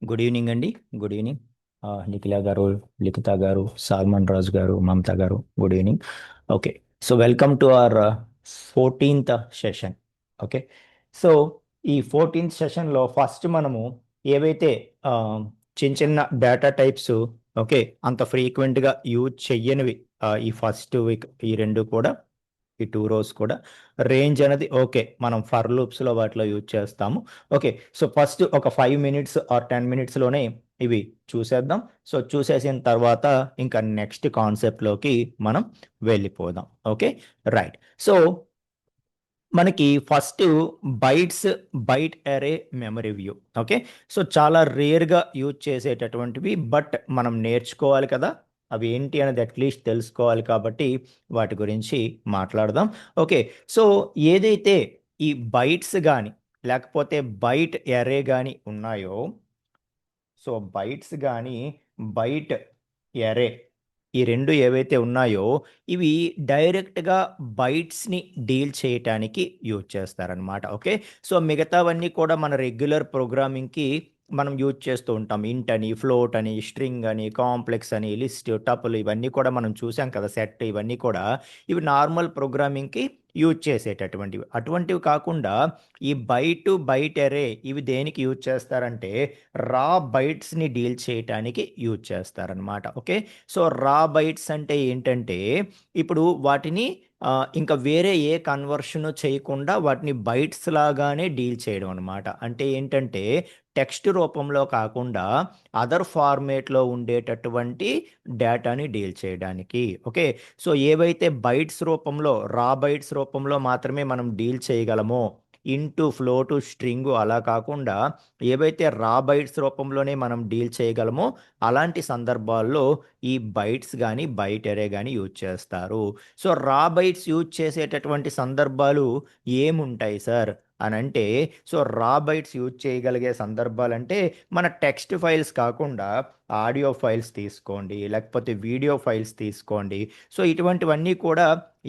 Good evening అండి. Good evening. Nikhila గారు, లిఖిత గారు, సాల్మన్ రాజు గారు, మమత గారు, good evening. Okay, so welcome to our 14th session. Okay, so ఈ 14th సెషన్లో ఫస్ట్ మనము ఏవైతే ఆ, చిన్న చిన్న డేటా టైప్స్ ఓకే అంత ఫ్రీక్వెంట్గా యూజ్ చెయ్యనివి ఈ ఫస్ట్ వీక్ ఈ రెండు కూడా ఈ 2 rows కూడా రేంజ్ అనేది ఓకే మనం ఫర్ లూప్స్లో వాటిలో యూజ్ చేస్తాము. ఓకే, సో ఫస్ట్ ఒక 5 minutes ఆర్ 10 minutesలోనే ఇవి చూసేద్దాం. సో చూసేసిన తర్వాత ఇంకా నెక్స్ట్ కాన్సెప్ట్లోకి మనం వెళ్ళిపోదాం. Okay, right. సో మనకి ఫస్ట్ బైట్ అరే మెమరీ వ్యూ. ఓకే, సో చాలా రేర్గా యూజ్ చేసేటటువంటివి, బట్ మనం నేర్చుకోవాలి కదా అవి ఏంటి అనేది అట్లీస్ట్ తెలుసుకోవాలి కాబట్టి వాటి గురించి మాట్లాడదాం. ఓకే, సో ఏదైతే ఈ బైట్స్ కానీ లేకపోతే బైట్ అరే కానీ ఉన్నాయో, సో బైట్స్ కానీ బైట్ అరే ఈ రెండు ఏవైతే ఉన్నాయో ఇవి డైరెక్ట్గా బైట్స్ని డీల్ చేయటానికి యూజ్ చేస్తారనమాట. ఓకే, సో మిగతావన్నీ కూడా మన రెగ్యులర్ ప్రోగ్రామింగ్కి మనం యూజ్ చేస్తూ ఉంటాం. ఇంట్ అని, ఫ్లోట్ అని, స్ట్రింగ్ అని, కాంప్లెక్స్ అని, లిస్ట్, టపుల్ ఇవన్నీ కూడా మనం చూసాం కదా. సెట్ ఇవన్నీ కూడా ఇవి నార్మల్ ప్రోగ్రామింగ్కి యూజ్ చేసేటటువంటివి. అటువంటివి కాకుండా ఈ బైట్ అరే ఇవి దేనికి యూజ్ చేస్తారంటే రా బైట్స్ని డీల్ చేయటానికి యూజ్ చేస్తారనమాట. ఓకే, సో రా బైట్స్ అంటే ఏంటంటే ఇప్పుడు వాటిని ఇంకా వేరే ఏ కన్వర్షన్ చేయకుండా వాటిని బైట్స్ లాగానే డీల్ చేయడం అనమాట. అంటే ఏంటంటే టెక్స్ట్ రూపంలో కాకుండా అదర్ ఫార్మేట్లో ఉండేటటువంటి డేటాని డీల్ చేయడానికి. ఓకే, సో ఏవైతే బైట్స్ రూపంలో రా బైట్స్ రూపంలో మాత్రమే మనం డీల్ చేయగలమో ఇంటూ ఫ్లోటు స్ట్రింగు అలా కాకుండా ఏవైతే రా బైట్స్ రూపంలోనే మనం డీల్ చేయగలమో అలాంటి సందర్భాల్లో ఈ బైట్స్ కానీ బైట్ అరే కానీ యూజ్ చేస్తారు. సో రా బైట్స్ యూజ్ చేసేటటువంటి సందర్భాలు ఏముంటాయి సార్ అని అంటే, సో రా బైట్స్ యూజ్ చేయగలిగే సందర్భాలంటే మన టెక్స్ట్ ఫైల్స్ కాకుండా ఆడియో ఫైల్స్ తీసుకోండి, లేకపోతే వీడియో ఫైల్స్ తీసుకోండి. సో ఇటువంటివన్నీ కూడా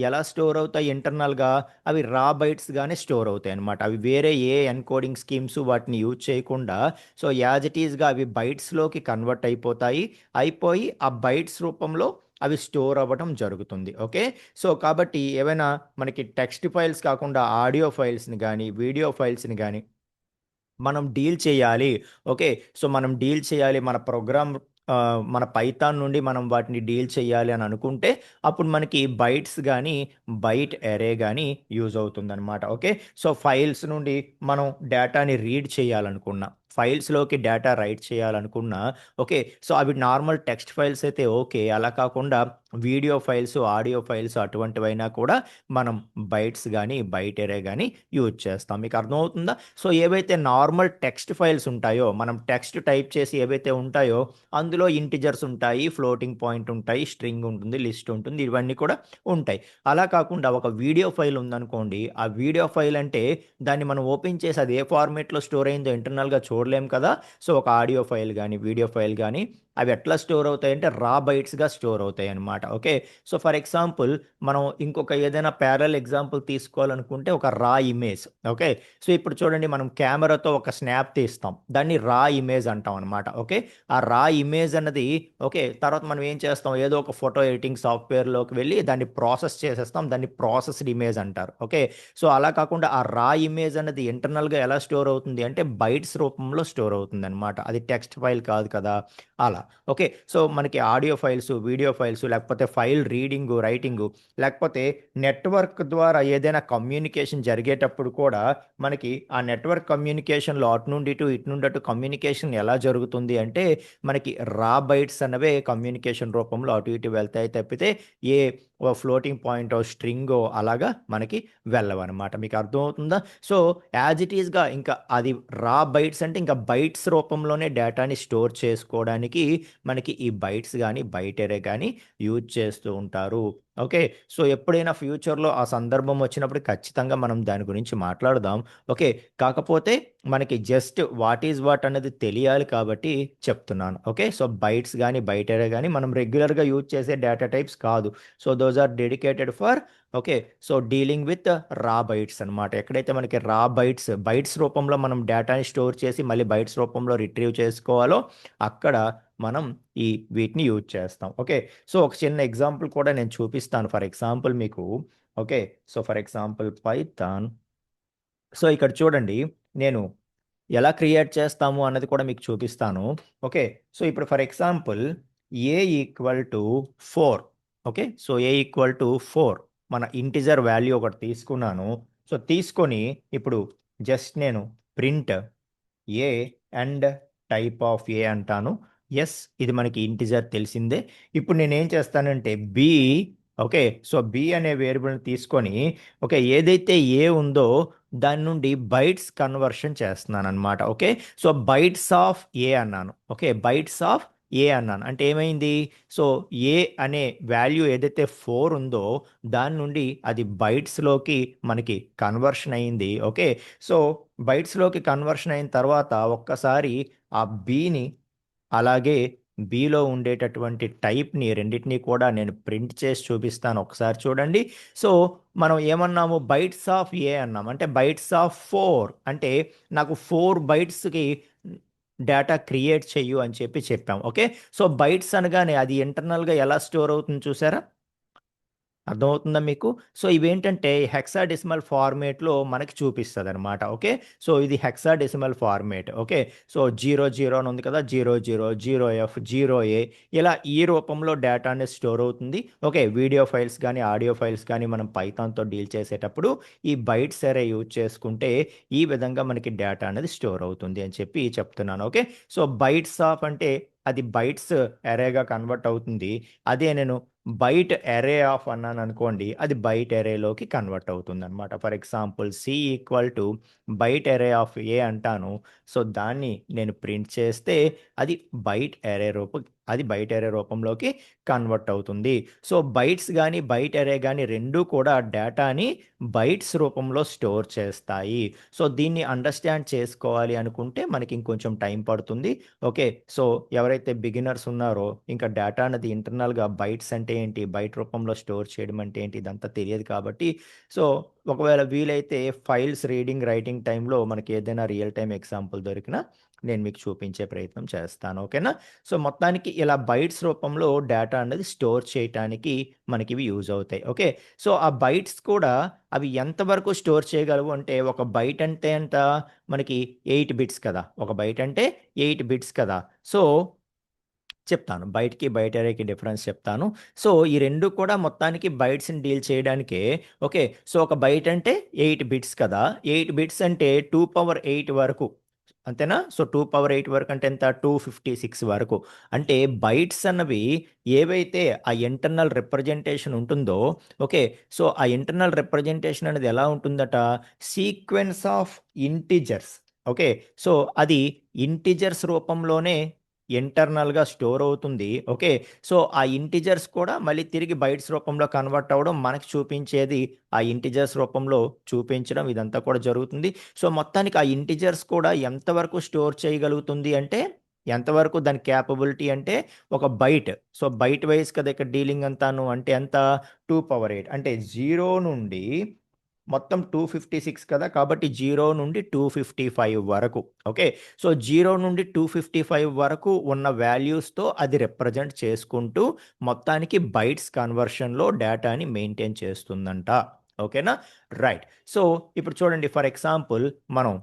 ఎలా స్టోర్ అవుతాయి ఇంటర్నల్గా, అవి రా బైట్స్గానే స్టోర్ అవుతాయి అన్నమాట. అవి వేరే ఏ ఎన్కోడింగ్ స్కీమ్స్ వాటిని యూజ్ చేయకుండా సో యాజ్ ఇట్ ఈస్గా అవి బైట్స్లోకి కన్వర్ట్ అయిపోయి ఆ బైట్స్ రూపంలో అవి స్టోర్ అవ్వడం జరుగుతుంది. ఓకే, సో కాబట్టి ఏవైనా మనకి టెక్స్ట్ ఫైల్స్ కాకుండా ఆడియో ఫైల్స్ని కానీ వీడియో ఫైల్స్ని కానీ మనం డీల్ చేయాలి. ఓకే, సో మనం డీల్ చేయాలి మన ప్రోగ్రామ్ మన పైథాన్ నుండి మనం వాటిని డీల్ చేయాలి అని అనుకుంటే అప్పుడు మనకి బైట్స్ కానీ బైట్ అరే కానీ యూజ్ అవుతుందన్నమాట. ఓకే, సో ఫైల్స్ నుండి మనం డేటాని రీడ్ చేయాలనుకున్నా, ఫైల్స్లోకి డేటా రైట్ చేయాలనుకున్నా ఓకే, సో అవి నార్మల్ టెక్స్ట్ ఫైల్స్ అయితే ఓకే, అలా కాకుండా వీడియో ఫైల్స్, ఆడియో ఫైల్స్ అటువంటివైనా కూడా మనం బైట్స్ కానీ బైట్ అరే కానీ యూజ్ చేస్తాం. మీకు అర్థమవుతుందా? సో ఏవైతే నార్మల్ టెక్స్ట్ ఫైల్స్ ఉంటాయో మనం టెక్స్ట్ టైప్ చేసి ఏవైతే ఉంటాయో అందులో ఇంటిజర్స్ ఉంటాయి, ఫ్లోటింగ్ పాయింట్ ఉంటాయి, స్ట్రింగ్ ఉంటుంది, లిస్ట్ ఉంటుంది, ఇవన్నీ కూడా ఉంటాయి. అలా కాకుండా ఒక వీడియో ఫైల్ ఉందనుకోండి, ఆ వీడియో ఫైల్ అంటే దాన్ని మనం ఓపెన్ చేసి అది ఏ ఫార్మేట్లో స్టోర్ అయిందో ఇంటర్నల్గా చూడలేం కదా. సో ఒక ఆడియో ఫైల్ కానీ వీడియో ఫైల్ కానీ అవి ఎట్లా స్టోర్ అవుతాయంటే రా బైట్స్గా స్టోర్ అవుతాయి అన్నమాట. ఓకే, సో ఫర్ ఎగ్జాంపుల్ మనం ఇంకొక ఏదైనా ప్యారల్ ఎగ్జాంపుల్ తీసుకోవాలనుకుంటే ఒక రా ఇమేజ్. ఓకే, సో ఇప్పుడు చూడండి మనం కెమెరాతో ఒక స్నాప్ తీస్తాం, దాన్ని రా ఇమేజ్ అంటాం అనమాట. ఓకే, ఆ రా ఇమేజ్ అన్నది ఓకే తర్వాత మనం ఏం చేస్తాం, ఏదో ఒక ఫోటో ఎడిటింగ్ సాఫ్ట్వేర్లోకి వెళ్ళి దాన్ని ప్రాసెస్ చేసేస్తాం, దాన్ని ప్రాసెస్డ్ ఇమేజ్ అంటారు. ఓకే, సో అలా కాకుండా ఆ రా ఇమేజ్ అనేది ఇంటర్నల్గా ఎలా స్టోర్ అవుతుంది అంటే బైట్స్ రూపంలో స్టోర్ అవుతుంది అనమాట. అది టెక్స్ట్ ఫైల్ కాదు కదా అలా. ఓకే, సో మనకి ఆడియో ఫైల్స్, వీడియో ఫైల్స్, లేకపోతే ఫైల్ రీడింగు, రైటింగు, లేకపోతే నెట్వర్క్ ద్వారా ఏదైనా కమ్యూనికేషన్ జరిగేటప్పుడు కూడా మనకి ఆ నెట్వర్క్ కమ్యూనికేషన్లో అటు నుండి ఇటు నుండి అటు కమ్యూనికేషన్ ఎలా జరుగుతుంది అంటే మనకి రా బైట్స్ అన్నవే కమ్యూనికేషన్ రూపంలో అటు ఇటు వెళ్తాయి తప్పితే ఏ ఫ్లోటింగ్ పాయింట్ స్ట్రింగో అలాగా మనకి వెళ్ళవన్నమాట. మీకు అర్థమవుతుందా? సో యాజ్ ఇట్ ఈస్గా ఇంకా అది రా బైట్స్ అంటే ఇంకా బైట్స్ రూపంలోనే డేటాని స్టోర్ చేసుకోవడానికి మనకి ఈ బైట్స్ కానీ బైట్ అరే కానీ యూజ్ చేస్తూ ఉంటారు. ఓకే. సో ఎప్పుడైనా ఫ్యూచర్‌లో ఆ సందర్భం వచ్చినప్పుడు ఖచ్చితంగా మనం దాని గురించి మాట్లాడదాం. ఓకే. కాకపోతే మనకి జస్ట్ వాట్ ఈస్ వాట్ అనేది తెలియాలి కాబట్టి చెప్తున్నాను. ఓకే. సో బైట్స్ గాని, బైట్ అరే గాని మనం రెగ్యులర్‌గా యూజ్ చేసే డేటా టైప్స్ కాదు. So those are dedicated for okay. So dealing with raw bytes అన్నమాట. ఎక్కడైతే మనకి రా బైట్స్ రూపంలో మనం డేటాని స్టోర్ చేసి మళ్ళీ బైట్స్ రూపంలో రిట్రీవ్ చేసుకోవాలో అక్కడ మనం ఈ వీటిని యూజ్ చేస్తాం. ఓకే. సో ఒక చిన్న ఎగ్జాంపుల్ కూడా నేను చూపిస్తాను. ఫర్ ఎగ్జాంపుల్ మీకు okay. So for example Python. So ఇక్కడ చూడండి నేను ఎలా క్రియేట్ చేస్తాము అన్నది కూడా మీకు చూపిస్తాను. ఓకే. సో ఇప్పుడు for example a equal to 4. Okay. So A equal to 4 మన ఇంటిజర్ వాల్యూ ఒకటి తీసుకున్నాను. సో తీసుకొని ఇప్పుడు జస్ట్ నేను print a and type of a అంటాను. ఎస్, ఇది మనకి ఇంటిజర్ తెలిసిందే. ఇప్పుడు నేనేం చేస్తానంటే బి ఓకే. సో బి అనే వేరియబుల్ని తీసుకొని ఓకే ఏదైతే ఏ ఉందో దాని నుండి బైట్స్ కన్వర్షన్ చేస్తున్నాను అనమాట. ఓకే. సో బైట్స్ ఆఫ్ ఏ అన్నాను. ఓకే. బైట్స్ ఆఫ్ ఏ అన్నాను అంటే ఏమైంది? సో ఏ అనే వాల్యూ ఏదైతే 4 ఉందో దాని నుండి అది బైట్స్లోకి మనకి కన్వర్షన్ అయింది. ఓకే. సో బైట్స్లోకి కన్వర్షన్ అయిన తర్వాత ఒక్కసారి ఆ బిని అలాగే బిలో ఉండేటటువంటి టైప్ని రెండింటినీ కూడా నేను ప్రింట్ చేసి చూపిస్తాను. ఒకసారి చూడండి. సో మనం ఏమన్నాము? బైట్స్ ఆఫ్ ఏ అన్నాం. అంటే బైట్స్ ఆఫ్ 4 అంటే నాకు 4 బైట్స్కి డేటా క్రియేట్ చెయ్యు అని చెప్పాం. ఓకే. సో బైట్స్ అనగానే అది ఇంటర్నల్గా ఎలా స్టోర్ అవుతుంది చూసారా? అర్థమవుతుందా మీకు? సో ఇవేంటంటే హెక్సాడెసిమల్ ఫార్మేట్‌లో మనకి చూపిస్తదనమాట. ఓకే. సో ఇది హెక్సాడెసిమల్ ఫార్మేట్. ఓకే. సో 00 అని ఉంది కదా! 00, 0F, 0A ఇలా ఈ రూపంలో డేటా అనేది స్టోర్ అవుతుంది. ఓకే. వీడియో ఫైల్స్ గానీ, ఆడియో ఫైల్స్ గానీ మనం పైథాన్‌తో డీల్ చేసేటప్పుడు ఈ బైట్స్ అరే యూజ్ చేసుకుంటే ఈ విధంగా మనకి డేటా అనేది స్టోర్ అవుతుంది అని చెప్తున్నాను. ఓకే. సో బైట్స్ ఆఫ్ అంటే అది బైట్స్ అరేగా కన్వర్ట్ అవుతుంది. అదే నేను బైట్ అరే ఆఫ్ అన్నాననుకోండి, అది బైట్ అరేలోకి కన్వర్ట్ అవుతుందనమాట. For example c equal to byte array of a అంటాను. సో దాన్ని నేను ప్రింట్ చేస్తే అది బైట్ అరే రూపంలోకి కన్వర్ట్ అవుతుంది. సో బైట్స్ గానీ, బైట్ అరే గానీ రెండూ కూడా డేటాని బైట్స్ రూపంలో స్టోర్ చేస్తాయి. సో దీన్ని అండర్‌స్టాండ్ చేసుకోవాలి అనుకుంటే మనకి ఇంకొంచెం టైం పడుతుంది. ఓకే. సో ఎవరైతే బిగినర్స్ ఉన్నారో ఇంకా డేటా అనేది ఇంటర్నల్‌గా బైట్స్ అంటే ఏంటి? బైట్ రూపంలో స్టోర్ చేయడం అంటే ఏంటి? ఇదంతా తెలియదు కాబట్టి సో ఒకవేళ వీలైతే ఫైల్స్ రీడింగ్, రైటింగ్ టైమ్‌లో మనకి ఏదైనా రియల్ టైమ్ ఎగ్జాంపుల్ దొరికినా నేను మీకు చూపించే ప్రయత్నం చేస్తాను. ఓకేనా? సో మొత్తానికి ఇలా బైట్స్ రూపంలో డేటా అనేది స్టోర్ చేయటానికి మనకివి యూజ్ అవుతాయి. ఓకే. సో ఆ బైట్స్ కూడా అవి ఎంతవరకు స్టోర్ చేయగలవు అంటే ఒక బైట్ అంటే ఎంత? మనకి 8 బిట్స్ కదా! ఒక బైట్ అంటే 8 బిట్స్ కదా! సో చెప్తాను. బైట్‌కి, బైట్ అరేకి డిఫరెన్స్ చెప్తాను. సో, ఈ 2 కూడా మొత్తానికి బైట్స్‌ని డీల్ చేయడానికే ఓకే. సో, ఒక బైట్ అంటే 8 బిట్స్ కదా! 8 బిట్స్ అంటే 2 పవర్ 8 వరకు. అంతేనా? సో, 2 పవర్ 8 వరకు అంటే ఎంత? 256 వరకు. అంటే బైట్స్ అన్నవి ఏవైతే ఆ ఇంటర్నల్ రిప్రజెంటేషన్ ఉంటుందో ఓకే. సో, ఆ ఇంటర్నల్ రిప్రజెంటేషన్ అనేది ఎలా ఉంటుందట? Sequence of integers. Okay. So, అది ఇంటిజర్స్ రూపంలోనే ఇంటర్నల్‌గా స్టోర్ అవుతుంది. ఓకే. సో, ఆ ఇంటిజర్స్ కూడా మళ్ళీ తిరిగి బైట్స్ రూపంలో కన్వర్ట్ అవ్వడం, మనకి చూపించేది ఆ ఇంటిజర్స్ రూపంలో చూపించడం ఇదంతా కూడా జరుగుతుంది. సో, మొత్తానికి ఆ ఇంటిజర్స్ కూడా ఎంతవరకు స్టోర్ చేయగలుగుతుంది అంటే, ఎంతవరకు దాని కేపబిలిటీ అంటే ఒక బైట్. సో, బైట్ వైస్ కదా ఇక్కడ డీలింగ్ అంతాను. అంటే ఎంత? 2 పవర్ 8 అంటే 0 నుండి మొత్తం 256 కదా! కాబట్టి 0 నుండి 255 వరకు. ఓకే. సో, 0 నుండి 255 వరకు ఉన్న వాల్యూస్‌తో అది రిప్రజెంట్ చేసుకుంటూ మొత్తానికి బైట్స్ కన్వర్షన్‌లో డేటాని మెయింటైన్ చేస్తుందంట. ఓకేనా? రైట్. సో, ఇప్పుడు చూడండి ఫర్ ఎగ్జాంపుల్ మనం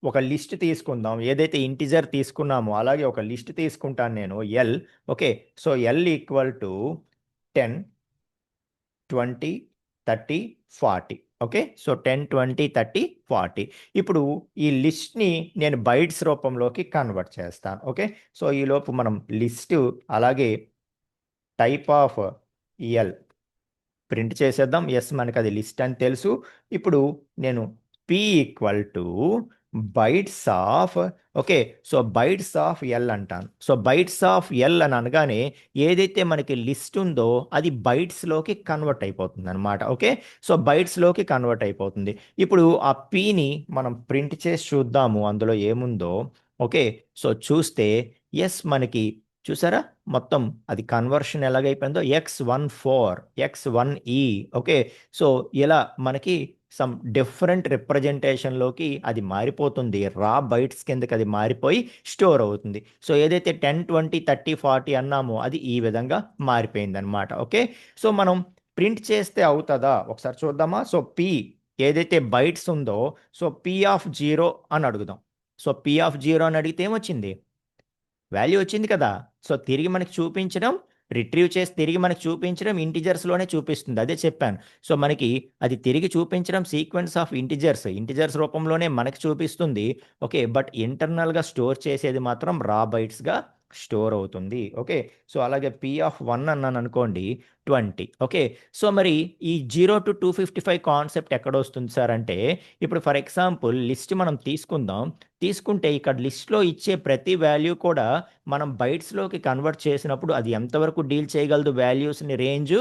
ఒక లిస్ట్ తీసుకుందాం. ఏదైతే ఇంటిజర్ తీసుకున్నామో అలాగే ఒక లిస్ట్ తీసుకుంటాను నేను L. Okay. So, L equal to 10, 20, 30, 40. Okay. So, 10, 20, 30, 40. ఇప్పుడు ఈ లిస్ట్‌ని నేను బైట్స్ రూపంలోకి కన్వర్ట్ చేస్తాను. ఓకే. సో, ఈలోపు మనం లిస్టు అలాగే టైప్ ఆఫ్ ఎల్ ప్రింట్ చేసేద్దాం. యెస్, మనకది లిస్ట్ అని తెలుసు. ఇప్పుడు నేను p equal to bytes of okay so bytes of l అంటాను. సో బైట్స్ ఆఫ్ ఎల్ అని అనగానే ఏదైతే మనకి లిస్ట్ ఉందో అది బైట్స్లోకి కన్వర్ట్ అయిపోతుంది అనమాట. ఓకే సో బైట్స్లోకి కన్వర్ట్ అయిపోతుంది. ఇప్పుడు ఆ పీని మనం ప్రింట్ చేసి చూద్దాము అందులో ఏముందో. ఓకే సో చూస్తే ఎస్ మనకి చూసారా మొత్తం అది conversion ఎలాగైపోయిందో X14 X1E. Okay so ఇలా మనకి సమ్ డిఫరెంట్ రిప్రజెంటేషన్లోకి అది మారిపోతుంది. రా బైట్స్ కిందకి అది మారిపోయి స్టోర్ అవుతుంది. సో ఏదైతే 10 20 30 40 అన్నామో అది ఈ విధంగా మారిపోయింది అనమాట. ఓకే సో మనం ప్రింట్ చేస్తే అవుతుందా ఒకసారి చూద్దామా. సో పి ఏదైతే బైట్స్ ఉందో సో P(0) అని అడుగుదాం. సో P(0) అని అడిగితే ఏమొచ్చింది, వాల్యూ వచ్చింది కదా. సో తిరిగి మనకి చూపించడం, రిట్రీవ్ చేసి తిరిగి మనకి చూపించడం ఇంటిజర్స్లోనే చూపిస్తుంది. అదే చెప్పాను. సో మనకి అది తిరిగి చూపించడం సీక్వెన్స్ ఆఫ్ ఇంటిజర్స్ రూపంలోనే మనకి చూపిస్తుంది. ఓకే బట్ ఇంటర్నల్గా స్టోర్ చేసేది మాత్రం రా బైట్స్గా స్టోర్ అవుతుంది. ఓకే సో అలాగే P(1) అన్నాను అనుకోండి 20. ఓకే సో మరి ఈ 0 to 255 కాన్సెప్ట్ ఎక్కడ వస్తుంది సార్ అంటే, ఇప్పుడు ఫర్ ఎగ్జాంపుల్ లిస్ట్ మనం తీసుకుంటే ఇక్కడ లిస్ట్లో ఇచ్చే ప్రతి వాల్యూ కూడా మనం బైట్స్లోకి కన్వర్ట్ చేసినప్పుడు అది ఎంతవరకు డీల్ చేయగలదు వాల్యూస్ని రేంజ్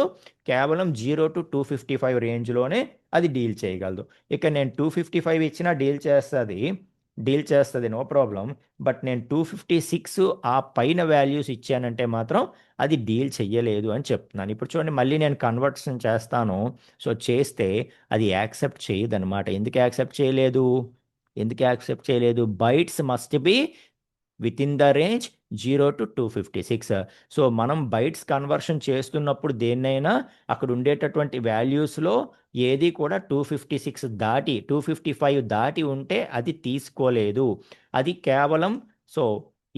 కేవలం 0 to 255 రేంజ్లోనే అది డీల్ చేయగలదు. ఇక నేను 255 ఇచ్చినా డీల్ చేస్తుంది నో ప్రాబ్లం. బట్ నేను 256 ఆ పైన వాల్యూస్ ఇచ్చానంటే మాత్రం అది డీల్ చెయ్యలేదు అని చెప్తున్నాను. ఇప్పుడు చూడండి మళ్ళీ నేను కన్వర్షన్ చేస్తాను. సో చేస్తే అది యాక్సెప్ట్ చేయదనమాట. ఎందుకు యాక్సెప్ట్ చేయలేదు bytes must be with in the range 0 to 256. So మనం బైట్స్ కన్వర్షన్ చేస్తున్నప్పుడు దేన్నైనా అక్కడ ఉండేటటువంటి వాల్యూస్లో ఏది కూడా 255 దాటి ఉంటే అది తీసుకోలేదు. అది కేవలం so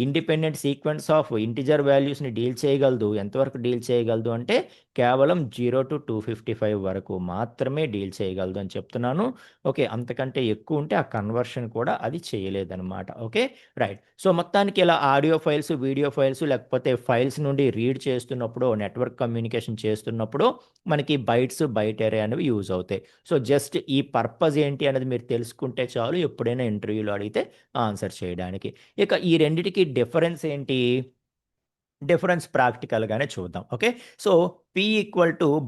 independent sequence of integer వాల్యూస్ని డీల్ చేయగలదు. ఎంతవరకు డీల్ చేయగలదు అంటే కేవలం 0 to 255 వరకు మాత్రమే డీల్ చేయగలదు అని చెప్తున్నాను. ఓకే అంతకంటే ఎక్కువ ఉంటే ఆ కన్వర్షన్ కూడా అది చేయలేదన్నమాట. Okay right. సో మొత్తానికి ఇలా ఆడియో ఫైల్స్, వీడియో ఫైల్స్ లేకపోతే ఫైల్స్ నుండి రీడ్ చేస్తున్నప్పుడు, నెట్వర్క్ కమ్యూనికేషన్ చేస్తున్నప్పుడు మనకి బైట్ ఎరే అనేవి యూజ్ అవుతాయి. సో జస్ట్ ఈ పర్పస్ ఏంటి అనేది మీరు తెలుసుకుంటే చాలు ఎప్పుడైనా ఇంటర్వ్యూలో అడిగితే ఆన్సర్ చేయడానికి. ఇక ఈ రెండిటికి డిఫరెన్స్ ఏంటి, డిఫరెన్స్ ప్రాక్టికల్గానే చూద్దాం. Okay so P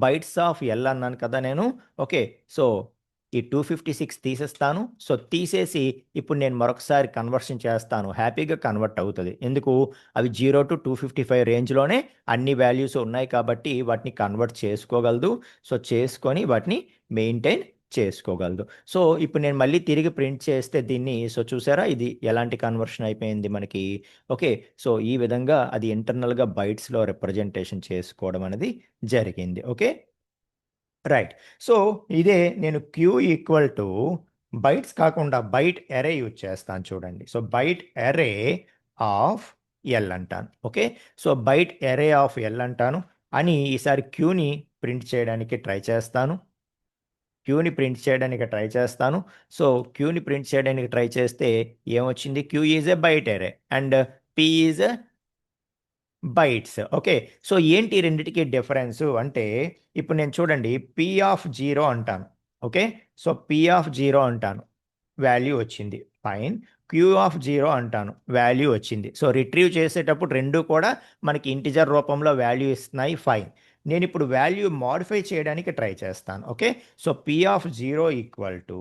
bytes of l అన్నాను కదా నేను. ఓకే సో ఈ 256 తీసేస్తాను. సో తీసేసి ఇప్పుడు నేను మరొకసారి కన్వర్షన్ చేస్తాను. హ్యాపీగా కన్వర్ట్ అవుతుంది. ఎందుకు, అవి 0 to 255 రేంజ్లోనే అన్ని వాల్యూస్ ఉన్నాయి కాబట్టి వాటిని కన్వర్ట్ చేసుకోగలదు. సో చేసుకొని వాటిని మెయింటైన్ చేసుకోగలదు. సో ఇప్పుడు నేను మళ్ళీ తిరిగి ప్రింట్ చేస్తే దీన్ని సో చూసారా ఇది ఎలాంటి కన్వర్షన్ అయిపోయింది మనకి. ఓకే సో ఈ విధంగా అది ఇంటర్నల్గా బైట్స్లో రిప్రజెంటేషన్ చేసుకోవడం అనేది జరిగింది. Okay right. సో ఇదే నేను బైట్స్ కాకుండా బైట్ ఎరే యూజ్ చేస్తాను చూడండి. So byte array of l అంటాను. Okay so byte array of l అంటాను అని ఈసారి క్యూని ప్రింట్ చేయడానికి ట్రై చేస్తాను. సో క్యూని ప్రింట్ చేయడానికి ట్రై చేస్తే ఏమొచ్చింది, q is a byte array and p is bytes. Okay so ఏంటి రెండిటికి డిఫరెన్స్ అంటే, ఇప్పుడు నేను చూడండి P(0) అంటాను. ఓకే సో P(0) అంటాను, వాల్యూ వచ్చింది ఫైన్. Q(0) అంటాను, వాల్యూ వచ్చింది. సో రిట్రీవ్ చేసేటప్పుడు రెండు కూడా మనకి ఇంటిజర్ రూపంలో వాల్యూ ఇస్తున్నాయి ఫైన్. నేను ఇప్పుడు వాల్యూ మాడిఫై చేయడానికి ట్రై చేస్తాను. Okay so P(0) equal to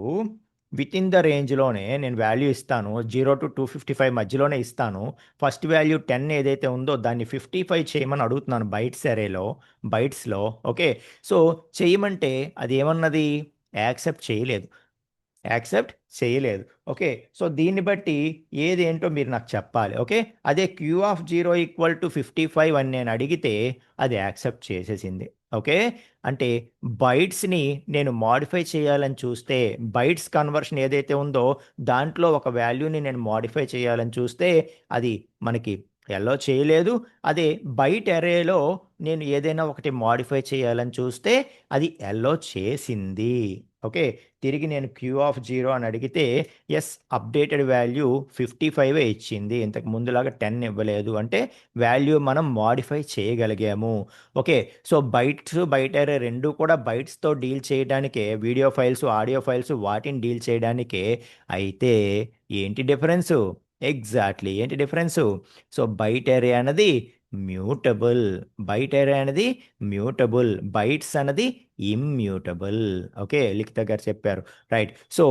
with in the రేంజ్లోనే నేను వాల్యూ ఇస్తాను. 0 to 255 మధ్యలోనే ఇస్తాను. ఫస్ట్ వాల్యూ 10 ఏదైతే ఉందో దాన్ని 55 చేయమని అడుగుతున్నాను బైట్స్లో. ఓకే సో చేయమంటే అది ఏమన్నది, యాక్సెప్ట్ చేయలేదు. ఓకే సో దీన్ని బట్టి ఏదేంటో మీరు నాకు చెప్పాలి. ఓకే అదే Q(0) = 55 అని నేను అడిగితే అది యాక్సెప్ట్ చేసేసింది. ఓకే అంటే బైట్స్ని నేను మాడిఫై చేయాలని చూస్తే, బైట్స్ కన్వర్షన్ ఏదైతే ఉందో దాంట్లో ఒక వాల్యూని నేను మాడిఫై చేయాలని చూస్తే అది మనకి ఎల్లో చేయలేదు. అదే బైట్ ఎరేలో నేను ఏదైనా ఒకటి మాడిఫై చేయాలని చూస్తే అది ఎల్లో చేసింది. ఓకే, తిరిగి నేను క్యూ ఆఫ్ జీరో అని అడిగితే ఎస్ అప్డేటెడ్ వాల్యూ 55 ఇచ్చింది, ఇంతకు ముందులాగా 10 ఇవ్వలేదు, అంటే వాల్యూ మనం మాడిఫై చేయగలిగాము. Okay, so bytes byte array రెండు కూడా బైట్స్తో డీల్ చేయడానికే, వీడియో ఫైల్స్ ఆడియో ఫైల్స్ వాటిని డీల్ చేయడానికే. అయితే ఏంటి డిఫరెన్సు? ఎగ్జాక్ట్లీ ఏంటి డిఫరెన్సు? సో బైట్ అరే అన్నది మ్యూటబుల్, బైట్ అరే అనేది మ్యూటబుల్, బైట్స్ అన్నది ఇమ్మ్యూటబుల్. ఓకే, లిఖిత గారు చెప్పారు. రైట్. సో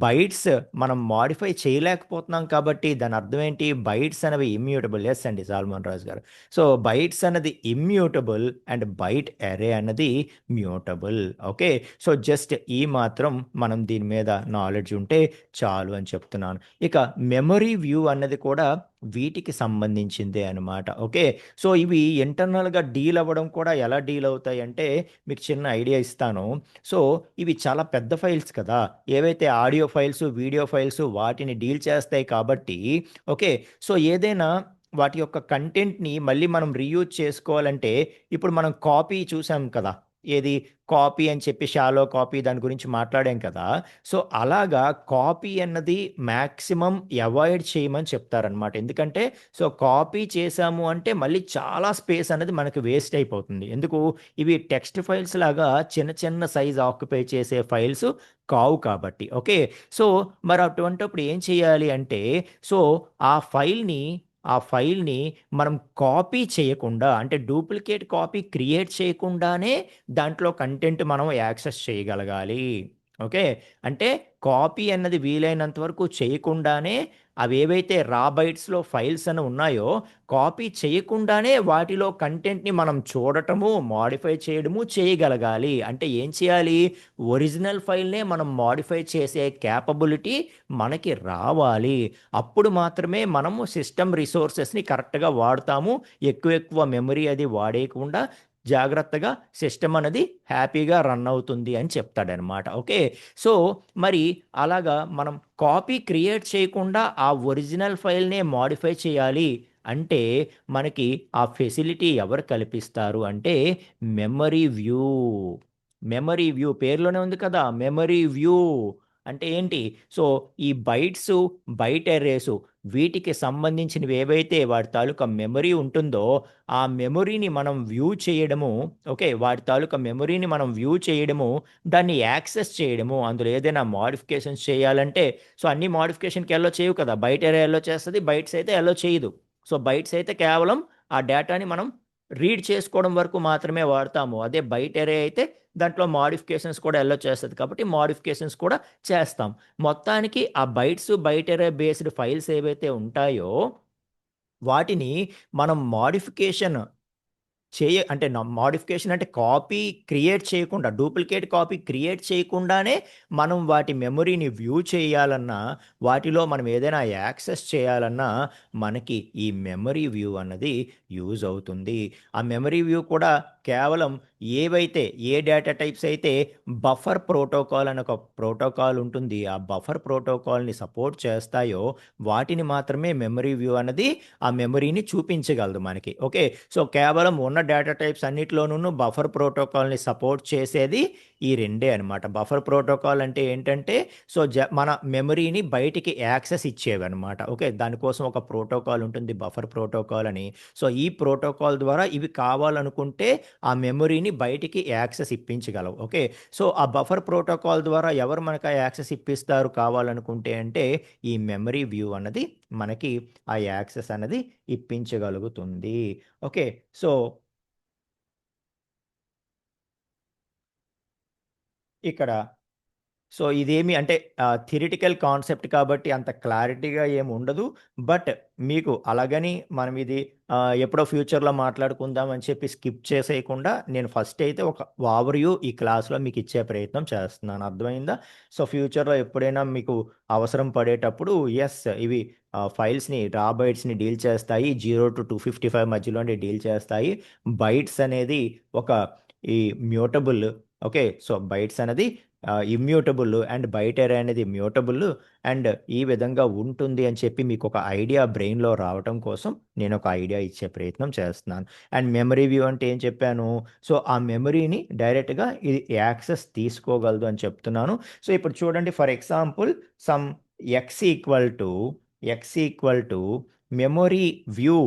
బైట్స్ మనం మాడిఫై చేయలేకపోతున్నాం కాబట్టి దాని అర్థం ఏంటి? బైట్స్ అనేవి ఇమ్మ్యూటబుల్. ఎస్ అండి సాల్మన్ రాజు గారు. సో బైట్స్ అన్నది ఇమ్మ్యూటబుల్ అండ్ బైట్ అరే అన్నది మ్యూటబుల్. ఓకే, సో జస్ట్ ఈ మాత్రం మనం దీని మీద నాలెడ్జ్ ఉంటే చాలు అని చెప్తున్నాను. ఇక మెమరీ వ్యూ అన్నది కూడా వీటికి సంబంధించిందే అనమాట. ఓకే, సో ఇవి ఇంటర్నల్గా డీల్ అవ్వడం కూడా ఎలా డీల్ అవుతాయి అంటే మీకు చిన్న ఐడియా ఇస్తాను. సో ఇవి చాలా పెద్ద ఫైల్స్ కదా, ఏవైతే ఆడియో ఫైల్స్ వీడియో ఫైల్స్ వాటిని డీల్ చేస్తాయి కాబట్టి. ఓకే, సో ఏదైనా వాటి యొక్క కంటెంట్ని మళ్ళీ మనం రీయూజ్ చేసుకోవాలంటే, ఇప్పుడు మనం కాపీ చూసాం కదా, ఏది కాపీ అని చెప్పి షాలో కాపీ దాని గురించి మాట్లాడాం కదా. సో అలాగా కాపీ అన్నది మ్యాక్సిమం అవాయిడ్ చేయమని చెప్తారనమాట. ఎందుకంటే సో కాపీ చేసాము అంటే మళ్ళీ చాలా స్పేస్ అనేది మనకి వేస్ట్ అయిపోతుంది. ఎందుకు? ఇవి టెక్స్ట్ ఫైల్స్ లాగా చిన్న చిన్న సైజ్ ఆక్యుపై చేసే ఫైల్స్ కావు కాబట్టి. ఓకే, సో మరి అటువంటప్పుడు ఏం చేయాలి అంటే, సో ఆ ఫైల్ని ఆ ఫైల్ని మనం కాపీ చేయకుండా, అంటే డూప్లికేట్ కాపీ క్రియేట్ చేయకుండానే దాంట్లో కంటెంట్ మనం యాక్సెస్ చేయగలగాలి. ఓకే, అంటే కాపీ అన్నది వీలైనంత వరకు చేయకుండానే, అవి ఏవైతే రా బైట్స్లో ఫైల్స్ అని ఉన్నాయో కాపీ చేయకుండానే వాటిలో కంటెంట్ని మనం చూడటము, మాడిఫై చేయడము చేయగలగాలి. అంటే ఏం చేయాలి? ఒరిజినల్ ఫైల్నే మనం మాడిఫై చేసే క్యాపబిలిటీ మనకి రావాలి. అప్పుడు మాత్రమే మనము సిస్టమ్ రిసోర్సెస్ని కరెక్ట్గా వాడతాము. ఎక్కువ ఎక్కువ మెమరీ అది వాడేయకుండా జాగ్రత్తగా సిస్టమ్ అనేది హ్యాపీగా రన్ అవుతుంది అని చెప్తాడనమాట. ఓకే, సో మరి అలాగా మనం కాపీ క్రియేట్ చేయకుండా ఆ ఒరిజినల్ ఫైల్నే మాడిఫై చేయాలి అంటే మనకి ఆ ఫెసిలిటీ ఎవరు కల్పిస్తారు అంటే మెమరీ వ్యూ. మెమరీ వ్యూ పేరులోనే ఉంది కదా, మెమరీ వ్యూ అంటే ఏంటి? సో ఈ బైట్స్ బైట్ ఎర్రేసు వీటికి సంబంధించినవి ఏవైతే వాటి తాలూకా మెమరీ ఉంటుందో ఆ మెమరీని మనం వ్యూ చేయడము. ఓకే, వాటి తాలూకా మెమరీని మనం వ్యూ చేయడము, దాన్ని యాక్సెస్ చేయడము, అందులో ఏదైనా మాడిఫికేషన్స్ చేయాలంటే, సో అన్ని మాడిఫికేషన్కి ఎల్లో చేయవు కదా, బయట ఏరియా ఎల్లో చేస్తుంది, బైట్స్ అయితే ఎల్లో చేయదు. సో బైట్స్ అయితే కేవలం ఆ డేటాని మనం రీడ్ చేసుకోవడం వరకు మాత్రమే వాడతాము. అదే బైట్ ఎరే అయితే దాంట్లో మాడిఫికేషన్స్ కూడా ఎల్లో చేస్తుంది కాబట్టి మాడిఫికేషన్స్ కూడా చేస్తాం. మొత్తానికి ఆ బైట్స్ బైట్ ఎరే బేస్డ్ ఫైల్స్ ఏవైతే ఉంటాయో వాటిని మనం మాడిఫికేషన్ అంటే మాడిఫికేషన్ అంటే కాపీ క్రియేట్ చేయకుండా, డూప్లికేట్ కాపీ క్రియేట్ చేయకుండానే మనం వాటి మెమరీని వ్యూ చేయాలన్నా, వాటిలో మనం ఏదైనా యాక్సెస్ చేయాలన్నా మనకి ఈ మెమరీ వ్యూ అన్నది యూజ్ అవుతుంది. ఆ మెమరీ వ్యూ కూడా కేవలం ఏవైతే ఏ డేటా టైప్స్ అయితే బఫర్ ప్రోటోకాల్ అని ఒక ప్రోటోకాల్ ఉంటుంది, ఆ బఫర్ ప్రోటోకాల్ని సపోర్ట్ చేస్తాయో వాటిని మాత్రమే మెమరీ వ్యూ అన్నది ఆ మెమరీని చూపించగలదు మనకి. ఓకే, సో కేవలం ఉన్న డేటా టైప్స్ అన్నిట్లోనూ బఫర్ ప్రోటోకాల్ని సపోర్ట్ చేసేది ఈ రెండే అనమాట. బఫర్ ప్రోటోకాల్ అంటే ఏంటంటే సో మన మెమరీని బయటికి యాక్సెస్ ఇచ్చేవి అనమాట. ఓకే, దానికోసం ఒక ప్రోటోకాల్ ఉంటుంది బఫర్ ప్రోటోకాల్ అని. సో ఈ ప్రోటోకాల్ ద్వారా ఇవి కావాలనుకుంటే ఆ మెమరీని బయటికి యాక్సెస్ ఇప్పించగలవు. ఓకే, సో ఆ బఫర్ ప్రోటోకాల్ ద్వారా ఎవరు మనకు ఆ యాక్సెస్ ఇప్పిస్తారు కావాలనుకుంటే అంటే ఈ మెమరీ వ్యూ అన్నది మనకి ఆ యాక్సెస్ అనేది ఇప్పించగలుగుతుంది. ఓకే, సో ఇక్కడ సో ఇదేమి అంటే థియరిటికల్ కాన్సెప్ట్ కాబట్టి అంత క్లారిటీగా ఏమి ఉండదు. బట్ మీకు అలాగని మనం ఇది ఎప్పుడో ఫ్యూచర్‌లో మాట్లాడుకుందాం అని చెప్పి స్కిప్ చేసేయకుండా నేను ఫస్ట్ అయితే ఒక ఓవర్‌వ్యూ ఈ క్లాస్‌లో మీకు ఇచ్చే ప్రయత్నం చేస్తున్నాను. అర్థమైందా? సో ఫ్యూచర్‌లో ఎప్పుడైనా మీకు అవసరం పడేటప్పుడు ఇవి ఫైల్స్‌ని రా బైట్స్‌ని డీల్ చేస్తాయి. 0-255 మధ్యలోనే డీల్ చేస్తాయి. బైట్స్ అనేది ఒక ఈ మ్యూటబుల్ ఓకే, సో బైట్స్ అనేది ఇమ్యూటబుల్ అండ్ బైట్ అరే అనేది మ్యూటబుల్ అండ్ ఈ విధంగా ఉంటుంది అని చెప్పి మీకు ఒక ఐడియా బ్రెయిన్లో రావటం కోసం నేను ఒక ఐడియా ఇచ్చే ప్రయత్నం చేస్తున్నాను. అండ్ మెమరీ వ్యూ అంటే ఏం చెప్పాను? సో ఆ మెమరీని డైరెక్ట్గా ఇది యాక్సెస్ తీసుకోగలదు అని చెప్తున్నాను. సో ఇప్పుడు చూడండి, for example some X equal to X equal to memory view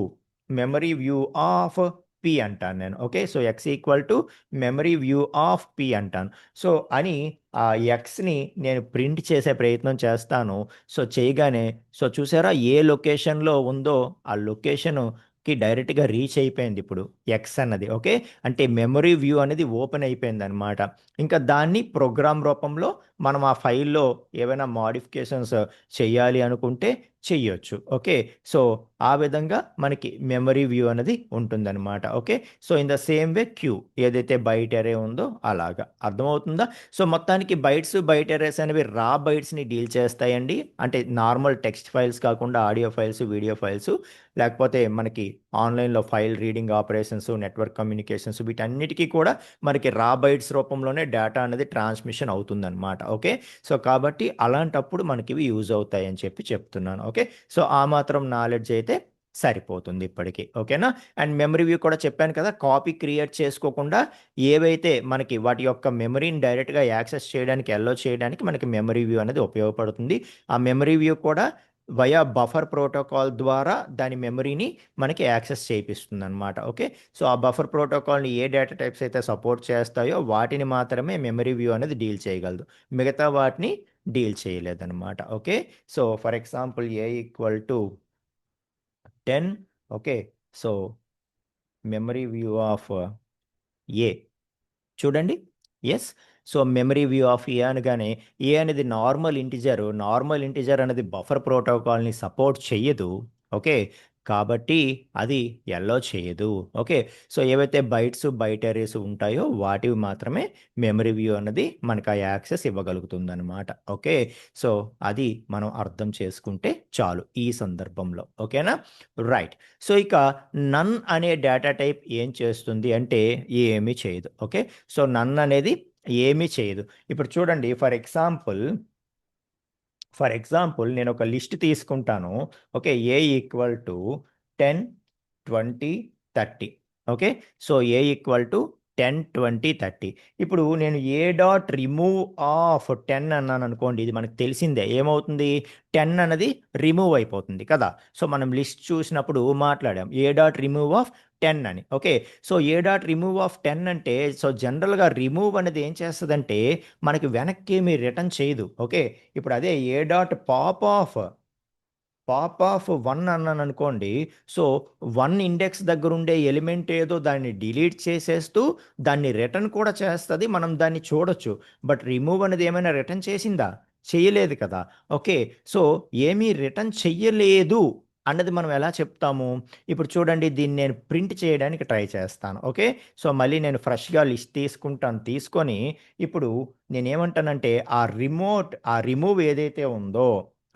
memory view of P అంటాను నేను. Okay, so X equal to memory view of P అంటాను. సో అని ఆ ఎక్స్ని నేను ప్రింట్ చేసే ప్రయత్నం చేస్తాను. సో చేయగానే సో చూసారా ఏ లొకేషన్లో ఉందో ఆ లొకేషన్కి డైరెక్ట్గా రీచ్ అయిపోయింది ఇప్పుడు ఎక్స్ అన్నది. ఓకే, అంటే మెమరీ వ్యూ అనేది ఓపెన్ అయిపోయింది అనమాట. ఇంకా దాన్ని ప్రోగ్రామ్ రూపంలో మనం ఆ ఫైల్లో ఏవైనా మాడిఫికేషన్స్ చేయాలి అనుకుంటే చెయ్యొచ్చు. ఓకే, సో ఆ విధంగా మనకి మెమరీ వ్యూ అనేది ఉంటుందన్నమాట. Okay, so in the same way q ఏదైతే బైట్ అరే ఉందో అలాగా. అర్థమవుతుందా? సో మొత్తానికి బైట్స్ బైట్ అరేస్ అనేవి రా బైట్స్ని డీల్ చేస్తాయండి. అంటే నార్మల్ టెక్స్ట్ ఫైల్స్ కాకుండా ఆడియో ఫైల్స్, వీడియో ఫైల్స్, లేకపోతే మనకి ఆన్లైన్లో file reading operations, network communications, వీటన్నిటికీ కూడా మనకి రా బైట్స్ రూపంలోనే డేటా అనేది ట్రాన్స్మిషన్ అవుతుందన్నమాట. ఓకే, సో కాబట్టి అలాంటప్పుడు మనకి ఇవి యూజ్ అవుతాయి అని చెప్పి చెప్తున్నాను. ఓకే, సో ఆ మాత్రం నాలెడ్జ్ అయితే సరిపోతుంది ఇప్పటికి. ఓకేనా? అండ్ మెమరీ వ్యూ కూడా చెప్పాను కదా, కాపీ క్రియేట్ చేసుకోకుండా ఏవైతే మనకి వాటి యొక్క మెమరీని డైరెక్ట్గా యాక్సెస్ చేయడానికి ఎల్లో చేయడానికి మనకి మెమరీ వ్యూ అనేది ఉపయోగపడుతుంది. ఆ మెమరీ వ్యూ కూడా వయా బఫర్ ప్రోటోకాల్ ద్వారా దాని మెమరీని మనకి యాక్సెస్ చేయిస్తుంది అనమాట. ఓకే, సో ఆ బఫర్ ప్రోటోకాల్ని ఏ డేటా టైప్స్ అయితే సపోర్ట్ చేస్తాయో వాటిని మాత్రమే మెమరీ వ్యూ అనేది డీల్ చేయగలదు, మిగతా వాటిని డీల్ చేయలేదన్నమాట. Okay, so for example a equal to 10. Okay, so memory view of a చూడండి. Yes, so memory view of a అనగానే ఏ అనేది నార్మల్ ఇంటిజర్ అనేది బఫర్ ప్రోటోకాల్ని సపోర్ట్ చెయ్యదు. ఓకే, కాబట్టి అది ఎల్లో చేయదు. ఓకే, సో ఏవైతే బైట్ అరేస్ ఉంటాయో వాటివి మాత్రమే మెమరీ వ్యూ అన్నది మనకు ఆ యాక్సెస్ ఇవ్వగలుగుతుంది అనమాట. ఓకే, సో అది మనం అర్థం చేసుకుంటే చాలు ఈ సందర్భంలో. ఓకేనా? రైట్. సో ఇక నన్ అనే డేటా టైప్ ఏం చేస్తుంది అంటే ఏమీ చేయదు. ఓకే, సో నన్ అనేది ఏమీ చేయదు. ఇప్పుడు చూడండి, ఫర్ ఎగ్జాంపుల్ నేను ఒక లిస్ట్ తీసుకుంటాను. Okay, A equal to 10, 20, 30. Okay, so A equal to 10, 20, 30. ఇప్పుడు నేను ఏ డాట్ రిమూవ్ ఆఫ్ 10 అన్నాను అనుకోండి, ఇది మనకు తెలిసిందే. ఏమవుతుంది? 10 అన్నది రిమూవ్ అయిపోతుంది కదా. సో మనం లిస్ట్ చూసినప్పుడు మాట్లాడాం ఏ డాట్ రిమూవ్ ఆఫ్ 10 అని. Okay, so A dot remove of 10 అంటే సో జనరల్గా రిమూవ్ అనేది ఏం చేస్తుందంటే మనకి వెనక్కి ఏమీ రిటర్న్ చేయదు. ఓకే, ఇప్పుడు అదే ఏ డాట్ పాప్ ఆఫ్ 1 అన్నాను అనుకోండి, సో 1 ఇండెక్స్ దగ్గర ఉండే ఎలిమెంట్ ఏదో దాన్ని డిలీట్ చేసేస్తూ దాన్ని రిటర్న్ కూడా చేస్తుంది, మనం దాన్ని చూడొచ్చు. బట్ రిమూవ్ అనేది ఏమైనా రిటర్న్ చేసిందా? చేయలేదు కదా. ఓకే, సో ఏమీ రిటర్న్ చెయ్యలేదు అన్నది మనం ఎలా చెప్తాము? ఇప్పుడు చూడండి, దీన్ని నేను ప్రింట్ చేయడానికి ట్రై చేస్తాను. ఓకే, సో మళ్ళీ నేను ఫ్రెష్గా లిస్ట్ తీసుకుంటాను. తీసుకొని ఇప్పుడు నేనేమంటానంటే ఆ రిమూవ్ ఏదైతే ఉందో,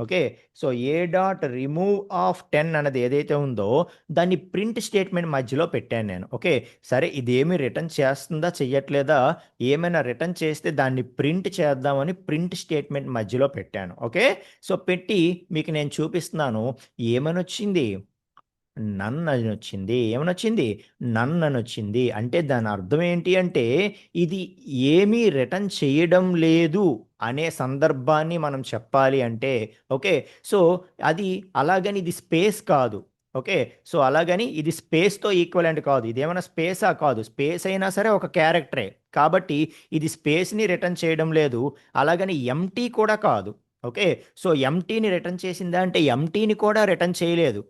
okay, so A dot remove of 10 అన్నది ఏదైతే ఉందో దాన్ని ప్రింట్ స్టేట్మెంట్ మధ్యలో పెట్టాను నేను. ఓకే, సరే ఇదేమి రిటర్న్ చేస్తుందా చెయ్యట్లేదా, ఏమైనా రిటర్న్ చేస్తే దాన్ని ప్రింట్ చేద్దామని ప్రింట్ స్టేట్మెంట్ మధ్యలో పెట్టాను. ఓకే, సో పెట్టి మీకు నేను చూపిస్తున్నాను. ఏమని వచ్చింది? నన్ అని వచ్చింది. ఏమనొచ్చింది? నన్ అని వచ్చింది. అంటే దాని అర్థం ఏంటి అంటే ఇది ఏమీ రిటర్న్ చేయడం లేదు అనే సందర్భాన్ని మనం చెప్పాలి అంటే. ఓకే, సో అది అలాగని ఇది స్పేస్ కాదు. ఓకే, సో అలాగని ఇది స్పేస్‌తో ఈక్వలెంట్ కాదు. ఇదేమన్నా స్పేసా? కాదు. స్పేస్ అయినా సరే ఒక క్యారెక్టరే. కాబట్టి ఇది స్పేస్‌ని రిటర్న్ చేయడం లేదు. అలాగని ఎంప్టీ కూడా కాదు. ఓకే, సో ఎంప్టీని రిటర్న్ చేసిందా అంటే ఎంప్టీని కూడా రిటర్న్ చేయలేదు.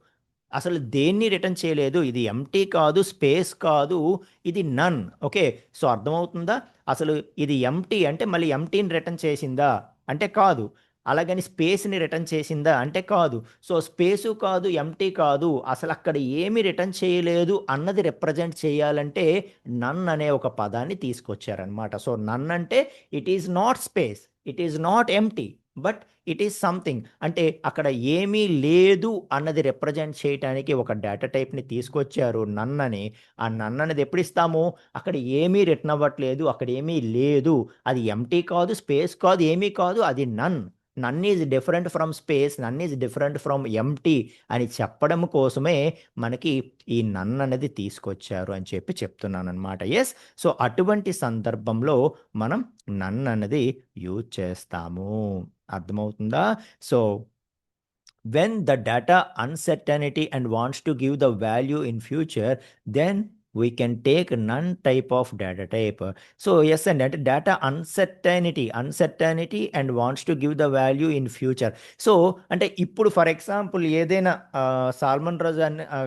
అసలు దేన్ని రిటర్న్ చేయలేదు. ఇది ఎంప్టీ కాదు, స్పేస్ కాదు, ఇది నన్. ఓకే, సో అర్థమవుతుందా? అసలు ఇది ఎంప్టీ అంటే మళ్ళీ ఎంప్టీని రిటర్న్ చేసిందా అంటే కాదు. అలాగని స్పేస్ని రిటర్న్ చేసిందా అంటే కాదు. సో స్పేసు కాదు, ఎంప్టీ కాదు, అసలు అక్కడ ఏమి రిటర్న్ చేయలేదు అన్నది రిప్రజెంట్ చేయాలంటే నన్ అనే ఒక పదాన్ని తీసుకొచ్చారనమాట. సో నన్ అంటే it is not space, it is not empty, but it is something. అంటే అక్కడ ఏమీ లేదు అన్నది రిప్రజెంట్ చేయడానికి ఒక డేటా టైప్ని తీసుకొచ్చారు నన్ అని. ఆ నన్ అనేది ఎప్పుడు ఇస్తాము? అక్కడ ఏమీ రిటర్న్ అవ్వట్లేదు, అక్కడ ఏమీ లేదు, అది ఎంటీ కాదు, స్పేస్ కాదు, ఏమీ కాదు, అది none. None is different from space, none is different from empty అని చెప్పడం కోసమే మనకి ఈ నన్ అనేది తీసుకొచ్చారు అని చెప్పి చెప్తున్నానన్నమాట. ఎస్. సో అటువంటి సందర్భంలో మనం నన్ అనేది యూజ్ చేస్తాము. అర్థమవుతుందా? So when the data uncertainty and wants to give the value in future, then we can take none type of data type. So yes, and that data uncertainty and wants to give the value in future. So అంటే ఇప్పుడు for example ఏదైనా salmon Raju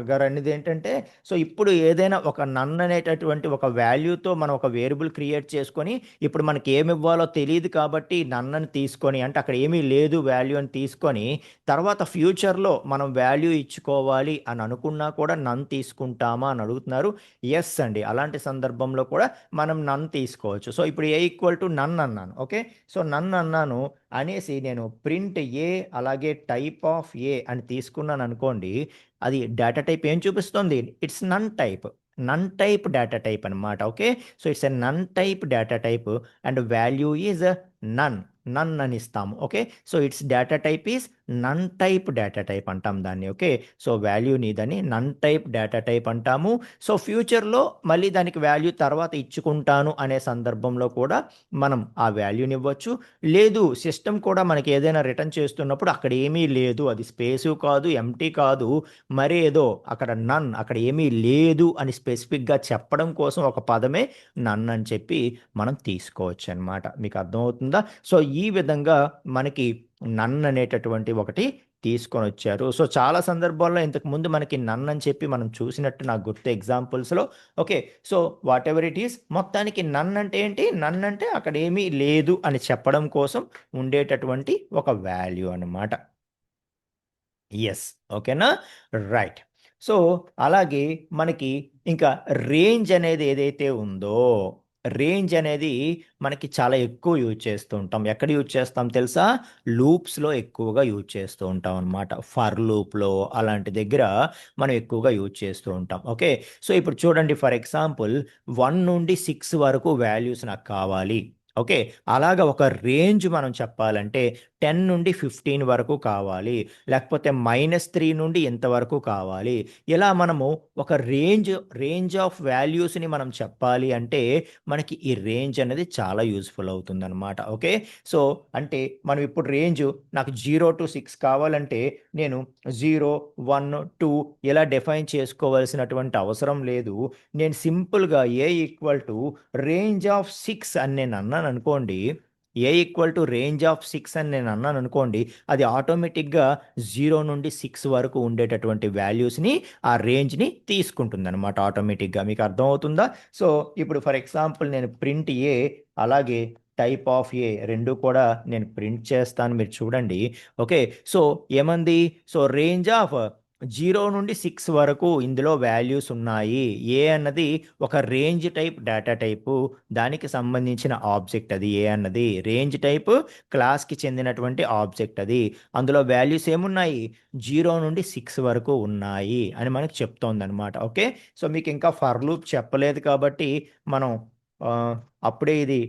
గారు అనేది ఏంటంటే, so ఇప్పుడు ఏదైనా ఒక నన్ అనేటటువంటి ఒక వాల్యూతో మనం ఒక వేరియబుల్ క్రియేట్ చేసుకొని, ఇప్పుడు మనకి ఏమి ఇవ్వాలో తెలియదు కాబట్టి నన్ అని తీసుకొని, అంటే అక్కడ ఏమీ లేదు వాల్యూ అని తీసుకొని, తర్వాత ఫ్యూచర్‌లో మనం వాల్యూ ఇచ్చుకోవాలి అని అనుకున్నా కూడా నన్ తీసుకుంటామా అని అడుగుతున్నారు. యెస్ అండి. అలాంటి సందర్భంలో కూడా మనం నన్ తీసుకోవచ్చు. సో ఇప్పుడు ఏ ఈక్వల్ టు నన్ అన్నాను. ఓకే. సో నన్ అన్నాను అనేసి నేను ప్రింట్ ఏ అలాగే టైప్ ఆఫ్ ఏ అని తీసుకున్నాననుకోండి. అది డేటా టైప్ ఏం చూపిస్తుంది? It's none type. None type data type అనమాట. Okay. So it's a none type data type and value is none. None అని ఇస్తాము. Okay. So it's data type is none type data type అంటాం దాన్ని. Okay. So వాల్యూని దాన్ని none type data type అంటాము. So ఫ్యూచర్‌లో మళ్ళీ దానికి వాల్యూ తర్వాత ఇచ్చుకుంటాను అనే సందర్భంలో కూడా మనం ఆ వాల్యూని ఇవ్వచ్చు. లేదు, సిస్టమ్ కూడా మనకి ఏదైనా రిటర్న్ చేస్తున్నప్పుడు అక్కడ ఏమీ లేదు, అది స్పేసు కాదు, ఎంప్టీ కాదు, మరేదో అక్కడ నన్, అక్కడ ఏమీ లేదు అని స్పెసిఫిక్‌గా చెప్పడం కోసం ఒక పదమే నన్ అని చెప్పి మనం తీసుకోవచ్చనమాట. మీకు అర్థమవుతుందా? సో ఈ విధంగా మనకి నన్ అనేటటువంటి ఒకటి తీసుకొనొచ్చారు. సో చాలా సందర్భాల్లో ఇంతకుముందు మనకి నన్ అని చెప్పి మనం చూసినట్టు నాకు గుర్తు ఎగ్జాంపుల్స్‌లో. Okay. So whatever it is, మొత్తానికి నన్ అంటే ఏంటి? నన్ అంటే అక్కడ ఏమీ లేదు అని చెప్పడం కోసం ఉండేటటువంటి ఒక వాల్యూ అనమాట. యెస్. ఓకేనా? రైట్. సో అలాగే మనకి ఇంకా రేంజ్ అనేది ఏదైతే ఉందో, రేంజ్ అనేది మనకి చాలా ఎక్కువ యూజ్ చేస్తూ ఉంటాం. ఎక్కడ యూజ్ చేస్తాం తెలుసా? లూప్స్‌లో ఎక్కువగా యూజ్ చేస్తూ ఉంటాం అనమాట. ఫర్ లూప్‌లో అలాంటి దగ్గర మనం ఎక్కువగా యూజ్ చేస్తూ ఉంటాం. ఓకే. సో ఇప్పుడు చూడండి, ఫర్ ఎగ్జాంపుల్ 1 నుండి 6 వరకు వాల్యూస్ నాకు కావాలి. ఓకే. అలాగా ఒక రేంజ్ మనం చెప్పాలంటే 10 నుండి 15 వరకు కావాలి. లేకపోతే -3 నుండి ఇంతవరకు కావాలి. ఇలా మనము ఒక రేంజ్ ఆఫ్ వాల్యూస్‌ని మనం చెప్పాలి అంటే మనకి ఈ రేంజ్ అనేది చాలా యూజ్‌ఫుల్ అవుతుందనమాట. ఓకే. సో అంటే మనం ఇప్పుడు రేంజ్ నాకు 0-6 కావాలంటే నేను 0, 1, 2 ఇలా డిఫైన్ చేసుకోవాల్సినటువంటి అవసరం లేదు. నేను సింపుల్‌గా ఏ ఈక్వల్ టు రేంజ్ ఆఫ్ 6 అని నేను అన్నాననుకోండి. ఏ ఈక్వల్ టు రేంజ్ ఆఫ్ 6 అని నేను అన్నాననుకోండి. అది ఆటోమేటిక్‌గా 0 నుండి 6 వరకు ఉండేటటువంటి వాల్యూస్‌ని, ఆ రేంజ్‌ని తీసుకుంటుందనమాట ఆటోమేటిక్‌గా. మీకు అర్థమవుతుందా? సో ఇప్పుడు ఫర్ ఎగ్జాంపుల్ నేను ప్రింట్ ఏ అలాగే టైప్ ఆఫ్ ఏ 2 కూడా నేను ప్రింట్ చేస్తాను, మీరు చూడండి. ఓకే. సో ఏమంది? సో రేంజ్ ఆఫ్ 0 నుండి 6 వరకు ఇందులో వాల్యూస్ ఉన్నాయి. ఏ అన్నది ఒక రేంజ్ టైప్ డేటా టైపు. దానికి సంబంధించిన ఆబ్జెక్ట్ అది ఏ అన్నది. రేంజ్ టైప్ క్లాస్‌కి చెందినటువంటి ఆబ్జెక్ట్ అది. అందులో వాల్యూస్ ఏమున్నాయి? 0 నుండి 6 వరకు ఉన్నాయి అని మనకు చెప్తోందనమాట. ఓకే. సో మీకు ఇంకా ఫర్ లూప్ చెప్పలేదు కాబట్టి మనం ఆహ్, అప్పుడే ఇది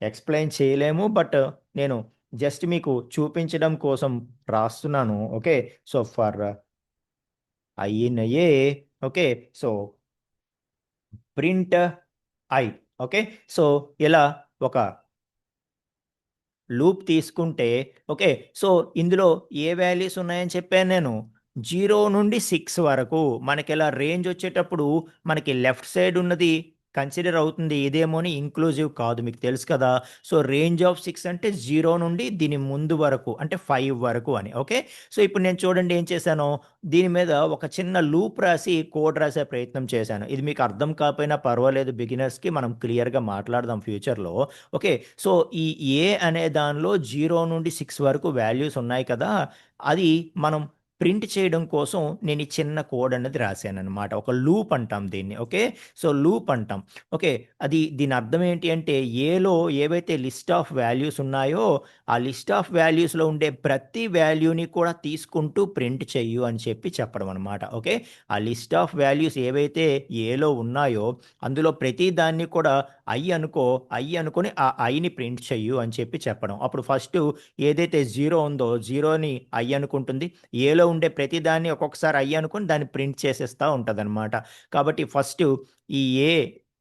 ఎక్స్‌ప్లెయిన్ చేయలేము. బట్ నేను జస్ట్ మీకు చూపించడం కోసం రాస్తున్నాను. Okay. So for I in a. Okay. So print I. Okay. So ఇలా ఒక లూప్ తీసుకుంటే, ఓకే. సో ఇందులో ఏ వాల్యూస్ ఉన్నాయని చెప్పాను నేను? 0 నుండి 6 వరకు. మనకిలా రేంజ్ వచ్చేటప్పుడు మనకి లెఫ్ట్ సైడ్ ఉన్నది కన్సిడర్ అవుతుంది. ఇదేమోని ఇంక్లూజివ్ కాదు, మీకు తెలుసు కదా! సో రేంజ్ ఆఫ్ 6 అంటే 0 నుండి దీని ముందు వరకు అంటే 5 వరకు అని. ఓకే. సో ఇప్పుడు నేను చూడండి ఏం చేశాను? దీని మీద ఒక చిన్న లూప్ రాసి కోడ్ రాసే ప్రయత్నం చేశాను. ఇది మీకు అర్థం కాకపోయినా పర్వాలేదు, బిగినర్స్‌కి మనం క్లియర్‌గా మాట్లాడదాం ఫ్యూచర్‌లో. ఓకే. సో ఈ ఏ అనే దానిలో 0 నుండి 6 వరకు వాల్యూస్ ఉన్నాయి కదా! అది మనం ప్రింట్ చేయడం కోసం నేను ఈ చిన్న కోడ్ అనేది రాశాను అనమాట. ఒక లూప్ అంటాం దీన్ని. ఓకే. సో లూప్ అంటాం. ఓకే. దీని అర్థం ఏంటి అంటే ఏలో ఏవైతే లిస్ట్ ఆఫ్ వాల్యూస్ ఉన్నాయో ఆ లిస్ట్ ఆఫ్ వాల్యూస్లో ఉండే ప్రతి వాల్యూని కూడా తీసుకుంటూ ప్రింట్ చెయ్యు అని చెప్పడం అనమాట. ఓకే. ఆ లిస్ట్ ఆఫ్ వాల్యూస్ ఏవైతే ఏలో ఉన్నాయో అందులో ప్రతి దాన్ని కూడా ఐ అనుకొని ఆ ఐని ప్రింట్ చెయ్యు అని చెప్పడం. అప్పుడు ఫస్ట్ ఏదైతే జీరో ఉందో జీరోని ఐ అనుకుంటుంది. ఏలో ఉండే ప్రతి దాన్ని ఒక్కొక్కసారి ఐ అనుకుని దాన్ని ప్రింట్ చేసేస్తూ ఉంటుంది అనమాట. కాబట్టి ఫస్ట్ ఈ ఏ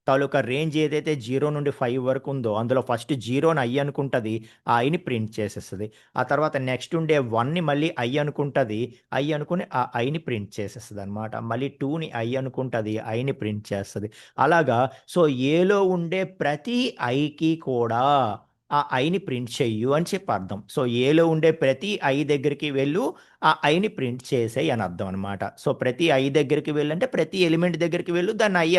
తాలూకా రేంజ్ ఏదైతే 0 నుండి 5 వరకు ఉందో అందులో ఫస్ట్ జీరోని ఐ అనుకుంటుంది. ఆ ఐని ప్రింట్ చేసేస్తుంది. ఆ తర్వాత నెక్స్ట్ ఉండే 1ని మళ్ళీ ఐ అనుకుంటుంది. ఐ అనుకుని ఆ ఐని ప్రింట్ చేసేస్తుంది అనమాట. మళ్ళీ 2ని ఐ అనుకుంటుంది. ఐని ప్రింట్ చేస్తుంది. అలాగా సో ఏలో ఉండే ప్రతి ఐకి కూడా ఆ ఐని ప్రింట్ చెయ్యు అని అర్థం. సో ఏలో ఉండే ప్రతి ఐ దగ్గరికి వెళ్ళు, ఆ ఐని ప్రింట్ చేసేయి అని అర్థం అనమాట. సో ప్రతి ఐ దగ్గరికి వెళ్ళంటే ప్రతి ఎలిమెంట్ దగ్గరికి వెళ్ళు, దాన్ని ఐ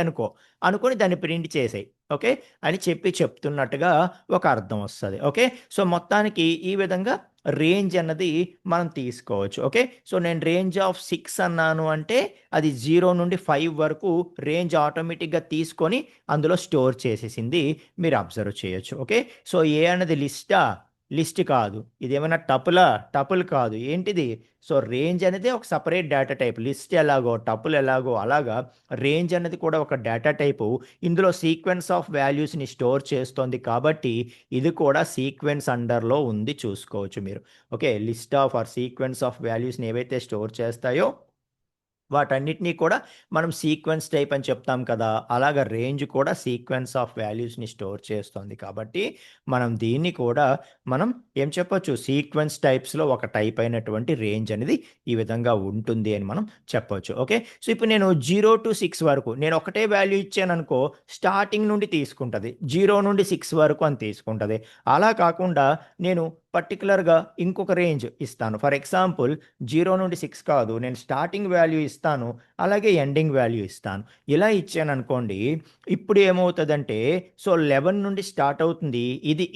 అనుకొని దాన్ని ప్రింట్ చేసేయి. ఓకే. అని చెప్తున్నట్టుగా ఒక అర్థం వస్తది. ఓకే. సో మొత్తానికి ఈ విధంగా రేంజ్ అన్నది మనం తీసుకోవచ్చు. ఓకే. సో నేను రేంజ్ ఆఫ్ 6 అన్నాను అంటే అది 0 నుండి 5 వరకు రేంజ్ ఆటోమేటిక్‌గా తీసుకొని అందులో స్టోర్ చేసేసింది మీరు అబ్జర్వ్ చేయొచ్చు. ఓకే. సో ఏ అన్నది లిస్టా? లిస్ట్ కాదు. ఇదేమన్నా టపులా? టపుల్ కాదు. ఏంటిది? సో రేంజ్ అనేది ఒక సెపరేట్ డేటా టైప్. లిస్ట్ ఎలాగో, టపుల్ ఎలాగో అలాగా రేంజ్ అనేది కూడా ఒక డేటా టైపు. ఇందులో సీక్వెన్స్ ఆఫ్ వాల్యూస్‌ని స్టోర్ చేస్తోంది కాబట్టి ఇది కూడా సీక్వెన్స్ అండర్‌లో ఉంది చూసుకోవచ్చు మీరు. Okay. List of or sequence of వాల్యూస్‌ని ఏవైతే స్టోర్ చేస్తాయో వాటన్నిటిని కూడా మనం సీక్వెన్స్ టైప్ అని చెప్తాం కదా! అలాగా రేంజ్ కూడా సీక్వెన్స్ ఆఫ్ వాల్యూస్‌ని స్టోర్ చేస్తుంది కాబట్టి, మనం దీన్ని కూడా మనం ఏం చెప్పొచ్చు సీక్వెన్స్ టైప్స్‌లో ఒక టైప్ అయినటువంటి రేంజ్ అనేది ఈ విధంగా ఉంటుంది అని మనం చెప్పొచ్చు. ఓకే. సో, ఇప్పుడు నేను 0-6 వరకు నేను ఒకటే వాల్యూ ఇచ్చాననుకో స్టార్టింగ్ నుండి తీసుకుంటది. 0 నుండి 6 వరకు అని తీసుకుంటది. అలా కాకుండా నేను పర్టిక్యులర్‌గా ఇంకొక రేంజ్ ఇస్తాను. ఫర్ ఎగ్జాంపుల్ 0 నుండి 6 కాదు. నేను స్టార్టింగ్ వాల్యూ ఇస్తాను. అలాగే ఎండింగ్ వాల్యూ ఇస్తాను. ఇలా ఇచ్చాననుకోండి, ఇప్పుడు ఏమవుతదంటే సో 11 నుండి స్టార్ట్ అవుతుంది. ఇది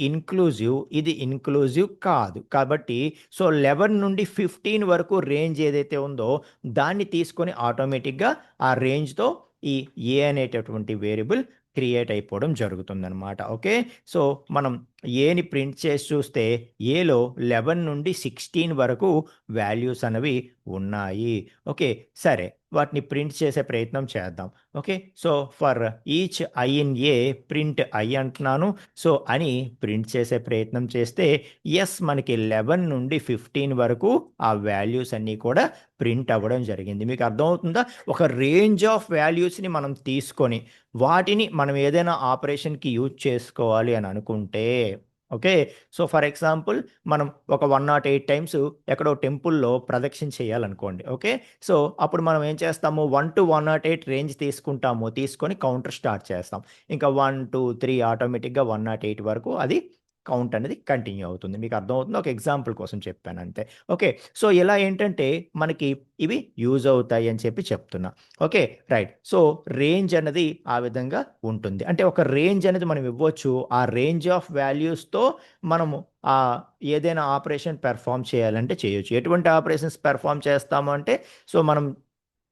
ఇన్‌క్లూజివ్ కాదు. కాబట్టి సో 11 నుండి 15 వరకు రేంజ్ ఏదైతే ఉందో దాన్ని తీసుకొని ఆటోమేటిక్‌గా ఆ రేంజ్‌తో ఈ ఏ అనేటటువంటి వేరియబుల్ క్రియేట్ అయిపోవడం జరుగుతుందనమాట. ఓకే. సో మనం ఏని ప్రింట్ చేసి చూస్తే ఏలో 11 నుండి 16 వరకు వాల్యూస్ అనేవి ఉన్నాయి. ఓకే. సరే. వాటిని ప్రింట్ చేసే ప్రయత్నం చేద్దాం. Okay. So, for each i in a print I అంటున్నాను. సో, అని ప్రింట్ చేసే ప్రయత్నం చేస్తే యెస్ మనకి 11 నుండి 15 వరకు ఆ వాల్యూస్ అన్నీ కూడా ప్రింట్ అవ్వడం జరిగింది. మీకు అర్థమవుతుందా? ఒక రేంజ్ ఆఫ్ వాల్యూస్‌ని మనం తీసుకొని వాటిని మనం ఏదైనా ఆపరేషన్‌కి యూజ్ చేసుకోవాలి అని అనుకుంటే ఓకే. సో, ఫర్ ఎగ్జాంపుల్ మనం ఒక 108 టైమ్స్ ఎక్కడో టెంపుల్‌లో ప్రదక్షిణ చేయాలనుకోండి. ఓకే. సో, అప్పుడు మనం ఏం చేస్తాము 1-108 రేంజ్ తీసుకుంటాము. తీసుకొని కౌంటర్ స్టార్ట్ చేస్తాం. ఇంకా 1, 2, 3 ఆటోమేటిక్‌గా 108 వరకు అది కౌంట్ అనేది కంటిన్యూ అవుతుంది. మీకు అర్థమవుతుందా? ఒక ఎగ్జాంపుల్ కోసం చెప్పానంతే. ఓకే. సో, ఇలా ఏంటంటే మనకి ఇవి యూజ్ అవుతాయి అని చెప్తున్నా. ఓకే. రైట్. సో, రేంజ్ అన్నది ఆ విధంగా ఉంటుంది. అంటే ఒక రేంజ్ అనేది మనం ఇవ్వచ్చు. ఆ రేంజ్ ఆఫ్ వాల్యూస్‌తో మనము ఏదైనా ఆపరేషన్ పెర్ఫార్మ్ చేయాలంటే చేయొచ్చు. ఎటువంటి ఆపరేషన్స్ పెర్ఫార్మ్ చేస్తాము అంటే, సో, మనం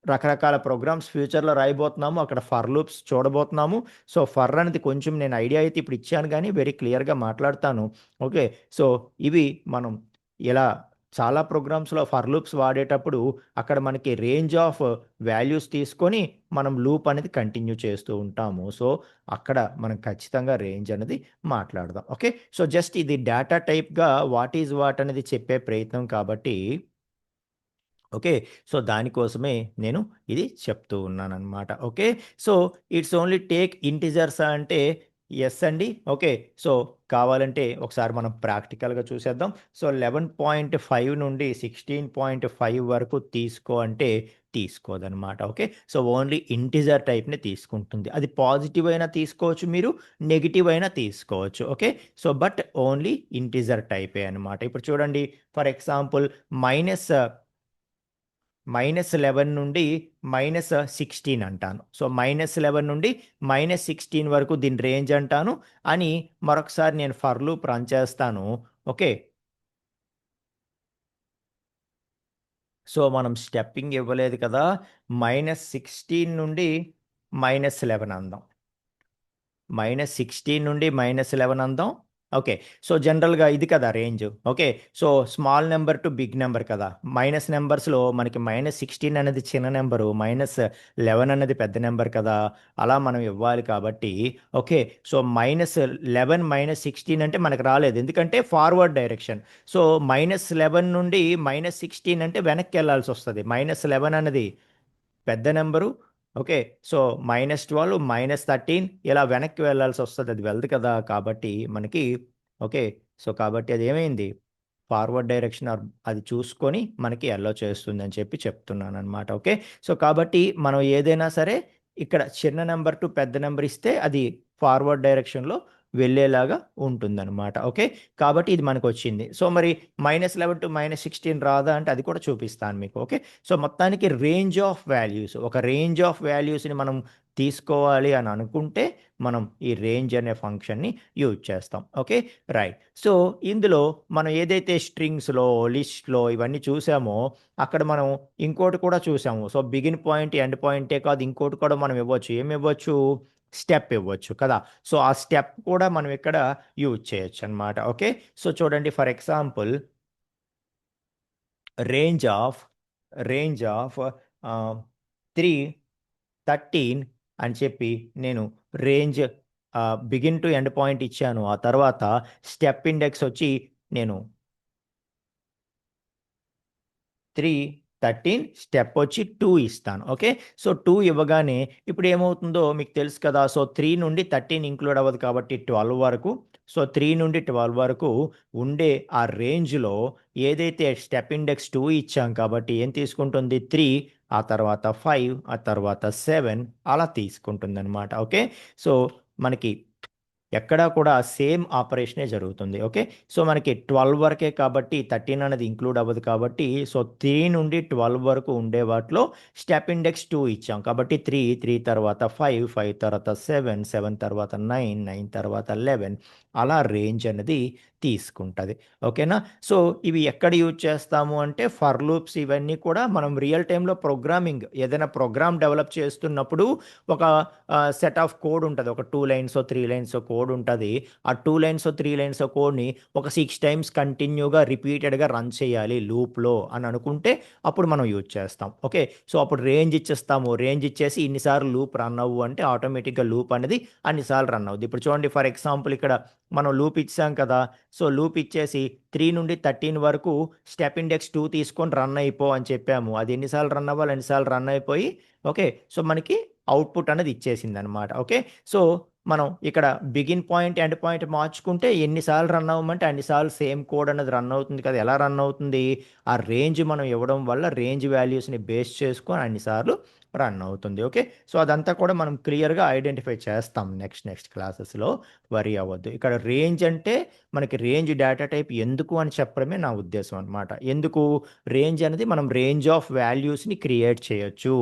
రకరకాల ప్రోగ్రామ్స్ ఫ్యూచర్‌లో రాయబోతున్నాము. అక్కడ ఫర్ లూప్స్ చూడబోతున్నాము. సో, ఫర్ అనేది కొంచెం నేను ఐడియా అయితే ఇప్పుడు ఇచ్చాను గానీ, వెరీ క్లియర్‌గా మాట్లాడతాను. ఓకే. సో, ఇవి మనం ఇలా చాలా ప్రోగ్రామ్స్‌లో ఫర్ లూప్స్ వాడేటప్పుడు అక్కడ మనకి రేంజ్ ఆఫ్ వాల్యూస్ తీసుకొని మనం లూప్ అనేది కంటిన్యూ చేస్తూ ఉంటాము. సో, అక్కడ మనం ఖచ్చితంగా రేంజ్ అనేది మాట్లాడదాం. ఓకే. సో, జస్ట్ ఇది డేటా టైప్‌గా వాట్ ఈస్ వాట్ అనేది చెప్పే ప్రయత్నం కాబట్టి ఓకే. సో, దానికోసమే నేను ఇది చెప్తూ ఉన్నాననమాట. Okay. So, it's only take ఇంటిజర్సా అంటే యెస్ అండి. ఓకే. సో, కావాలంటే ఒకసారి మనం ప్రాక్టికల్‌గా చూసేద్దాం. సో, 11.5 నుండి 16.5 వరకు తీసుకో అంటే తీసుకోదనమాట. ఓకే. సో, ఓన్లీ ఇంటిజర్ టైప్‌ని తీసుకుంటుంది. అది పాజిటివ్ అయినా తీసుకోవచ్చు మీరు, నెగెటివ్ అయినా తీసుకోవచ్చు. Okay. So, but only integer టైపే అనమాట. ఇప్పుడు చూడండి ఫర్ ఎగ్జాంపుల్ మైనస్ -11 నుండి -16 అంటాను. సో, -11 నుండి -16 వరకు దీని రేంజ్ అంటాను. అని మరొకసారి నేను ఫర్ లూప్ రన్ చేస్తాను. ఓకే. సో మనం స్టెప్పింగ్ ఇవ్వలేదు కదా, -16 నుండి -11 అందాం. -16 నుండి -11 అందాం. ఓకే. సో జనరల్గా ఇది కదా range. Okay. So small number to big number కదా. మైనస్ నెంబర్స్లో మనకి -16 అనేది చిన్న నెంబరు, -11 అనేది పెద్ద నెంబర్ కదా. అలా మనం ఇవ్వాలి కాబట్టి ఓకే. సో -11 -16 అంటే మనకు రాలేదు, ఎందుకంటే ఫార్వర్డ్ డైరెక్షన్. సో -11 నుండి -16 అంటే వెనక్కి వెళ్ళాల్సి వస్తుంది. -11 అనేది పెద్ద నెంబరు. ఓకే. సో -12 -13 ఇలా వెనక్కి వెళ్ళాల్సి వస్తుంది, అది వెళ్దు కదా. కాబట్టి మనకి ఓకే. సో కాబట్టి అది ఏమైంది, ఫార్వర్డ్ డైరెక్షన్ అది చూసుకొని మనకి ఎల్లో చేస్తుంది అని చెప్పి చెప్తున్నాను అనమాట. ఓకే. సో కాబట్టి మనం ఏదైనా సరే ఇక్కడ చిన్న నెంబర్ టు పెద్ద నెంబర్ ఇస్తే అది ఫార్వర్డ్ డైరెక్షన్లో వెళ్ళేలాగా ఉంటుందన్నమాట. ఓకే. కాబట్టి ఇది మనకు వచ్చింది. సో మరి -11 టు -16 రాదా అంటే అది కూడా చూపిస్తాను మీకు. ఓకే. సో మొత్తానికి రేంజ్ ఆఫ్ వాల్యూస్, ఒక రేంజ్ ఆఫ్ వాల్యూస్ని మనం తీసుకోవాలి అని అనుకుంటే మనం ఈ రేంజ్ అనే ఫంక్షన్ని యూజ్ చేస్తాం. ఓకే. రైట్. సో ఇందులో మనం ఏదైతే స్ట్రింగ్స్లో, లిస్ట్లో ఇవన్నీ చూసామో అక్కడ మనం ఇంకోటి కూడా చూసాము. సో బిగిన్ పాయింట్, ఎండ్ పాయింటే కాదు, ఇంకోటి కూడా మనం ఇవ్వచ్చు. ఏమి ఇవ్వచ్చు, స్టెప్ ఇవ్వచ్చు కదా. సో ఆ స్టెప్ కూడా మనం ఇక్కడ యూజ్ చేయొచ్చు అనమాట. ఓకే. సో చూడండి, for example range of range of 3 13 అని చెప్పి నేను range begin to end point ఇచ్చాను. ఆ తర్వాత స్టెప్ ఇండెక్స్ వచ్చి నేను 3 13 స్టెప్ వచ్చి 2 ఇస్తాను. ఓకే. సో 2 ఇవ్వగానే ఇప్పుడు ఏమవుతుందో మీకు తెలుసు కదా. సో 3 నుండి 13 ఇంక్లూడ్ అవ్వదు కాబట్టి 12 వరకు. సో 3 నుండి 12 వరకు ఉండే ఆ రేంజ్లో ఏదైతే స్టెప్ ఇండెక్స్ 2 ఇచ్చాం కాబట్టి ఏం తీసుకుంటుంది, 3, ఆ తర్వాత 5, ఆ తర్వాత 7 అలా తీసుకుంటుందన్నమాట. ఓకే. సో మనకి ఎక్కడా కూడా సేమ్ ఆపరేషనే జరుగుతుంది. ఓకే. సో మనకి 12 వరకే కాబట్టి 13 అనేది ఇంక్లూడ్ అవ్వదు కాబట్టి సో 3 నుండి 12 వరకు ఉండే వాటిలో స్టెప్ ఇండెక్స్ 2 ఇచ్చాం కాబట్టి 3, 3 తర్వాత 5, 5 తర్వాత 7, 7 తర్వాత 9, 9 తర్వాత 11 అలా రేంజ్ అనేది తీసుకుంటది. ఓకేనా. సో ఇవి ఎక్కడ యూజ్ చేస్తాము అంటే ఫర్ లూప్స్ ఇవన్నీ కూడా మనం రియల్ టైంలో ప్రోగ్రామింగ్ ఏదైనా ప్రోగ్రామ్ డెవలప్ చేస్తున్నప్పుడు ఒక సెట్ ఆఫ్ కోడ్ ఉంటది. ఒక 2 లైన్సో, 3 లైన్సో కోడ్ ఉంటది. ఆ 2 లైన్సో, 3 లైన్సో కోడ్‌ని ఒక 6 టైమ్స్ కంటిన్యూగా రిపీటెడ్‌గా రన్ చేయాలి లూప్‌లో అని అనుకుంటే అప్పుడు మనం యూజ్ చేస్తాం. ఓకే. సో అప్పుడు రేంజ్ ఇచ్చేస్తాము. రేంజ్ ఇచ్చేసి ఇన్ని సార్లు లూప్ రన్ అవ్వు అంటే ఆటోమేటిక్‌గా లూప్ అనేది అన్ని సార్లు రన్ అవుద్ది. ఇప్పుడు చూడండి, ఫర్ ఎగ్జాంపుల్ ఇక్కడ మనం లూప్ ఇచ్చాం కదా. సో లూప్ ఇచ్చేసి 3 నుండి 13 వరకు స్టెప్ ఇండెక్స్ 2 తీసుకొని రన్ అయిపో అని చెప్పాము. అది ఎన్ని సార్లు రన్ అవ్వాలి, అన్ని సార్లు రన్ అయిపోయి ఓకే. సో మనకి అవుట్‌పుట్ అనేది ఇచ్చేసిందనమాట. ఓకే. సో మనం ఇక్కడ బిగిన్ పాయింట్, ఎండ్ పాయింట్ మార్చుకుంటే ఎన్ని సార్లు రన్ అవ్వమంటే అన్ని సార్లు సేమ్ కోడ్ అనేది రన్ అవుతుంది కదా. ఎలా రన్ అవుతుంది, ఆ రేంజ్ మనం ఇవ్వడం వల్ల రేంజ్ వాల్యూస్‌ని బేస్ చేసుకొని అన్ని సార్లు రన్ అవుతుంది. ఓకే. సో అదంతా కూడా మనం క్లియర్‌గా ఐడెంటిఫై చేస్తాం నెక్స్ట్ క్లాసెస్‌లో, వరీ అవ్వద్దు. ఇక్కడ రేంజ్ అంటే మనకి రేంజ్ డేటా టైప్ ఎందుకు అని చెప్పడమే నా ఉద్దేశం అనమాట. ఎందుకు రేంజ్ అనేది మనం రేంజ్ ఆఫ్ వాల్యూస్‌ని క్రియేట్ చేయొచ్చు.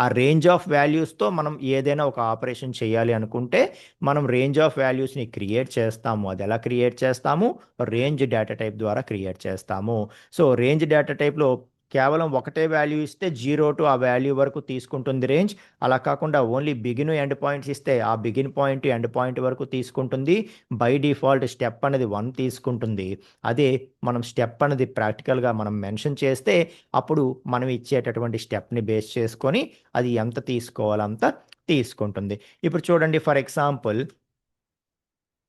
ఆ రేంజ్ ఆఫ్ వాల్యూస్‌తో మనం ఏదైనా ఒక ఆపరేషన్ చేయాలి అనుకుంటే మనం రేంజ్ ఆఫ్ వాల్యూస్‌ని క్రియేట్ చేస్తాము. అది ఎలా క్రియేట్ చేస్తాము, రేంజ్ డేటా టైప్ ద్వారా క్రియేట్ చేస్తాము. సో రేంజ్ డేటా టైప్‌లో కేవలం ఒకటే వాల్యూ ఇస్తే 0 టు ఆ వాల్యూ వరకు తీసుకుంటుంది రేంజ్. అలా కాకుండా ఓన్లీ బిగిన్, ఎండ్ పాయింట్స్ ఇస్తే ఆ బిగిన్ పాయింట్, ఎండ్ పాయింట్ వరకు తీసుకుంటుంది. బై డిఫాల్ట్ స్టెప్ అనేది 1 తీసుకుంటుంది. అదే మనం స్టెప్ అనేది ప్రాక్టికల్‌గా మనం మెన్షన్ చేస్తే అప్పుడు మనం ఇచ్చేటటువంటి స్టెప్‌ని బేస్ చేసుకొని అది ఎంత తీసుకోవాలో అంత తీసుకుంటుంది. ఇప్పుడు చూడండి, ఫర్ ఎగ్జాంపుల్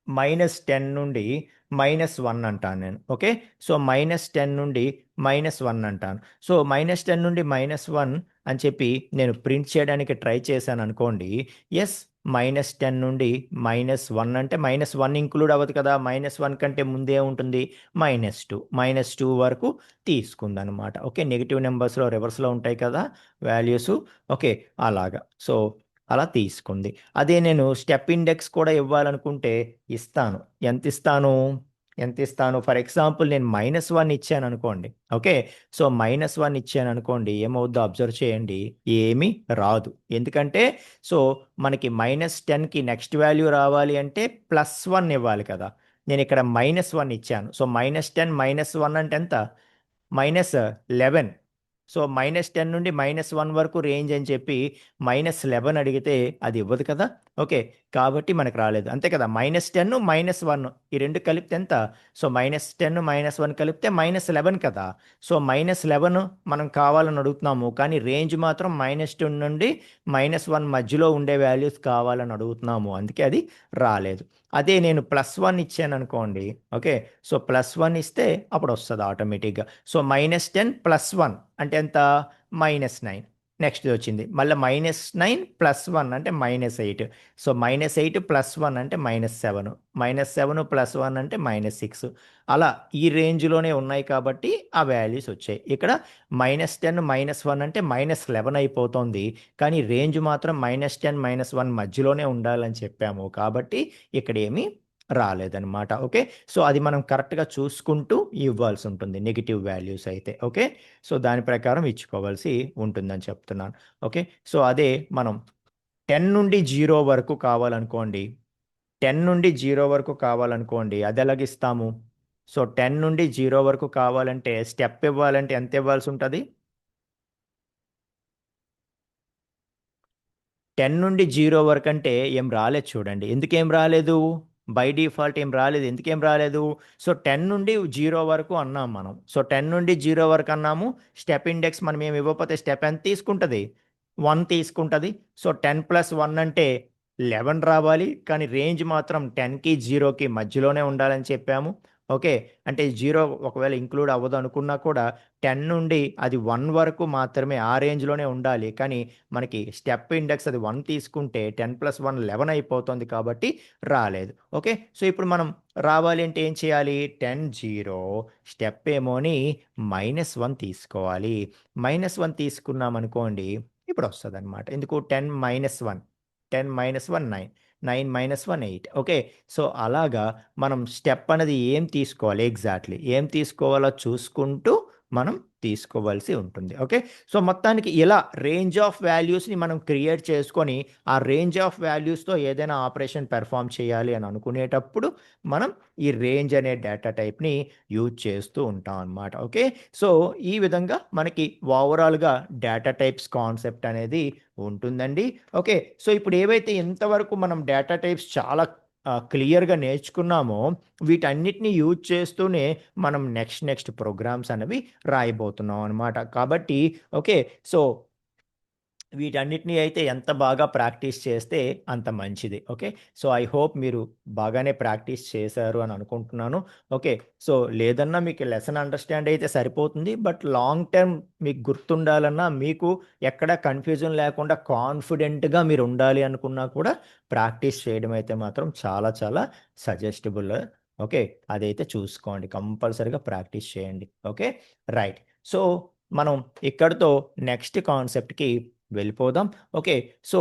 -10 నుండి -1 అంటాను నేను. ఓకే. సో -10 నుండి -1 అంటాను. సో -10 నుండి -1 అని చెప్పి నేను ప్రింట్ చేయడానికి ట్రై చేశాననుకోండి. యెస్, -10 నుండి -1 అంటే -1 ఇంక్లూడ్ అవ్వదు కదా. -1 కంటే ముందే ఉంటుంది -2. -2 వరకు తీసుకుందనమాట. ఓకే. నెగెటివ్ నంబర్స్‌లో రివర్స్‌లో ఉంటాయి కదా వాల్యూసు. ఓకే. అలాగా. సో అలా తీసుకుంది. అదే నేను స్టెప్ ఇండెక్స్ కూడా ఇవ్వాలనుకుంటే ఇస్తాను. ఎంతిస్తాను? ఎంతిస్తాను? ఫర్ ఎగ్జాంపుల్ నేను -1 ఇచ్చాననుకోండి. ఓకే. సో -1 ఇచ్చాననుకోండి, ఏమవుద్దో అబ్జర్వ్ చేయండి. ఏమీ రాదు. ఎందుకంటే సో మనకి -10కి నెక్స్ట్ వాల్యూ రావాలి అంటే +1 ఇవ్వాలి కదా. నేనిక్కడ -1 ఇచ్చాను. సో -10 -1 అంటే ఎంత? -11. సో -10 నుండి -1 వరకు రేంజ్ అని చెప్పి -11 అడిగితే అది ఇవ్వదు కదా. ఓకే, కాబట్టి మనకు రాలేదు అంతే కదా. -10 -1 ఈ రెండు కలిపితే ఎంత? సో -10 -1 కలిపితే -11 కదా. సో -11 మనం కావాలని అడుగుతున్నాము, కానీ రేంజ్ మాత్రం -2 నుండి -1 మధ్యలో ఉండే వాల్యూస్ కావాలని అడుగుతున్నాము, అందుకే అది రాలేదు. అదే నేను +1 ఇచ్చాను అనుకోండి. ఓకే, సో +1 ఇస్తే అప్పుడు వస్తుంది ఆటోమేటిక్గా. సో -10 +1 అంటే ఎంత? -9. నెక్స్ట్ వచ్చింది మళ్ళీ -9 +1 అంటే -8. సో -8 +1 అంటే -7. -7 +1 అంటే -6. అలా ఈ రేంజ్లోనే ఉన్నాయి కాబట్టి ఆ వాల్యూస్ వచ్చాయి. ఇక్కడ -10 -1 అంటే -11 అయిపోతుంది, కానీ రేంజ్ మాత్రం -10 -1 మధ్యలోనే ఉండాలని చెప్పాము కాబట్టి ఇక్కడ ఏమీ రాలేదనమాట. ఓకే, సో అది మనం కరెక్ట్గా చూసుకుంటూ ఇవ్వాల్సి ఉంటుంది నెగిటివ్ వాల్యూస్ అయితే. ఓకే, సో దాని ప్రకారం ఇచ్చుకోవాల్సి ఉంటుందని చెప్తున్నాను. ఓకే, సో అదే మనం 10 నుండి 0 వరకు కావాలనుకోండి. 10 నుండి 0 వరకు కావాలనుకోండి, అది ఎలాగిస్తాము? సో 10 నుండి 0 వరకు కావాలంటే స్టెప్ ఇవ్వాలంటే ఎంత ఇవ్వాల్సి ఉంటుంది? 10 నుండి 0 వరకంటే ఏం రాలేదు చూడండి. ఎందుకేం రాలేదు? బై డిఫాల్ట్ ఏం రాలేదు. ఎందుకేం రాలేదు? సో 10 నుండి 0 వరకు అన్నాం మనం. సో 10 నుండి 0 వరకు అన్నాము. స్టెప్ ఇండెక్స్ మనం ఏమి ఇవ్వకపోతే స్టెప్ ఎంత తీసుకుంటది? 1 తీసుకుంటది. సో 10 + 1 అంటే 11 రావాలి. కానీ రేంజ్ మాత్రం 10కి 0కి మధ్యలోనే ఉండాలని చెప్పాము. ఓకే, అంటే 0 ఒకవేళ ఇంక్లూడ్ అవ్వదు అనుకున్నా కూడా 10 నుండి అది 1 వరకు మాత్రమే ఆ రేంజ్‌లోనే ఉండాలి. కానీ మనకి స్టెప్ ఇండెక్స్ అది 1 తీసుకుంటే 10 + 1 11 అయిపోతుంది కాబట్టి రాలేదు. ఓకే, సో ఇప్పుడు మనం రావాలి అంటే ఏం చేయాలి? 10 0 స్టెప్ ఏమోని -1 తీసుకోవాలి. -1 తీసుకున్నామనుకోండి ఇప్పుడు వస్తదనమాట. ఎందుకు? 10 - 1 10 - 1 9 9 - 1 8. ఓకే, సో అలాగా మనం స్టెప్ అనేది ఏం తీసుకోవాలి, ఎగ్జాక్ట్‌లీ ఏం తీసుకోవాలో చూసుకుంటూ మనం తీసుకోవాల్సి ఉంటుంది. ఓకే, సో మొత్తానికి ఇలా రేంజ్ ఆఫ్ వాల్యూస్‌ని మనం క్రియేట్ చేసుకొని, ఆ రేంజ్ ఆఫ్ వాల్యూస్‌తో ఏదైనా ఆపరేషన్ పెర్ఫార్మ్ చేయాలి అని అనుకునేటప్పుడు మనం ఈ రేంజ్ అనే డేటా టైప్‌ని యూజ్ చేస్తూ ఉంటాం అన్నమాట. ఓకే, సో ఈ విధంగా మనకి ఓవరాల్‌గా డేటా టైప్స్ కాన్సెప్ట్ అనేది ఉంటుందండి. ఓకే, సో ఇప్పుడు ఏవైతే ఇంతవరకు మనం డేటా టైప్స్ చాలా క్లియర్‌గా నేర్చుకున్నామో, వీటన్నిటిని యూజ్ చేస్తూనే మనం నెక్స్ట్ ప్రోగ్రామ్స్ అనేవి రాయబోతున్నాం అనమాట. కాబట్టి ఓకే, సో వీటన్నిటిని అయితే ఎంత బాగా ప్రాక్టీస్ చేస్తే అంత మంచిది. ఓకే, సో ఐ హోప్ మీరు బాగానే ప్రాక్టీస్ చేశారు అని అనుకుంటున్నాను. ఓకే, సో లేదన్నా మీకు లెసన్ అండర్‌స్టాండ్ అయితే సరిపోతుంది. బట్ లాంగ్ టర్మ్ మీకు గుర్తుండాలన్నా, మీకు ఎక్కడ కన్‌ఫ్యూజన్ లేకుండా కాన్ఫిడెంట్‌గా మీరు ఉండాలి అనుకున్నా కూడా ప్రాక్టీస్ చేయడం అయితే మాత్రం చాలా చాలా సజెస్టబుల్. ఓకే, అదైతే చూసుకోండి. కంపల్సరీగా ప్రాక్టీస్ చేయండి. Okay, right. సో మనం ఇక్కడితో నెక్స్ట్ కాన్సెప్ట్‌కి వెళ్ళిపోదాం. ఓకే, సో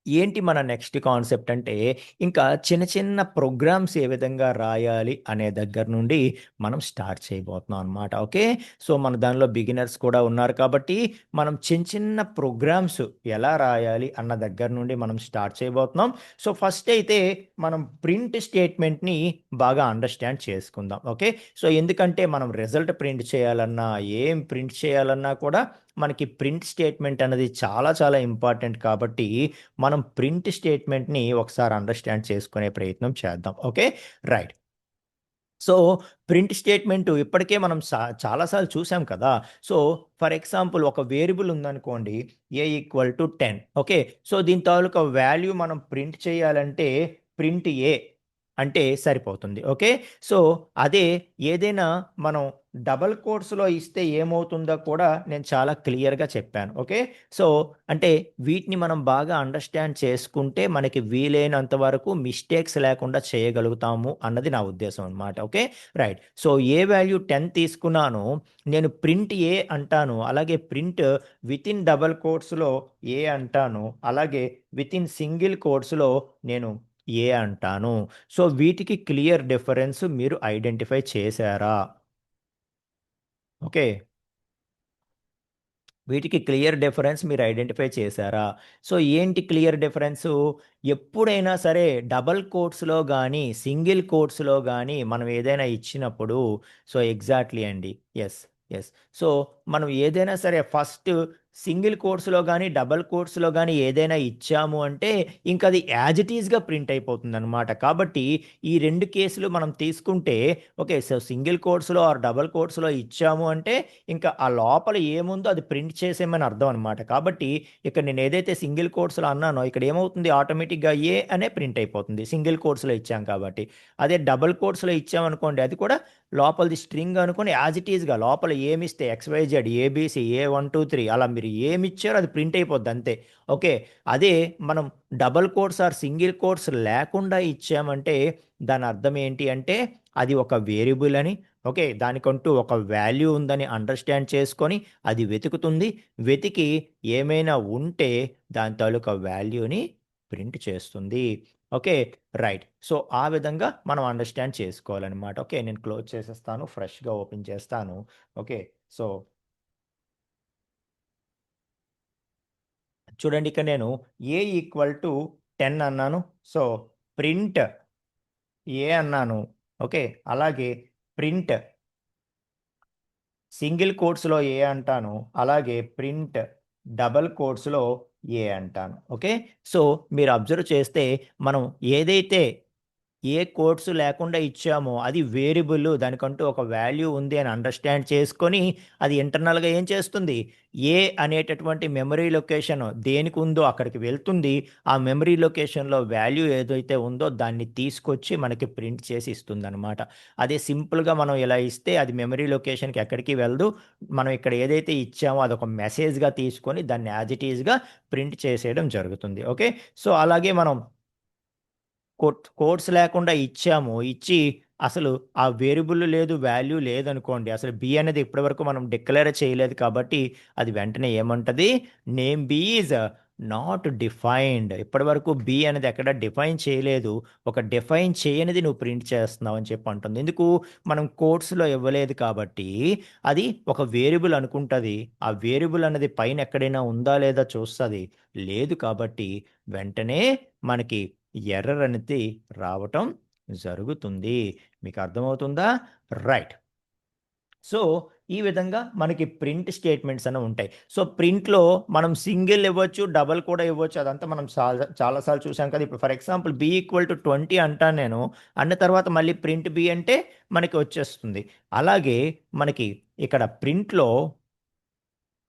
ఏంటి మన నెక్స్ట్ కాన్సెప్ట్ అంటే, ఇంకా చిన్న చిన్న ప్రోగ్రామ్స్ ఏ విధంగా రాయాలి అనే దగ్గర నుండి మనం స్టార్ట్ చేయబోతున్నాం అనమాట. ఓకే, సో మన దానిలో బిగినర్స్ కూడా ఉన్నారు కాబట్టి మనం చిన్న చిన్న ప్రోగ్రామ్స్ ఎలా రాయాలి అన్న దగ్గర నుండి మనం స్టార్ట్ చేయబోతున్నాం. సో ఫస్ట్ అయితే మనం ప్రింట్ స్టేట్మెంట్ని బాగా అండర్స్టాండ్ చేసుకుందాం. ఓకే, సో ఎందుకంటే మనం రిజల్ట్ ప్రింట్ చేయాలన్నా, ఏం ప్రింట్ చేయాలన్నా కూడా మనకి ప్రింట్ స్టేట్మెంట్ అనేది చాలా చాలా ఇంపార్టెంట్ కాబట్టి మనం ప్రింట్ స్టేట్మెంట్‌ని ఒకసారి అండర్‌స్టాండ్ చేసుకునే ప్రయత్నం చేద్దాం. Okay, right. So print statement ఇప్పటికే మనం చాలా సార్లు చూసాం కదా. సో ఫర్ ఎగ్జాంపుల్ ఒక వేరియబుల్ ఉందనుకోండి, a = 10. ఓకే, సో దీని తాలూకా వాల్యూ మనం ప్రింట్ చేయాలంటే ప్రింట్ a అంటే సరిపోతుంది. ఓకే, సో అదే ఏదైనా మనం డబుల్ కోట్స్‌లో ఇస్తే ఏమవుతుందో కూడా నేను చాలా క్లియర్‌గా చెప్పాను. ఓకే, సో అంటే వీటిని మనం బాగా అండర్‌స్టాండ్ చేసుకుంటే మనకి వీలైనంత వరకు మిస్టేక్స్ లేకుండా చేయగలుగుతాము అన్నది నా ఉద్దేశం అన్నమాట. Okay, right. So a value 10 తీసుకున్నానో నేను ప్రింట్ ఏ అంటాను. అలాగే ప్రింట్ వితిన్ డబుల్ కోట్స్‌లో ఏ అంటాను. అలాగే వితిన్ సింగిల్ కోట్స్‌లో నేను ఏ అంటాను. సో వీటికి క్లియర్ డిఫరెన్స్ మీరు ఐడెంటిఫై చేశారా? ఓకే, వీటికి క్లియర్ డిఫరెన్స్ మీరు ఐడెంటిఫై చేశారా? సో ఏంటి క్లియర్ డిఫరెన్సు? ఎప్పుడైనా సరే డబుల్ కోట్స్‌లో గానీ, సింగిల్ కోట్స్‌లో గానీ మనం ఏదైనా ఇచ్చినప్పుడు సో ఎగ్జాక్ట్‌లీ అండి. యెస్. ఎస్. సో మనం ఏదైనా సరే ఫస్ట్ సింగిల్ కోట్స్లో కానీ డబల్ కోట్స్లో కానీ ఏదైనా ఇచ్చాము అంటే ఇంకా అది యాజ్ ఇట్ ఈస్గా ప్రింట్ అయిపోతుంది అనమాట. కాబట్టి ఈ రెండు కేసులు మనం తీసుకుంటే ఓకే, సో సింగిల్ కోట్స్లో ఆర్ డబల్ కోట్స్లో ఇచ్చాము అంటే ఇంకా ఆ లోపల ఏముందో అది ప్రింట్ చేసేమని అర్థం అనమాట. కాబట్టి ఇక్కడ నేను ఏదైతే సింగిల్ కోట్స్లో అన్నానో ఇక్కడ ఏమవుతుంది, ఆటోమేటిక్గా ఏ అనే ప్రింట్ అయిపోతుంది సింగిల్ కోట్స్లో ఇచ్చాం కాబట్టి. అదే డబల్ కోట్స్లో ఇచ్చామనుకోండి అది కూడా లోపలిది స్ట్రింగ్ అనుకుని యాజ్ ఇట్ ఈస్గా లోపల ఏమిస్తే XYZ ఏబిసి A1 2 3 అలా మీరు ఏమి ఇచ్చారో అది ప్రింట్ అయిపోద్ది అంతే. ఓకే, అదే మనం double quotes or single quotes లేకుండా ఇచ్చామంటే దాని అర్థం ఏంటి అంటే అది ఒక వేరియబుల్ అని, ఓకే, దానికంటూ ఒక వాల్యూ ఉందని అండర్స్టాండ్ చేసుకొని అది వెతుకుతుంది. వెతికి ఏమైనా ఉంటే దాని తాలూకా వాల్యూని ప్రింట్ చేస్తుంది. Okay, right. సో ఆ విధంగా మనం అండర్స్టాండ్ చేసుకోవాలన్నమాట. ఓకే, నేను క్లోజ్ చేసేస్తాను, ఫ్రెష్గా ఓపెన్ చేస్తాను. ఓకే, సో చూడండి ఇక్కడ నేను A = 10 అన్నాను. సో ప్రింట్ ఏ అన్నాను. ఓకే, అలాగే ప్రింట్ సింగిల్ కోట్స్లో ఏ అంటాను, అలాగే ప్రింట్ డబల్ కోట్స్లో ఏ అంటాను. ఓకే, సో మీరు అబ్జర్వ్ చేస్తే మనం ఏదైతే ఏ కోడ్స్ లేకుండా ఇచ్చామో అది వేరియబుల్, దానికంటూ ఒక వాల్యూ ఉంది అని అండర్స్టాండ్ చేసుకొని అది ఇంటర్నల్గా ఏం చేస్తుంది, ఏ అనేటటువంటి మెమరీ లొకేషన్ దేనికి ఉందో అక్కడికి వెళ్తుంది. ఆ మెమరీ లొకేషన్లో వాల్యూ ఏదైతే ఉందో దాన్ని తీసుకొచ్చి మనకి ప్రింట్ చేసి ఇస్తుంది అనమాట. అదే సింపుల్గా మనం ఇలా ఇస్తే అది మెమరీ లొకేషన్కి ఎక్కడికి వెళ్ళదు. మనం ఇక్కడ ఏదైతే ఇచ్చామో అదొక మెసేజ్గా తీసుకొని దాన్ని యాజ్ ఇట్ ఈస్గా ప్రింట్ చేసేయడం జరుగుతుంది. ఓకే, సో అలాగే మనం కోడ్స్ లేకుండా ఇచ్చాము. ఇచ్చి అసలు ఆ వేరియబుల్ లేదు, వాల్యూ లేదనుకోండి. అసలు బి అనేది ఇప్పటివరకు మనం డిక్లేర్ చేయలేదు కాబట్టి అది వెంటనే ఏమంటది, name b is not defined. ఇప్పటివరకు బి అనేది ఎక్కడ డిఫైన్ చేయలేదు. ఒక డిఫైన్ చేయనిది నువ్వు ప్రింట్ చేస్తున్నావు అని చెప్పి అంటుంది. ఎందుకు, మనం కోడ్స్లో ఇవ్వలేదు కాబట్టి అది ఒక వేరియబుల్ అనుకుంటుంది. ఆ వేరియబుల్ అనేది పైన ఎక్కడైనా ఉందా లేదా చూస్తుంది. లేదు కాబట్టి వెంటనే మనకి ఎర్రర్ అనేది రావటం జరుగుతుంది. మీకు అర్థమవుతుందా? రైట్. సో ఈ విధంగా మనకి ప్రింట్ స్టేట్మెంట్స్ అనేవి ఉంటాయి. సో ప్రింట్లో మనం సింగిల్ ఇవ్వచ్చు, డబల్ కూడా ఇవ్వచ్చు. అదంతా మనం చాలాసార్లు చూసాం కదా. ఇప్పుడు ఫర్ ఎగ్జాంపుల్ B = 20 అంటాను నేను. అన్న తర్వాత మళ్ళీ ప్రింట్ బి అంటే మనకి వచ్చేస్తుంది. అలాగే మనకి ఇక్కడ ప్రింట్లో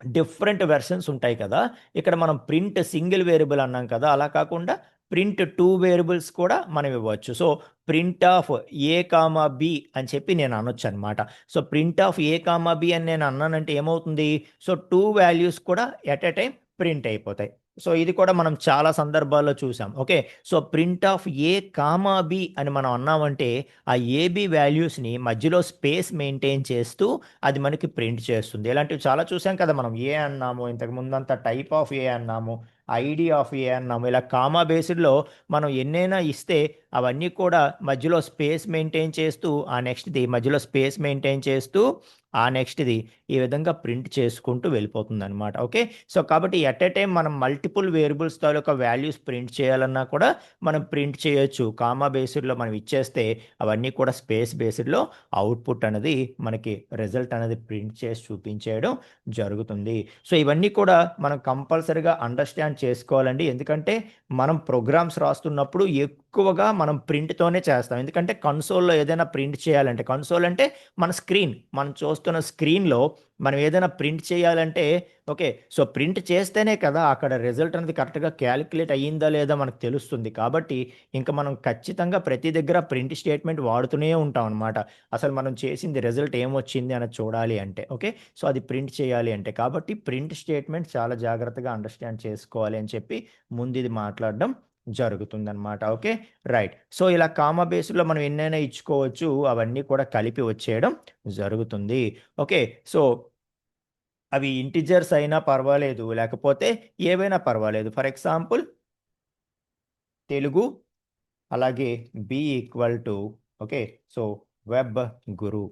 డిఫరెంట్ వెర్షన్స్ ఉంటాయి కదా. ఇక్కడ మనం ప్రింట్ సింగిల్ వేరియబుల్ అన్నాం కదా, అలా కాకుండా ప్రింట్ 2 వేరియబుల్స్ కూడా మనం ఇవ్వచ్చు. So print of a comma b అని చెప్పి నేను అనొచ్చు అనమాట. So print of a comma b అని నేను అన్నానంటే ఏమవుతుంది, సో 2 వాల్యూస్ కూడా ఎట్ ఎ టైం ప్రింట్ అయిపోతాయి. సో ఇది కూడా మనం చాలా సందర్భాల్లో చూసాం. Okay, so print of a comma b అని మనం అన్నామంటే ఆ ఏబి వాల్యూస్ని మధ్యలో స్పేస్ మెయింటైన్ చేస్తూ అది మనకి ప్రింట్ చేస్తుంది. ఇలాంటివి చాలా చూసాం కదా. మనం ఏ అన్నాము, ఇంతకు ముందంతా టైప్ ఆఫ్ ఏ అన్నాము, ఐడి ఆఫ్ ఏ అన్నాము. ఇలా కామా బేస్డ్లో మనం ఎన్నైనా ఇస్తే అవన్నీ కూడా మధ్యలో స్పేస్ మెయింటైన్ చేస్తూ ఆ నెక్స్ట్ది మధ్యలో స్పేస్ మెయింటైన్ చేస్తూ ఆ నెక్స్ట్ది ఈ విధంగా ప్రింట్ చేసుకుంటూ వెళ్ళిపోతుంది అనమాట. ఓకే, సో కాబట్టి ఎట్ ఎ టైం మనం మల్టిపుల్ వేరియబుల్స్ తాలూకా వాల్యూస్ ప్రింట్ చేయాలన్నా కూడా మనం ప్రింట్ చేయొచ్చు. కామా బేస్డ్లో మనం ఇచ్చేస్తే అవన్నీ కూడా స్పేస్ బేస్డ్లో అవుట్పుట్ అనేది మనకి రిజల్ట్ అనేది ప్రింట్ చేసి చూపించేయడం జరుగుతుంది. సో ఇవన్నీ కూడా మనం కంపల్సరీగా అండర్స్టాండ్ చేసుకోవాలండి. ఎందుకంటే మనం ప్రోగ్రామ్స్ రాస్తున్నప్పుడు ఎక్కువగా మనం ప్రింట్తోనే చేస్తాం. ఎందుకంటే కన్సోల్లో ఏదైనా ప్రింట్ చేయాలంటే, కన్సోల్ అంటే మన స్క్రీన్, మనం చూస్తున్న స్క్రీన్లో మనం ఏదైనా ప్రింట్ చేయాలంటే ఓకే, సో ప్రింట్ చేస్తేనే కదా అక్కడ రిజల్ట్ అనేది కరెక్ట్గా క్యాలిక్యులేట్ అయ్యిందా లేదా మనకు తెలుస్తుంది. కాబట్టి ఇంకా మనం ఖచ్చితంగా ప్రతి దగ్గర ప్రింట్ స్టేట్మెంట్ వాడుతూనే ఉంటాం అనమాట. అసలు మనం చేసింది రిజల్ట్ ఏమొచ్చింది అని చూడాలి అంటే. ఓకే, సో అది ప్రింట్ చేయాలి అంటే. కాబట్టి ప్రింట్ స్టేట్మెంట్ చాలా జాగ్రత్తగా అండర్స్టాండ్ చేసుకోవాలి అని చెప్పి ముందు ఇది మాట్లాడడం జరుగుతుందన్నమాట. Okay, right. సో ఇలా కామా బేస్డ్లో మనం ఎన్నైనా ఇచ్చుకోవచ్చు, అవన్నీ కూడా కలిపి వచ్చేయడం జరుగుతుంది. ఓకే, సో అవి ఇంటిజర్స్ అయినా పర్వాలేదు, లేకపోతే ఏవైనా పర్వాలేదు. ఫర్ ఎగ్జాంపుల్ తెలుగు, అలాగే B = okay, so web guru,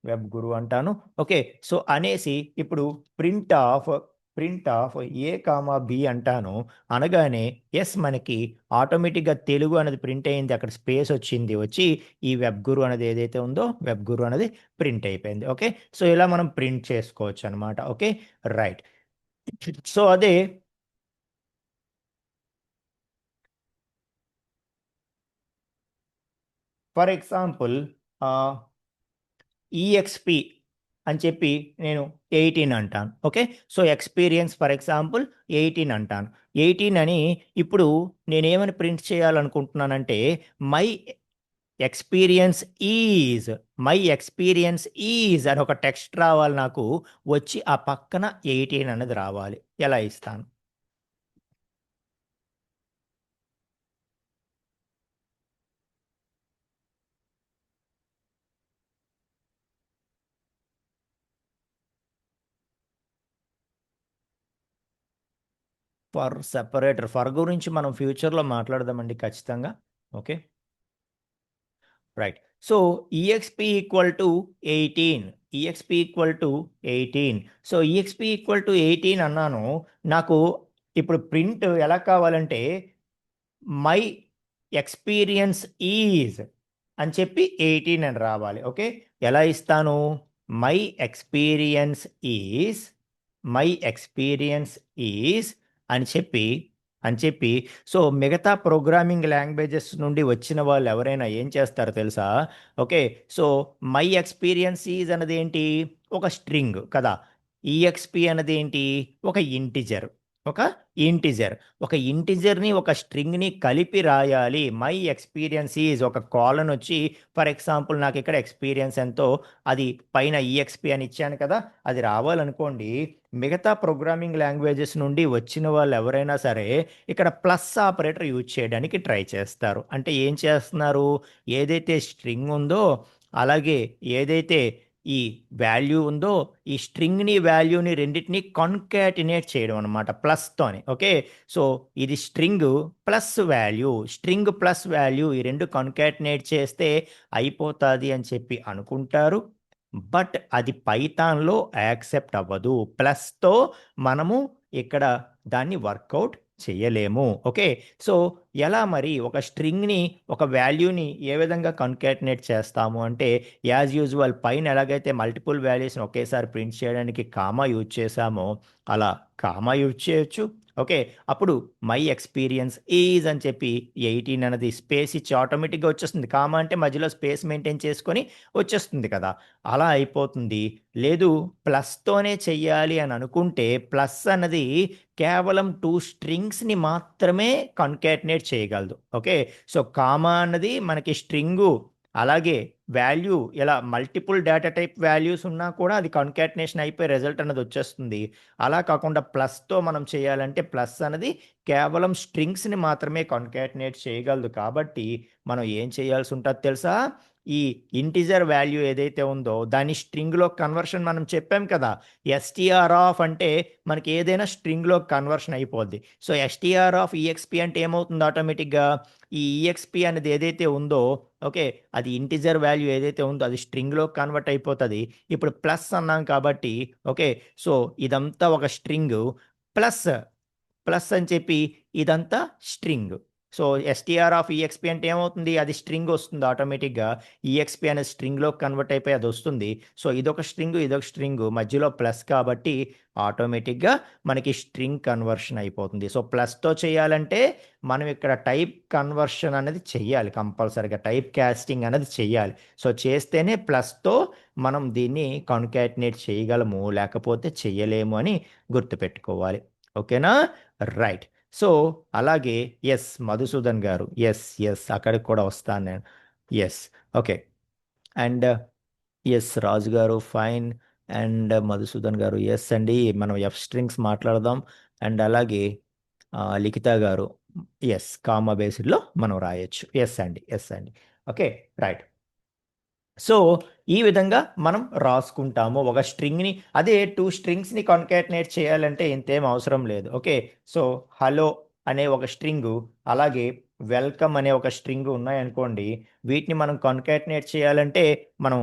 web guru అంటాను. ఓకే, సో అనేసి ఇప్పుడు print of print of a comma b అంటాను అనగానే ఎస్ మనకి ఆటోమేటిక్గా తెలుగు అనేది ప్రింట్ అయింది, అక్కడ స్పేస్ వచ్చింది, వచ్చి ఈ వెబ్ గురు అనేది ఏదైతే ఉందో వెబ్ గురు అనేది ప్రింట్ అయిపోయింది. ఓకే, సో ఇలా మనం ప్రింట్ చేసుకోవచ్చు అనమాట. Okay, right. సో అదే ఫర్ ఎగ్జాంపుల్ ఈఎక్స్పి అని చెప్పి నేను 18 అంటాను. Okay, so experience for example 18 అంటాను. 18 అని ఇప్పుడు నేనేమని ప్రింట్ చేయాలనుకుంటున్నానంటే my experience is my experience is అని ఒక టెక్స్ట్ రావాలి నాకు, వచ్చి ఆ పక్కన 18 అనేది రావాలి. ఎలా ఇస్తాను? ఫర్ సెపరేటర్, ఫర్ గురించి మనం ఫ్యూచర్లో మాట్లాడదామండి ఖచ్చితంగా. Okay, right. So exp equal to 18, exp equal to 18. So exp equal to 18 అన్నాను. నాకు ఇప్పుడు ప్రింట్ ఎలా కావాలంటే మై ఎక్స్పీరియన్స్ ఈజ్ అని చెప్పి 18 అని రావాలి. ఓకే, ఎలా ఇస్తాను? My experience is my experience is అని చెప్పి సో మిగతా ప్రోగ్రామింగ్ లాంగ్వేజెస్ నుండి వచ్చిన వాళ్ళు ఎవరైనా ఏం చేస్తారో తెలుసా? Okay, so my experience is అన్నది ఏంటి? ఒక స్ట్రింగ్ కదా. ఈఎక్స్పి అన్నది ఏంటి? ఒక ఇంటిజర్. ఒక ఇంటిజర్, ఒక ఇంటిజర్ని ఒక స్ట్రింగ్ని కలిపి రాయాలి. మై ఎక్స్పీరియన్స్ ఈజ్ ఒక కాలన్ వచ్చి ఫర్ ఎగ్జాంపుల్ నాకు ఇక్కడ ఎక్స్పీరియన్స్ ఎంతో అది పైన ఈఎక్స్పి అని ఇచ్చాను కదా, అది రావాలనుకోండి. మిగతా ప్రోగ్రామింగ్ లాంగ్వేజెస్ నుండి వచ్చిన వాళ్ళు ఎవరైనా సరే ఇక్కడ ప్లస్ ఆపరేటర్ యూజ్ చేయడానికి ట్రై చేస్తారు. అంటే ఏం చేస్తున్నారు? ఏదైతే స్ట్రింగ్ ఉందో అలాగే ఏదైతే ఈ వాల్యూ ఉందో ఈ స్ట్రింగ్ని వాల్యూని రెండింటిని కాన్కాటినేట్ చేయడం అనమాట ప్లస్తోని. ఓకే, సో ఇది string plus value, string plus value ఈ రెండు కాన్కాటినేట్ చేస్తే అయిపోతుంది అని చెప్పి అనుకుంటారు. బట్ అది పైథాన్లో యాక్సెప్ట్ అవ్వదు. ప్లస్తో మనము ఇక్కడ దాన్ని వర్కౌట్ చేయలేము. ఓకే, సో ఎలా మరి ఒక స్ట్రింగ్ని ఒక వాల్యూని ఏ విధంగా కన్కాటినేట్ చేస్తాము అంటే యాజ్ యూజువల్ పైన ఎలాగైతే మల్టిపుల్ వాల్యూస్ని ఒకేసారి ప్రింట్ చేయడానికి కామా యూజ్ చేసామో అలా కామా యూజ్ చేయొచ్చు. ఓకే, అప్పుడు మై ఎక్స్పీరియన్స్ ఈజ్ అని చెప్పి 18 అనేది స్పేస్ ఇచ్చి ఆటోమేటిక్గా వచ్చేస్తుంది. కామా అంటే మధ్యలో స్పేస్ మెయింటైన్ చేసుకొని వచ్చేస్తుంది కదా, అలా అయిపోతుంది. లేదు ప్లస్తోనే చెయ్యాలి అని అనుకుంటే ప్లస్ అన్నది కేవలం 2 స్ట్రింగ్స్ని మాత్రమే కన్కాటినేట్ చేయగలదు. ఓకే, సో కామా అన్నది మనకి స్ట్రింగు అలాగే వాల్యూ ఇలా మల్టిపుల్ డేటా టైప్ వాల్యూస్ ఉన్నా కూడా అది కన్కాటినేషన్ అయిపోయి రిజల్ట్ అన్నది వచ్చేస్తుంది. అలా కాకుండా ప్లస్తో మనం చేయాలంటే ప్లస్ అనేది కేవలం స్ట్రింగ్స్ని మాత్రమే కన్కాటినేట్ చేయగలదు. కాబట్టి మనం ఏం చేయాల్సి ఉంటుంది తెలుసా? ఈ ఇంటిజర్ వాల్యూ ఏదైతే ఉందో దాని స్ట్రింగ్లో కన్వర్షన్ మనం చెప్పాం కదా. ఎస్టీఆర్ ఆఫ్ అంటే మనకి ఏదైనా స్ట్రింగ్లో కన్వర్షన్ అయిపోద్ది. సో ఎస్టీఆర్ ఆఫ్ ఈఎక్స్పి అంటే ఏమవుతుంది? ఆటోమేటిక్గా ఈ ఈఎక్స్పి అనేది ఏదైతే ఉందో ఓకే, అది ఇంటిజర్ వాల్యూ ఏదైతే ఉందో అది స్ట్రింగ్లో కన్వర్ట్ అయిపోతుంది. ఇప్పుడు ప్లస్ అన్నాం కాబట్టి ఓకే, సో ఇదంతా ఒక స్ట్రింగ్ ప్లస్ ప్లస్ అని చెప్పి ఇదంతా string. So STR of exp అంటే ఏమవుతుంది? అది స్ట్రింగ్ వస్తుంది ఆటోమేటిక్గా. ఈఎక్స్పి అనే స్ట్రింగ్లో కన్వర్ట్ అయిపోయి అది వస్తుంది. సో ఇదొక స్ట్రింగ్ ఇదొక స్ట్రింగ్ మధ్యలో ప్లస్ కాబట్టి ఆటోమేటిక్గా మనకి స్ట్రింగ్ కన్వర్షన్ అయిపోతుంది. సో ప్లస్తో చేయాలంటే మనం ఇక్కడ టైప్ కన్వర్షన్ అనేది చెయ్యాలి, కంపల్సరీగా టైప్ కాస్టింగ్ అనేది చెయ్యాలి. సో చేస్తేనే ప్లస్తో మనం దీన్ని కాన్కాటినేట్ చేయగలము, లేకపోతే చెయ్యలేము అని గుర్తుపెట్టుకోవాలి. ఓకేనా? రైట్. సో అలాగే yes Madhusudan garu, yes yes అక్కడికి కూడా వస్తాను నేను. Yes, okay. And yes Raju garu fine. And Madhusudan garu yes అండి, మనం ఎఫ్ స్ట్రింగ్స్ మాట్లాడదాం. అండ్ అలాగే లిఖిత గారు ఎస్ కామా బేస్డ్లో మనం రాయొచ్చు. ఎస్ అండి, ఎస్ అండి. Okay, right. సో ఈ విధంగా మనం రాసుకుంటాము ఒక స్ట్రింగ్ని. అదే 2 స్ట్రింగ్స్ని కాన్కాటినేట్ చేయాలంటే ఇంతేం అవసరం లేదు. ఓకే, సో హలో అనే ఒక స్ట్రింగు అలాగే వెల్కమ్ అనే ఒక స్ట్రింగ్ ఉన్నాయనుకోండి, వీటిని మనం కాన్కాటినేట్ చేయాలంటే మనం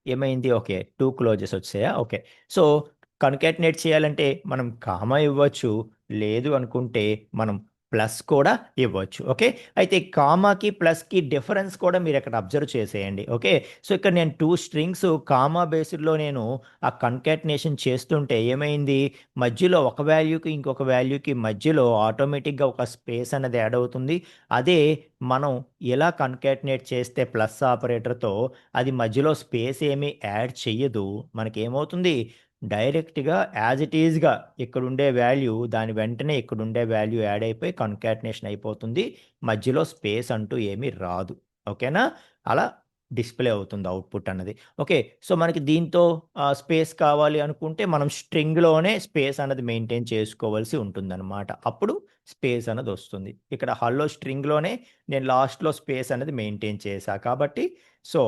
ఏమైంది? ఓకే. 2 క్లోజెస్ వచ్చాయా? ఓకే. సో, కన్కాటినేట్ చేయాలంటే మనం కామా ఇవ్వచ్చు. లేదు అనుకుంటే మనం ప్లస్ కూడా ఇవ్వచ్చు. ఓకే. అయితే కామాకి, ప్లస్‌కి డిఫరెన్స్ కూడా మీరిక్కడ అబ్జర్వ్ చేసేయండి. ఓకే. సో, ఇక్కడ నేను 2 స్ట్రింగ్స్ కామా బేస్డ్‌లో నేను ఆ కన్కాటినేషన్ చేస్తుంటే ఏమైంది? మధ్యలో ఒక వాల్యూకి, ఇంకొక వాల్యూకి మధ్యలో ఆటోమేటిక్‌గా ఒక స్పేస్ అనేది యాడ్ అవుతుంది. అదే మనం ఇలా కన్కాటినేట్ చేస్తే ప్లస్ ఆపరేటర్‌తో అది మధ్యలో స్పేస్ ఏమీ యాడ్ చెయ్యదు. మనకేమవుతుంది? డైరెక్ట్‌గా యాజ్ ఇట్ ఈస్‌గా ఇక్కడుండే వాల్యూ దాని వెంటనే ఇక్కడుండే వాల్యూ యాడ్ అయిపోయి కన్కాటినేషన్ అయిపోతుంది. మధ్యలో స్పేస్ అంటూ ఏమీ రాదు. ఓకేనా? అలా డిస్‌ప్లే అవుతుంది అవుట్‌పుట్ అన్నది. ఓకే. సో, మనకి దీంతో స్పేస్ కావాలి అనుకుంటే మనం స్ట్రింగ్‌లోనే స్పేస్ అన్నది మెయింటైన్ చేసుకోవాల్సి ఉంటుందనమాట. అప్పుడు స్పేస్ అన్నదొస్తుంది. ఇక్కడ హల్లో స్ట్రింగ్‌లోనే నేను లాస్ట్‌లో స్పేస్ అనేది మెయింటైన్ చేశా కాబట్టి సో,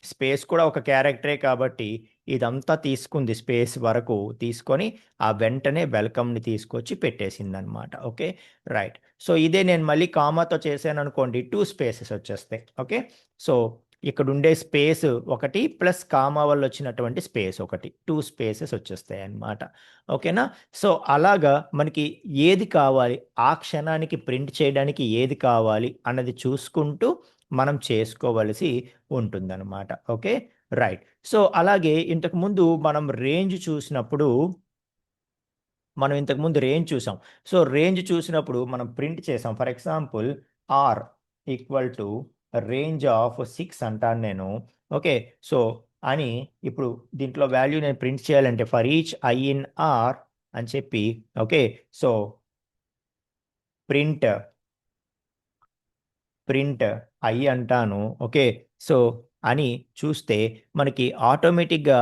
స్పేస్ కూడా ఒక క్యారెక్టరే కాబట్టి ఇదంతా తీసుకుంది స్పేస్ వరకు తీసుకొని ఆ వెంటనే వెల్కమ్‌ని తీసుకొచ్చి పెట్టేసిందనమాట. ఓకే. రైట్. సో, ఇదే నేను మళ్ళీ కామాతో చేశాననుకోండి 2 స్పేసెస్ వచ్చేస్తాయి. ఓకే. సో, ఇక్కడుండే స్పేస్ ఒకటి ప్లస్ కామా వల్ల వచ్చినటువంటి స్పేస్ ఒకటి. 2 స్పేసెస్ వచ్చేస్తాయన్నమాట. ఓకేనా? సో, అలాగా మనకి ఏది కావాలి, ఆ క్షణానికి ప్రింట్ చేయడానికి ఏది కావాలి అన్నది చూసుకుంటూ మనం చేసుకోవలసి ఉంటుందనమాట. ఓకే. రైట్. సో, అలాగే ఇంతకుముందు మనం ఇంతకుముందు రేంజ్ చూసాం. సో, రేంజ్ చూసినప్పుడు మనం ప్రింట్ చేసాం. For example r equal to range of 6 అంటాను నేను. ఓకే. సో, అని ఇప్పుడు దీంట్లో వాల్యూ నేను ప్రింట్ చేయాలంటే for each i in r అని చెప్పి okay. So, print print i అంటాను. ఓకే. సో, అని చూస్తే మనకి ఆటోమేటిక్‌గా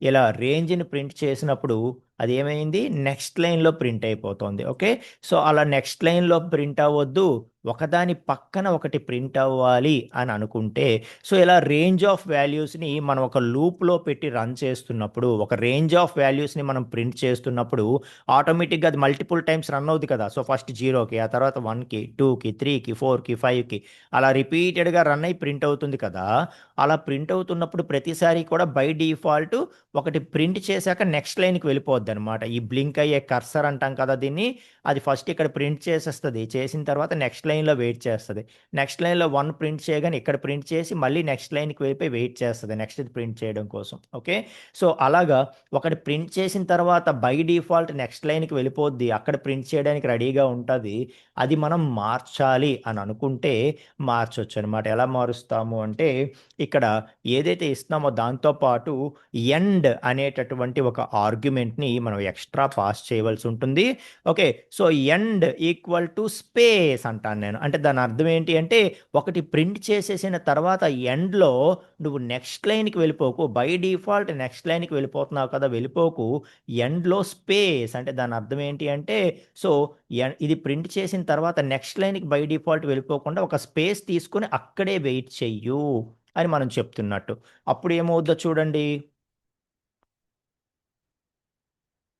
ఇలా రేంజ్‌ని ప్రింట్ చేసినప్పుడు అదేమైంది నెక్స్ట్ లైన్‌లో ప్రింట్ అయిపోతుంది. ఓకే. సో, అలా నెక్స్ట్ లైన్‌లో ప్రింట్ అవ్వొద్దు. ఒకదాని పక్కన ఒకటి ప్రింట్ అవ్వాలి అని అనుకుంటే సో, ఇలా రేంజ్ ఆఫ్ వాల్యూస్‌ని మనం ఒక లూప్‌లో పెట్టి రన్ చేస్తున్నప్పుడు, ఒక రేంజ్ ఆఫ్ వాల్యూస్‌ని మనం ప్రింట్ చేస్తున్నప్పుడు ఆటోమేటిక్‌గా అది మల్టిపుల్ టైమ్స్ రన్ అవుద్ది కదా! సో, ఫస్ట్ 0కి, ఆ తర్వాత 1కి, 2కి, 3కి, 4కి, 5కి అలా రిపీటెడ్‌గా రన్ అయ్యి ప్రింట్ అవుతుంది కదా! అలా ప్రింట్ అవుతున్నప్పుడు ప్రతిసారి కూడా బై డిఫాల్ట్ ఒకటి ప్రింట్ చేశాక నెక్స్ట్ లైన్‌కి వెళ్ళిపోద్దనమాట. ఈ బ్లింక్ అయ్యే కర్సర్ అంటాం కదా దీన్ని. అది ఫస్ట్ ఇక్కడ ప్రింట్ చేసేస్తది. చేసిన తర్వాత నెక్స్ట్ లైన్‌లో వెయిట్ చేస్తది. నెక్స్ట్ లైన్‌లో 1 ప్రింట్ చేయగానే ఇక్కడ ప్రింట్ చేసి మళ్ళీ నెక్స్ట్ లైన్‌కి వెళ్ళిపోయి వెయిట్ చేస్తది. నెక్స్ట్‌ది ప్రింట్ చేయడం కోసం. ఓకే. సో, అలాగా ఒకటి ప్రింట్ చేసిన తర్వాత బై డిఫాల్ట్ నెక్స్ట్ లైన్‌కి వెళ్ళిపోద్ది. అక్కడ ప్రింట్ చేయడానికి రెడీగా ఉంటది. అది మనం మార్చాలి అని అనుకుంటే మార్చొచ్చనమాట. ఎలా మారుస్తాము అంటే ఇక్కడ ఏదైతే ఇస్తున్నామో దాంతో పాటు ఎండ్ అనేటటువంటి ఒక ఆర్గ్యుమెంట్‌ని మనం ఎక్స్‌ట్రా పాస్ చేయవలసి ఉంటుంది. Okay. So, end equal to space అంటాను నేను. అంటే దాని అర్థం ఏంటి అంటే ఒకటి ప్రింట్ చేసేసిన తర్వాత ఎండ్‌లో నువ్వు నెక్స్ట్ లైన్‌కి వెళ్ళిపోకు. బై డిఫాల్ట్ నెక్స్ట్ లైన్‌కి వెళ్ళిపోతున్నావు కదా! వెళ్ళిపోకు. ఎండ్‌లో స్పేస్ అంటే దాని అర్థం ఏంటి అంటే సో, ఇది ప్రింట్ చేసిన తర్వాత నెక్స్ట్ లైన్‌కి బై డిఫాల్ట్ వెళ్ళిపోకుండా ఒక స్పేస్ తీసుకొని అక్కడే వెయిట్ చెయ్యు అని మనం చెప్తున్నట్టు. అప్పుడేమవుద్దో చూడండి.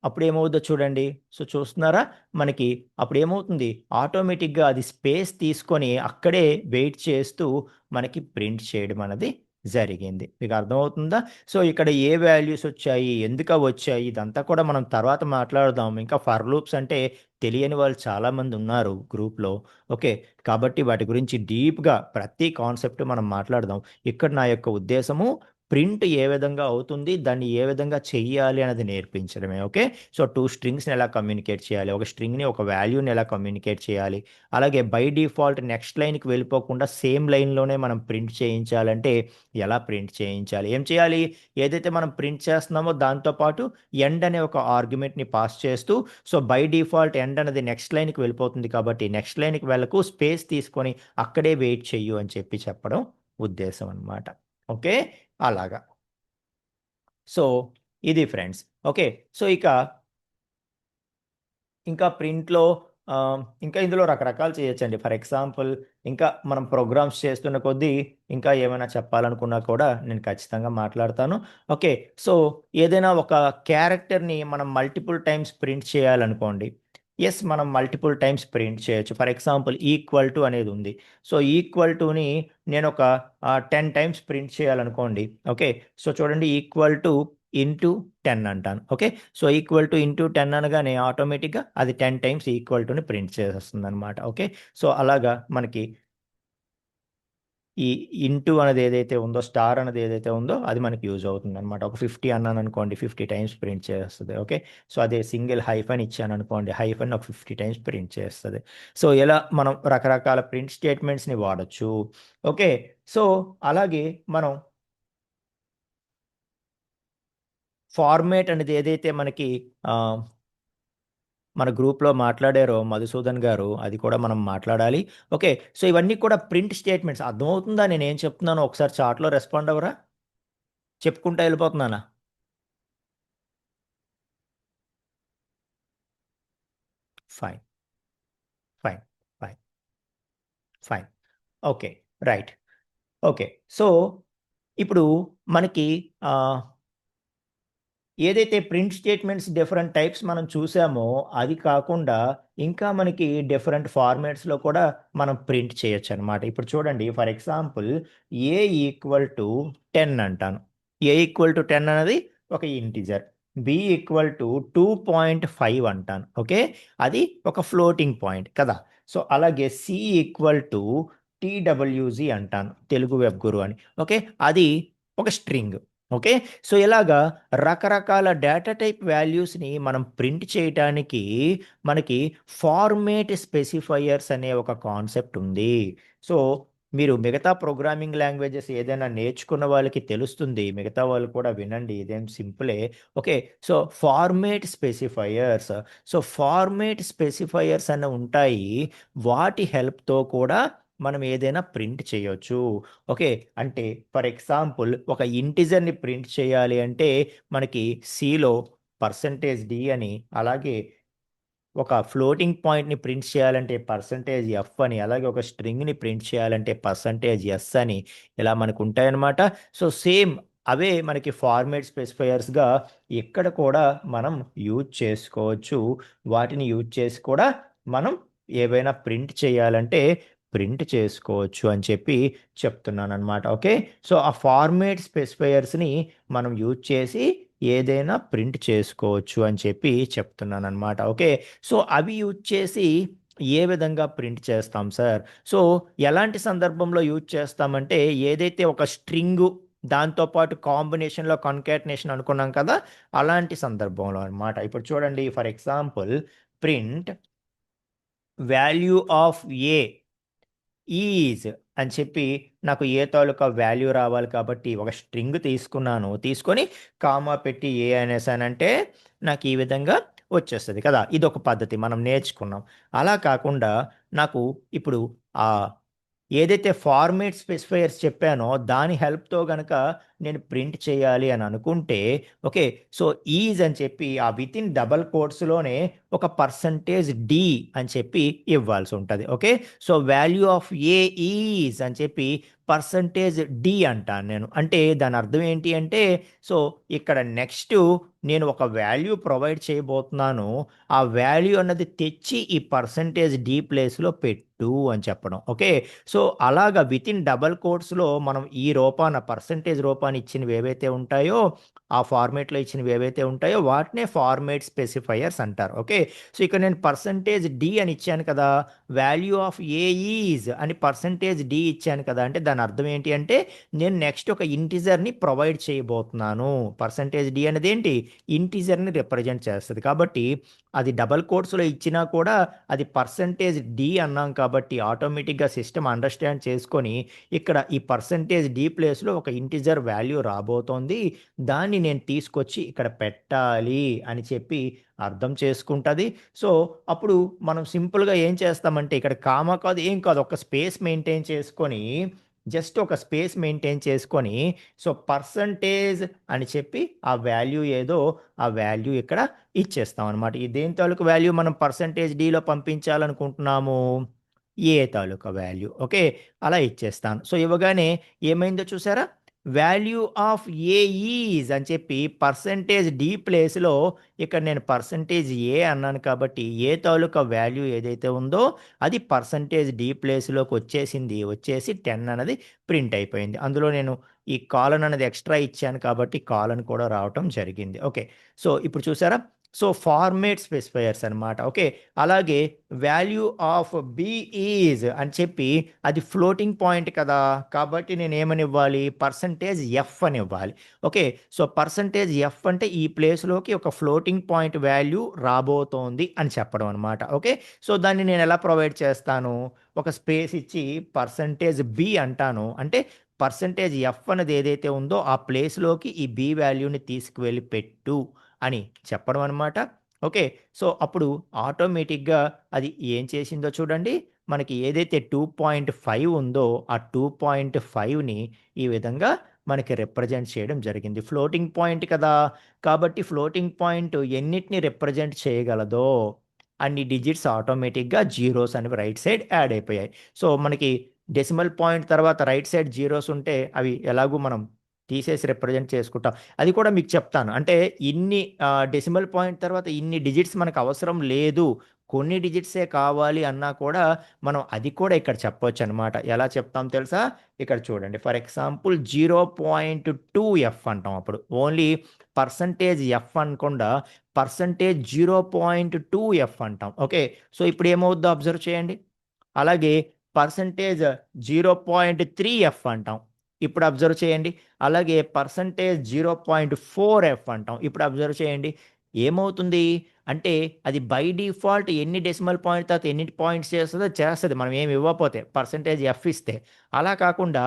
అప్పుడేమవుద్దో చూడండి. సో, చూస్తున్నారా? మనకి అప్పుడేమవుతుంది? ఆటోమేటిక్‌గా అది స్పేస్ తీసుకొని అక్కడే వెయిట్ చేస్తూ మనకి ప్రింట్ చేయడం అన్నది జరిగింది. మీకు అర్థమవుతుందా? సో, ఇక్కడ ఏ వాల్యూస్ వచ్చాయి? ఎందుకవొచ్చాయి? ఇదంతా కూడా మనం తర్వాత మాట్లాడదాం. ఇంకా ఫర్ లూప్స్ అంటే తెలియని వాళ్ళు చాలామంది ఉన్నారు గ్రూప్‌లో. ఓకే. కాబట్టి వాటి గురించి డీప్‌గా ప్రతి కాన్సెప్ట్ మనం మాట్లాడదాం. ఇక్కడ నా యొక్క ఉద్దేశము ప్రింట్ ఏ విధంగా అవుతుంది? దాన్ని ఏ విధంగా చెయ్యాలి అన్నది నేర్పించడమే. ఓకే. సో, 2 స్ట్రింగ్స్‌ని ఎలా కమ్యూనికేట్ చేయాలి? ఒక స్ట్రింగ్‌ని, ఒక వాల్యూని ఎలా కమ్యూనికేట్ చేయాలి? అలాగే బై డిఫాల్ట్ నెక్స్ట్ లైన్‌కి వెళ్ళిపోకుండా సేమ్ లైన్‌లోనే మనం ప్రింట్ చేయించాలంటే ఎలా ప్రింట్ చేయించాలి? ఏం చేయాలి? ఏదైతే మనం ప్రింట్ చేస్తున్నామో దాంతో పాటు ఎండ్ అనే ఒక ఆర్గ్యుమెంట్‌ని పాస్ చేస్తూ సో, బై డిఫాల్ట్ ఎండ్ అనేది నెక్స్ట్ లైన్‌కి వెళ్ళిపోతుంది కాబట్టి నెక్స్ట్ లైన్‌కి వెళ్ళకు స్పేస్ తీసుకొని అక్కడే వెయిట్ చెయ్యు అని చెప్పడం ఉద్దేశం అన్నమాట. ఓకే. అలాగా. సో, ఇది ఫ్రెండ్స్. ఓకే. సో, ఇంకా ప్రింట్‌లో ఇంకా ఇందులో రకరకాలు చేయొచ్చండి. ఫర్ ఎగ్జాంపుల్ ఇంకా మనం ప్రోగ్రామ్స్ చేస్తున్న కొద్దీ ఇంకా ఏమైనా చెప్పాలనుకున్నా కూడా నేను ఖచ్చితంగా మాట్లాడతాను. ఓకే. సో, ఏదైనా ఒక క్యారెక్టర్‌ని మనం మల్టిపుల్ టైమ్స్ ప్రింట్ చేయాలనుకోండి. ఎస్, మనం మల్టిపుల్ టైమ్స్ ప్రింట్ చేయొచ్చు. ఫర్ ఎగ్జాంపుల్ ఈక్వల్ టు అనేది ఉంది. సో ఈక్వల్ టుని నేను ఒక 10 టైమ్స్ ప్రింట్ చేయాలనుకోండి. ఓకే, సో చూడండి, ఈక్వల్ టు ఇంటూ 10 అంటాను. Okay, so equal to into 10 అనగానే ఆటోమేటిక్గా అది 10 టైమ్స్ ఈక్వల్ టుని ప్రింట్ చేసేస్తుంది అనమాట. ఓకే, సో అలాగా మనకి ఈ ఇంటూ అనేది ఏదైతే ఉందో, స్టార్ అనేది ఏదైతే ఉందో అది మనకి యూజ్ అవుతుంది అనమాట. ఒక 50 అన్నాను అనుకోండి, 50 టైమ్స్ ప్రింట్ చేస్తుంది. ఓకే, సో అదే సింగిల్ హైఫన్ ఇచ్చాను అనుకోండి, హైఫన్ ఒక 50 టైమ్స్ ప్రింట్ చేస్తుంది. సో ఇలా మనం రకరకాల ప్రింట్ స్టేట్మెంట్స్ని వాడచ్చు. ఓకే, సో అలాగే మనం ఫార్మేట్ అనేది ఏదైతే మనకి ఆ, మన గ్రూప్లో మాట్లాడారో మధుసూదన్ గారు, అది కూడా మనం మాట్లాడాలి. ఓకే, సో ఇవన్నీ కూడా ప్రింట్ స్టేట్మెంట్స్. అర్థమవుతుందా నేను ఏం చెప్తున్నానో? ఒకసారి చాట్లో రెస్పాండ్ అవ్వరా? చెప్పుకుంటా వెళ్ళిపోతున్నానా? Fine, fine, fine, fine. Okay, right. Okay, so ఇప్పుడు మనకి ఆ, ఏదైతే ప్రింట్ స్టేట్మెంట్స్ డిఫరెంట్ టైప్స్ మనం చూసామో, అది కాకుండా ఇంకా మనకి డిఫరెంట్ ఫార్మాట్స్లో కూడా మనం ప్రింట్ చేయొచ్చు అనమాట. ఇప్పుడు చూడండి, for example a equal to 10 అంటాను. ఏ ఈక్వల్ టు 10 అనేది ఒక ఇంటిజర్. బి ఈక్వల్ టు 2.5 అంటాను. ఓకే, అది ఒక ఫ్లోటింగ్ పాయింట్ కదా. సో అలాగే సి ఈక్వల్ టు టీడబ్ల్యూజి అంటాను, తెలుగు వెబ్ గురు అని. ఓకే, అది ఒక స్ట్రింగ్. ఓకే, సో ఇలాగా రకరకాల డేటా టైప్ వాల్యూస్ని మనం ప్రింట్ చేయటానికి మనకి ఫార్మేట్ స్పెసిఫైయర్స్ అనే ఒక కాన్సెప్ట్ ఉంది. సో మీరు మిగతా ప్రోగ్రామింగ్ లాంగ్వేజెస్ ఏదైనా నేర్చుకున్న వాళ్ళకి తెలుస్తుంది, మిగతా వాళ్ళు కూడా వినండి, ఇదేం సింపులే. Okay, so format specifiers, so format specifiers అన్న ఉంటాయి. వాటి హెల్ప్తో కూడా మనం ఏదైనా ప్రింట్ చేయొచ్చు. ఓకే, అంటే ఫర్ ఎగ్జాంపుల్ ఒక ఇంటిజర్ని ప్రింట్ చేయాలి అంటే మనకి సిలో %d అని, అలాగే ఒక ఫ్లోటింగ్ పాయింట్ని ప్రింట్ చేయాలంటే %f అని, అలాగే ఒక స్ట్రింగ్ని ప్రింట్ చేయాలంటే %s అని, ఇలా మనకు ఉంటాయన్నమాట. సో సేమ్ అవే మనకి ఫార్మేట్ స్పెసిఫైయర్స్గా ఇక్కడ కూడా మనం యూజ్ చేసుకోవచ్చు. వాటిని యూజ్ చేసి కూడా మనం ఏవైనా ప్రింట్ చేయాలంటే ప్రింట్ చేసుకోవచ్చు అని చెప్పి చెప్తున్నాను అనమాట. ఓకే, సో ఆ ఫార్మేట్ స్పెసిఫైయర్స్ని మనం యూజ్ చేసి ఏదైనా ప్రింట్ చేసుకోవచ్చు అని చెప్పి చెప్తున్నాను అనమాట. ఓకే, సో అవి యూజ్ చేసి ఏ విధంగా ప్రింట్ చేస్తాం సార్? సో ఎలాంటి సందర్భంలో యూజ్ చేస్తామంటే, ఏదైతే ఒక స్ట్రింగు దాంతోపాటు కాంబినేషన్లో కన్కాటినేషన్ అనుకున్నాం కదా, అలాంటి సందర్భంలో అనమాట. ఇప్పుడు చూడండి, for example print value of A is అని చెప్పి నాకు ఏ తాలూకా వాల్యూ రావాలి కాబట్టి ఒక స్ట్రింగ్ తీసుకున్నాను. తీసుకొని కామా పెట్టి ఏ అనేసానంటే నాకు ఈ విధంగా వచ్చేస్తుంది కదా. ఇదొక పద్ధతి మనం నేర్చుకున్నాం. అలా కాకుండా నాకు ఇప్పుడు ఆ ఏదైతే ఫార్మేట్ స్పెసిఫైయర్స్ చెప్పానో దాని హెల్ప్తో గనక నేను ప్రింట్ చేయాలి అని అనుకుంటే, ఓకే, సో ఈజ్ అని చెప్పి ఆ విత్ ఇన్ డబల్ కోట్స్లోనే ఒక %d అని చెప్పి ఇవ్వాల్సి ఉంటుంది. Okay, so value of A is అని చెప్పి %d అంటాను నేను. అంటే దాని అర్థం ఏంటి అంటే, సో ఇక్కడ నెక్స్ట్ నేను ఒక వాల్యూ ప్రొవైడ్ చేయబోతున్నాను. ఆ వాల్యూ అన్నది తెచ్చి ఈ %d ప్లేస్లో పెట్టు అని చెప్పడం. ఓకే, సో అలాగా విత్ ఇన్ డబల్ కోట్స్లో మనం ఈ రూపాన పర్సంటేజ్ రూపాన్ని ఇచ్చినవి ఏవైతే ఉంటాయో, ఆ ఫార్మేట్లో ఇచ్చినవి ఏవైతే ఉంటాయో వాటినే ఫార్మేట్ స్పెసిఫైయర్స్ అంటారు. ఓకే, సో ఇక్కడ నేను %d అని ఇచ్చాను కదా, వాల్యూ ఆఫ్ ఏ ఈజ్ అని %d ఇచ్చాను కదా, అంటే దాని అర్థం ఏంటి అంటే నేను నెక్స్ట్ ఒక ఇంటిజర్ని ప్రొవైడ్ చేయబోతున్నాను. %d అనేది ఏంటి, ఇంటిజర్ని రిప్రజెంట్ చేస్తుంది కాబట్టి అది డబల్ కోట్స్లో ఇచ్చినా కూడా అది %d అన్నాం కాబట్టి ఆటోమేటిక్గా సిస్టమ్ అండర్స్టాండ్ చేసుకొని ఇక్కడ ఈ %d ప్లేస్లో ఒక ఇంటిజర్ వాల్యూ రాబోతోంది, దాన్ని నేను తీసుకొచ్చి ఇక్కడ పెట్టాలి అని చెప్పి అర్థం చేసుకుంటుంది. సో అప్పుడు మనం సింపుల్గా ఏం చేస్తామంటే, ఇక్కడ కామా కాదు ఏం కాదు, ఒక స్పేస్ మెయింటైన్ చేసుకొని, జస్ట్ ఒక స్పేస్ మెయింటైన్ చేసుకొని, సో పర్సంటేజ్ అని చెప్పి ఆ వాల్యూ ఏదో ఆ వాల్యూ ఇక్కడ ఇచ్చేస్తాం అనమాట. ఈ దేని తాలూకు వాల్యూ మనం %dలో పంపించాలనుకుంటున్నాము, ఏ తాలూకా వాల్యూ. ఓకే, అలా ఇచ్చేస్తాను. సో ఇవ్వగానే ఏమైందో చూసారా, వాల్యూ ఆఫ్ ఏ ఈజ్ అని చెప్పి పర్సంటేజ్ డి ప్లేస్లో ఇక్కడ నేను పర్సంటేజ్ ఏ అన్నాను కాబట్టి ఏ తాలూకా వాల్యూ ఏదైతే ఉందో అది పర్సంటేజ్ డి ప్లేస్లోకి వచ్చేసి 10 అన్నది ప్రింట్ అయిపోయింది. అందులో నేను ఈ కాలన్ అనేది ఎక్స్ట్రా ఇచ్చాను కాబట్టి కాలన్ కూడా రావటం జరిగింది. ఓకే, సో ఇప్పుడు చూసారా, సో ఫార్మేట్ స్పెసిఫైయర్స్ అనమాట. ఓకే, అలాగే వాల్యూ ఆఫ్ బి ఈజ్ అని చెప్పి అది ఫ్లోటింగ్ పాయింట్ కదా, కాబట్టి నేను ఏమని ఇవ్వాలి, పర్సంటేజ్ ఎఫ్ అని ఇవ్వాలి. ఓకే, సో పర్సంటేజ్ ఎఫ్ అంటే ఈ ప్లేస్లోకి ఒక ఫ్లోటింగ్ పాయింట్ వాల్యూ రాబోతోంది అని చెప్పడం అనమాట. ఓకే, సో దాన్ని నేను ఎలా ప్రొవైడ్ చేస్తాను, ఒక స్పేస్ ఇచ్చి పర్సంటేజ్ బి అంటాను, అంటే పర్సంటేజ్ ఎఫ్ అనేది ఏదైతే ఉందో ఆ ప్లేస్లోకి ఈ బి వాల్యూని తీసుకువెళ్ళి పెట్టు అని చెప్పడం అనమాట. ఓకే, సో అప్పుడు ఆటోమేటిక్గా అది ఏం చేసిందో చూడండి, మనకి ఏదైతే 2.5 ఉందో ఆ 2.5ని ఈ విధంగా మనకి రిప్రజెంట్ చేయడం జరిగింది. ఫ్లోటింగ్ పాయింట్ కదా, కాబట్టి ఫ్లోటింగ్ పాయింట్ ఎన్నిటిని రిప్రజెంట్ చేయగలదో అన్ని డిజిట్స్ ఆటోమేటిక్గా జీరోస్ అనేవి రైట్ సైడ్ యాడ్ అయిపోయాయి. సో మనకి డెసిమల్ పాయింట్ తర్వాత రైట్ సైడ్ జీరోస్ ఉంటే అవి ఎలాగూ మనం తీసేసి రిప్రజెంట్ చేసుకుంటాం. అది కూడా మీకు చెప్తాను. అంటే ఇన్ని డెసిమల్ పాయింట్ తర్వాత ఇన్ని డిజిట్స్ మనకు అవసరం లేదు, కొన్ని డిజిట్సే కావాలి అన్నా కూడా మనం అది కూడా ఇక్కడ చెప్పొచ్చు అనమాట. ఎలా చెప్తాం తెలుసా, ఇక్కడ చూడండి. ఫర్ ఎగ్జాంపుల్ 0.2f అంటాం. అప్పుడు ఓన్లీ పర్సంటేజ్ ఎఫ్ అనకుండా పర్సంటేజ్ 0.2f అంటాం. ఓకే, సో ఇప్పుడు ఏమవుద్దో అబ్జర్వ్ చేయండి. అలాగే పర్సంటేజ్ 0.3f అంటాం. ఇప్పుడు అబ్జర్వ్ చేయండి. అలాగే పర్సంటేజ్ 0.4f అంటాం. ఇప్పుడు అబ్జర్వ్ చేయండి. ఏమవుతుంది అంటే అది బై డిఫాల్ట్ ఎన్ని డెసిమల్ పాయింట్ తర్వాత ఎన్ని పాయింట్స్ చేస్తుందో చేస్తుంది, మనం ఏమి ఇవ్వకపోతే పర్సంటేజ్ ఎఫ్ ఇస్తే. అలా కాకుండా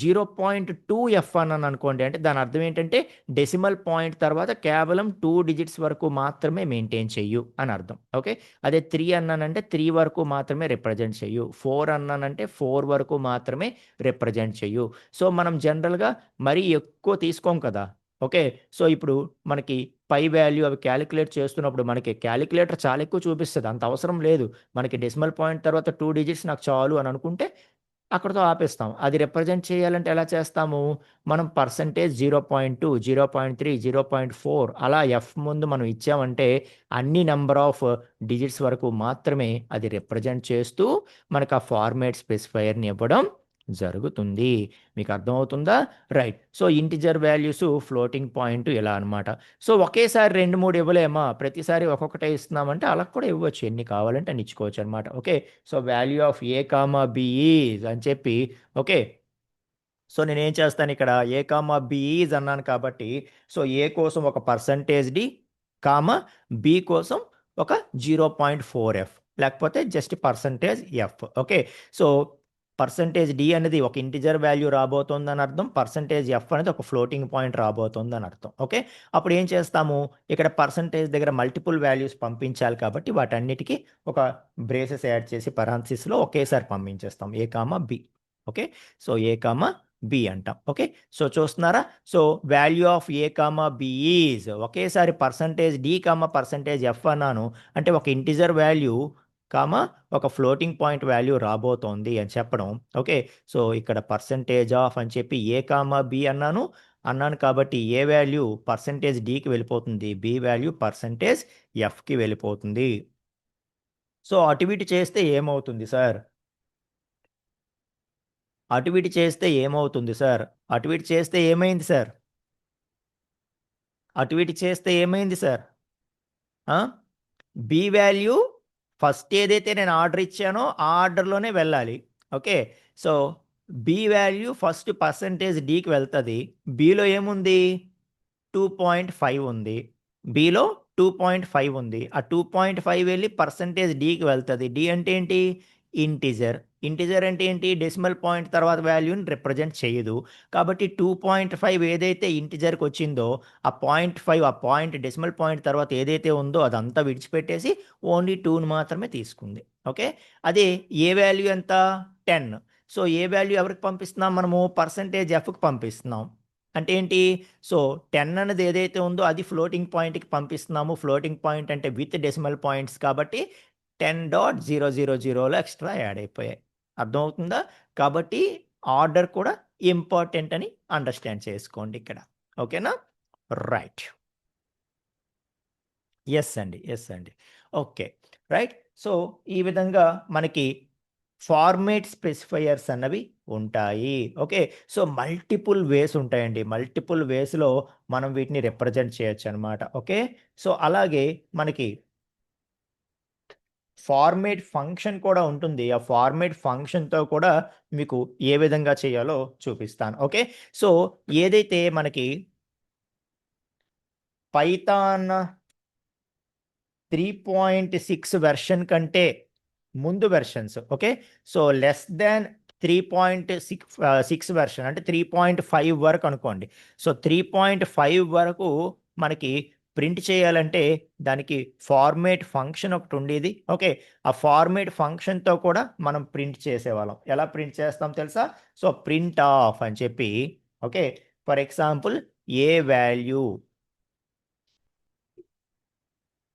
0.2f అన్నాను అనుకోండి, అంటే దాని అర్థం ఏంటంటే డెసిమల్ పాయింట్ తర్వాత కేవలం 2 డిజిట్స్ వరకు మాత్రమే మెయింటైన్ చెయ్యు అని అర్థం. ఓకే, అదే 3 అన్నానంటే 3 వరకు మాత్రమే రిప్రజెంట్ చెయ్యు, 4 అన్నానంటే 4 వరకు మాత్రమే రిప్రజెంట్ చెయ్యు. సో మనం జనరల్గా మరీ ఎక్కువ తీసుకోం కదా. ఓకే, సో ఇప్పుడు మనకి పై వాల్యూ అవి క్యాలిక్యులేట్ చేస్తున్నప్పుడు మనకి క్యాలిక్యులేటర్ చాలా ఎక్కువ చూపిస్తుంది, అంత అవసరం లేదు. మనకి డెసిమల్ పాయింట్ తర్వాత 2 డిజిట్స్ నాకు చాలు అని అనుకుంటే అక్కడితో ఆపేస్తాం. అది రిప్రజెంట్ చేయాలంటే ఎలా చేస్తాము, మనం పర్సంటేజ్ 0.2, 0.3, 0.4 అలా ఎఫ్ ముందు మనం ఇచ్చామంటే అన్ని నెంబర్ ఆఫ్ డిజిట్స్ వరకు మాత్రమే అది రిప్రజెంట్ చేస్తూ మనకు ఆ ఫార్మాట్ స్పెసిఫైయర్ని ఇవ్వడం జరుగుతుంది. మీకు అర్థమవుతుందా, right. So integer values floating point ఇలా అనమాట. సో ఒకేసారి 2, 3 ఇవ్వలేమా, ప్రతిసారి ఒక్కొక్కటే ఇస్తున్నామంటే అలా కూడా ఇవ్వచ్చు, ఎన్ని కావాలంటే అని ఇచ్చుకోవచ్చు అనమాట. Okay, so value of a comma b is అని చెప్పి. ఓకే, సో నేనేం చేస్తాను ఇక్కడ ఏ కామా బి ఈజ్ అన్నాను కాబట్టి సో ఏ కోసం ఒక పర్సంటేజ్ డి కామా బి కోసం ఒక 0.4f లేకపోతే just percentage f. Okay, so percentage d అనేది ఒక ఇంటిజర్ వాల్యూ రాబోతోందని అర్థం, పర్సంటేజ్ ఎఫ్ అనేది ఒక ఫ్లోటింగ్ పాయింట్ రాబోతోందని అర్థం. ఓకే, అప్పుడు ఏం చేస్తాము, ఇక్కడ పర్సంటేజ్ దగ్గర మల్టిపుల్ వాల్యూస్ పంపించాలి కాబట్టి వాటన్నిటికీ ఒక బ్రేసెస్ యాడ్ చేసి పరాన్సిస్లో ఒకేసారి పంపించేస్తాం a comma b. Okay, so a comma b అంటాం. ఓకే, సో చూస్తున్నారా, so value of a comma b is ఒకేసారి percentage d comma percentage f అన్నాను, అంటే ఒక ఇంటిజర్ వాల్యూ కామా ఒక ఫ్లోటింగ్ పాయింట్ వాల్యూ రాబోతోంది అని చెప్పడం. ఓకే, సో ఇక్కడ పర్సంటేజ్ ఆఫ్ అని చెప్పి ఏ కామా బి అన్నాను కాబట్టి ఏ వాల్యూ పర్సంటేజ్ డికి వెళ్ళిపోతుంది, బి వాల్యూ పర్సంటేజ్ ఎఫ్కి వెళ్ళిపోతుంది. సో అటు ఇటు చేస్తే ఏమవుతుంది సార్, అటు ఇటు చేస్తే ఏమవుతుంది సార్, అటు ఇటు చేస్తే ఏమైంది సార్, అటు ఇటు చేస్తే ఏమైంది సార్, బి వాల్యూ ఫస్ట్ ఏదైతే నేను ఆర్డర్ ఇచ్చానో ఆ ఆర్డర్లోనే వెళ్ళాలి. Okay, so b value first percentage డికి వెళ్తుంది. బిలో ఏముంది, 2.5 ఉంది. బిలో 2.5 ఉంది. ఆ 2.5 వెళ్ళి పర్సంటేజ్ డికి వెళ్తుంది. డి అంటే ఏంటి, ఇంటిజర్. ఇంటిజర్ అంటే ఏంటి, డెసిమల్ పాయింట్ తర్వాత వాల్యూని రిప్రజెంట్ చేయదు. కాబట్టి 2.5 ఏదైతే ఇంటిజర్కి వచ్చిందో ఆ 0.5 ఆ పాయింట్ డెసిమల్ పాయింట్ తర్వాత ఏదైతే ఉందో అదంతా విడిచిపెట్టేసి ఓన్లీ 2ని మాత్రమే తీసుకుంది. ఓకే, అదే ఏ వాల్యూ ఎంత, 10. సో ఏ వాల్యూ ఎవరికి పంపిస్తున్నాం మనము, పర్సంటేజ్ ఎఫ్కి పంపిస్తున్నాం. అంటే ఏంటి, సో 10 అనేది ఏదైతే ఉందో అది ఫ్లోటింగ్ పాయింట్కి పంపిస్తున్నాము. ఫ్లోటింగ్ పాయింట్ అంటే విత్ డెసిమల్ పాయింట్స్ కాబట్టి 10.000లో ఎక్స్ట్రా యాడ్ అయిపోయాయి. అర్థమవుతుందా, కాబట్టి ఆర్డర్ కూడా ఇంపార్టెంట్ అని అండర్స్టాండ్ చేసుకోండి ఇక్కడ. ఓకేనా? రైట్. ఎస్ అండి. ఎస్ అండి. ఓకే. రైట్. సో, ఈ విధంగా మనకి ఫార్మాట్ స్పెసిఫైయర్స్ అన్నవి ఉంటాయి. ఓకే. సో, మల్టిపుల్ వేస్ ఉంటాయండి. మల్టిపుల్ వేస్‌లో మనం వీటిని రిప్రజెంట్ చేయొచ్చనమాట. ఓకే. సో, అలాగే మనకి ఫార్మాట్ ఫంక్షన్ కూడా ఉంటుంది. ఆ ఫార్మాట్ ఫంక్షన్‌తో కూడా మీకు ఏ విధంగా చేయాలో చూపిస్తాను. ఓకే. సో, ఏదైతే మనకి పైథాన్ 3.6 వెర్షన్ కంటే ముందు versions. Okay. So, less than 3.6 version అంటే 3.5 వరకు అనుకోండి. సో, 3.5 వరకు మనకి ప్రింట్ చేయాలంటే దానికి ఫార్మాట్ ఫంక్షన్ ఒకటుండేది. ఓకే. ఆ ఫార్మాట్ ఫంక్షన్‌తో కూడా మనం ప్రింట్ చేసేవాళ్ళం. ఎలా ప్రింట్ చేస్తాం తెలుసా? సో, ప్రింట్ ఆఫ్ అని చెప్పి okay. For example A value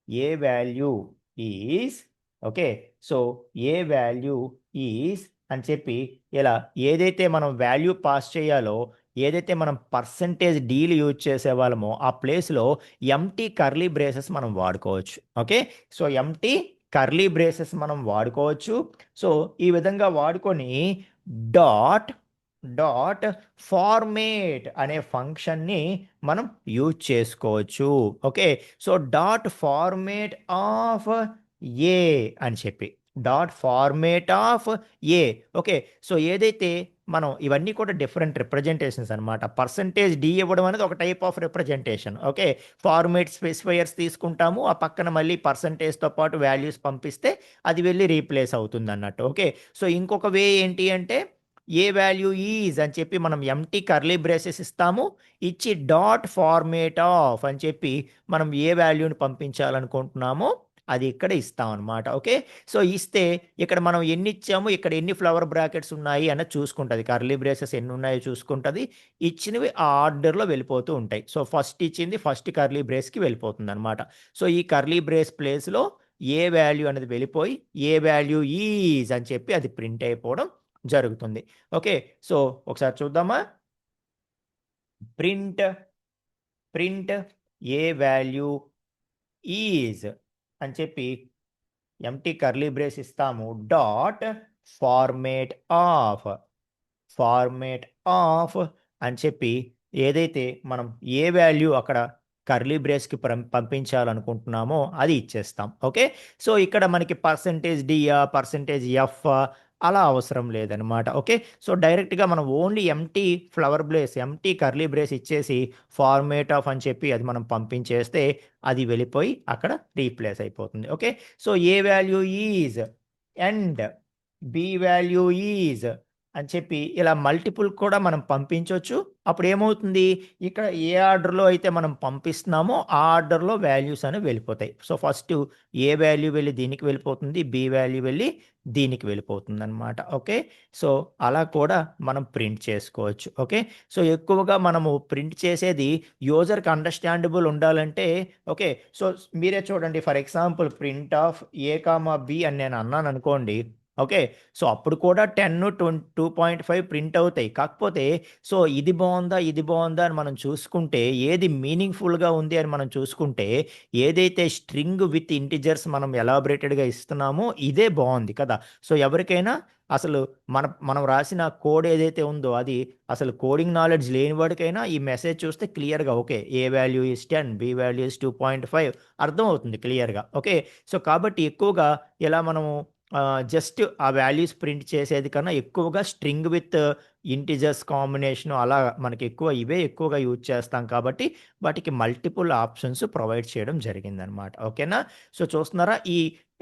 a value is okay. So, a value is అని చెప్పి ఇలా ఏదైతే మనం వాల్యూ పాస్ చేయాలో, ఏదైతే మనం పర్సెంటేజ్ డీలు యూజ్ చేసేవాళ్ళమో ఆ ప్లేస్‌లో ఎంప్టీ కర్లీ బ్రేసెస్ మనం వాడుకోవచ్చు. Okay. So, empty curly braces మనం వాడుకోవచ్చు. సో, ఈ విధంగా వాడుకొని డాట్, డాట్ ఫార్మేట్ అనే ఫంక్షన్‌ని మనం యూజ్ చేసుకోవచ్చు. Okay. So, dot format of a అని చెప్పి. Dot format of a. Okay. So, ఏదైతే మనం ఇవన్నీ కూడా డిఫరెంట్ రిప్రజెంటేషన్స్ అనమాట. పర్సెంటేజ్ డి ఇవ్వడం అనేది ఒక type of representation. Okay. Format specifiers తీసుకుంటాము. ఆ పక్కన మళ్ళీ పర్సెంటేజ్‌తో పాటు వాల్యూస్ పంపిస్తే అది వెళ్లి రీప్లేస్ అవుతుందన్నట్టు. ఓకే. సో, ఇంకొక వే ఏంటి అంటే ఏ వాల్యూ ఈజ్ అని చెప్పి మనం ఎంప్టీ కర్లీ బ్రేసెస్ ఇస్తాము. ఇచ్చి డాట్ ఫార్మేట్ ఆఫ్ అని చెప్పి మనం ఏ వాల్యూని పంపించాలనుకుంటున్నామో అది ఇక్కడ ఇస్తామనమాట. ఓకే. సో, ఇస్తే ఇక్కడ మనం ఎన్ని ఇచ్చాము, ఇక్కడ ఎన్ని ఫ్లవర్ బ్రాకెట్స్ ఉన్నాయి అన్నది చూసుకుంటది. కర్లీ బ్రేసెస్ ఎన్ని ఉన్నాయో చూసుకుంటది. ఇచ్చినవి ఆ ఆర్డర్‌లో వెళ్ళిపోతూ ఉంటాయి. సో, ఫస్ట్ ఇచ్చింది ఫస్ట్ కర్లీ బ్రేస్‌కి వెళ్ళిపోతుందనమాట. సో, ఈ కర్లీ బ్రేస్ ప్లేస్‌లో ఏ వాల్యూ అనేది వెళ్ళిపోయి ఏ వాల్యూ ఈజ్ అని చెప్పి అది ప్రింట్ అయిపోవడం జరుగుతుంది. ఓకే. సో, ఒకసారి చూద్దామా? Print, print A value is అని చెప్పి ఎంప్టీ కర్లీ బ్రేస్ ఇస్తాము. Dot format of, format of అని చెప్పి ఏదైతే మనం ఏ వాల్యూ అక్కడ కర్లీ బ్రేస్‌కి పంపించాలనుకుంటున్నామో అది ఇచ్చేస్తాం. ఓకే. సో, ఇక్కడ మనకి పర్సెంటేజ్ డియా, పర్సెంటేజ్ ఎఫా అలా అవసరం లేదనమాట. ఓకే. సో, డైరెక్ట్‌గా మనం only empty flower brace, empty curly brace ఇచ్చేసి ఫార్మేట్ ఆఫ్ అని చెప్పి అది మనం పంపించేస్తే అది వెళ్ళిపోయి అక్కడ రీప్లేస్ అయిపోతుంది. Okay. So, a value is and b value is అని చెప్పి ఇలా మల్టిపుల్ కూడా మనం పంపించొచ్చు. అప్పుడేమవుతుంది, ఇక్కడ ఏ ఆర్డర్‌లో అయితే మనం పంపిస్తున్నామో, ఆ ఆర్డర్‌లో వాల్యూస్ అనేవి వెళ్ళిపోతాయి. సో, ఫస్టు ఏ వాల్యూ వెళ్లి దీనికి వెళ్ళిపోతుంది. బి వాల్యూ వెళ్లి దీనికి వెళ్ళిపోతుందనమాట. ఓకే. సో, అలా కూడా మనం ప్రింట్ చేసుకోవచ్చు. ఓకే. సో, ఎక్కువగా మనము ప్రింట్ చేసేది యూజర్‌కి అండర్‌స్టాండబుల్ ఉండాలంటే ఓకే. సో, మీరే చూడండి for example print of a, b అని నేను అన్నాననుకోండి. ఓకే. సో, అప్పుడు కూడా 10, 2.5 ప్రింట్ అవుతాయి. కాకపోతే సో, ఇది బావుందా? ఇది బావుందా? అని మనం చూసుకుంటే ఏది మీనింగ్‌ఫుల్‌గా ఉంది అని మనం చూసుకుంటే ఏదైతే స్ట్రింగ్ విత్ ఇంటిజర్స్ మనం ఎలాబరేటెడ్‌గా ఇస్తున్నామో ఇదే బావుంది కదా! సో, ఎవరికైనా అసలు మనం రాసిన కోడ్ ఏదైతే ఉందో అది అసలు కోడింగ్ నాలెడ్జ్ లేని వాడికైనా ఈ మెసేజ్ చూస్తే క్లియర్‌గా okay. A value is 10, b value is 2.5 అర్థమవుతుంది క్లియర్‌గా. ఓకే. సో, కాబట్టి ఎక్కువగా ఇలా మనము జస్ట్ ఆ వాల్యూస్ ప్రింట్ చేసేది కన్నా ఎక్కువగా స్ట్రింగ్ విత్ ఇంటిజర్స్ కాంబినేషన్ అలా మనకి ఎక్కువ ఇవే ఎక్కువగా యూజ్ చేస్తాం కాబట్టి వాటికి మల్టిపుల్ ఆప్షన్స్ ప్రొవైడ్ చేయడం జరిగిందనమాట. ఓకేనా? సో, చూస్తున్నారా?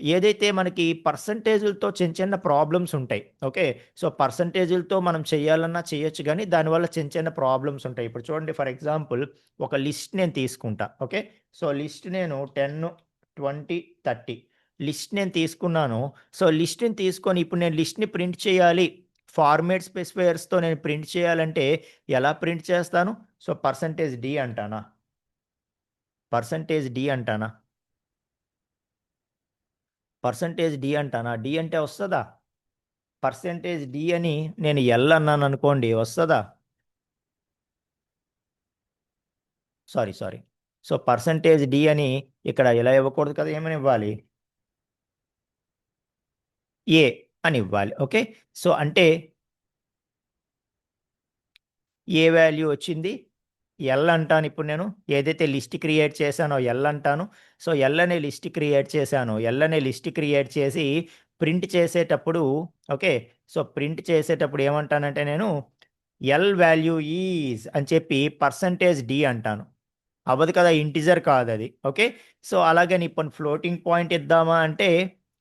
ఏదైతే మనకి పర్సెంటేజులతో చిన్న చిన్న ప్రాబ్లమ్స్ ఉంటాయి. ఓకే. సో, పర్సెంటేజులతో మనం చేయాలన్నా చేయొచ్చు గానీ దానివల్ల చిన్న చిన్న ప్రాబ్లమ్స్ ఉంటాయి. ఇప్పుడు చూడండి ఫర్ ఎగ్జాంపుల్ ఒక లిస్ట్ నేను తీసుకుంటా. ఓకే. సో, లిస్ట్ నేను 10, 20, 30 లిస్ట్ నేను తీసుకున్నాను. సో, లిస్ట్‌ని తీసుకొని ఇప్పుడు నేను లిస్ట్‌ని ప్రింట్ చేయాలి. ఫార్మాట్ స్పెసిఫైయర్స్‌తో నేను ప్రింట్ చేయాలంటే ఎలా ప్రింట్ చేస్తాను? సో, పర్సెంటేజ్ డి అంటానా? పర్సెంటేజ్ డి అంటానా? పర్సెంటేజ్ డి అంటానా? డి అంటే వస్తదా? పర్సెంటేజ్ డి అని నేను ఎల్ అన్నాను అనుకోండి, వస్తుందా? సారీ. సో పర్సెంటేజ్ డి అని ఇక్కడ ఇలా ఇవ్వకూడదు కదా, ఏమని ఇవ్వాలి? ఏ అని ఇవ్వాలి. ఓకే. సో అంటే ఏ వాల్యూ వచ్చింది? ఎల్ అంటాను. ఇప్పుడు నేను ఏదైతే లిస్ట్ క్రియేట్ చేశానో ఎల్ అంటాను. సో ఎల్ అనే లిస్ట్ క్రియేట్ చేశాను. ఎల్ అనే లిస్ట్ క్రియేట్ చేసి ప్రింట్ చేసేటప్పుడు, ఓకే, సో ప్రింట్ చేసేటప్పుడు ఏమంటానంటే నేను ఎల్ వాల్యూ ఈజ్ అని చెప్పి పర్సంటేజ్ డి అంటాను. అవ్వదు కదా, ఇంటిజర్ కాదు అది. ఓకే. సో అలాగని ఇప్పుడు ఫ్లోటింగ్ పాయింట్ ఇద్దామా అంటే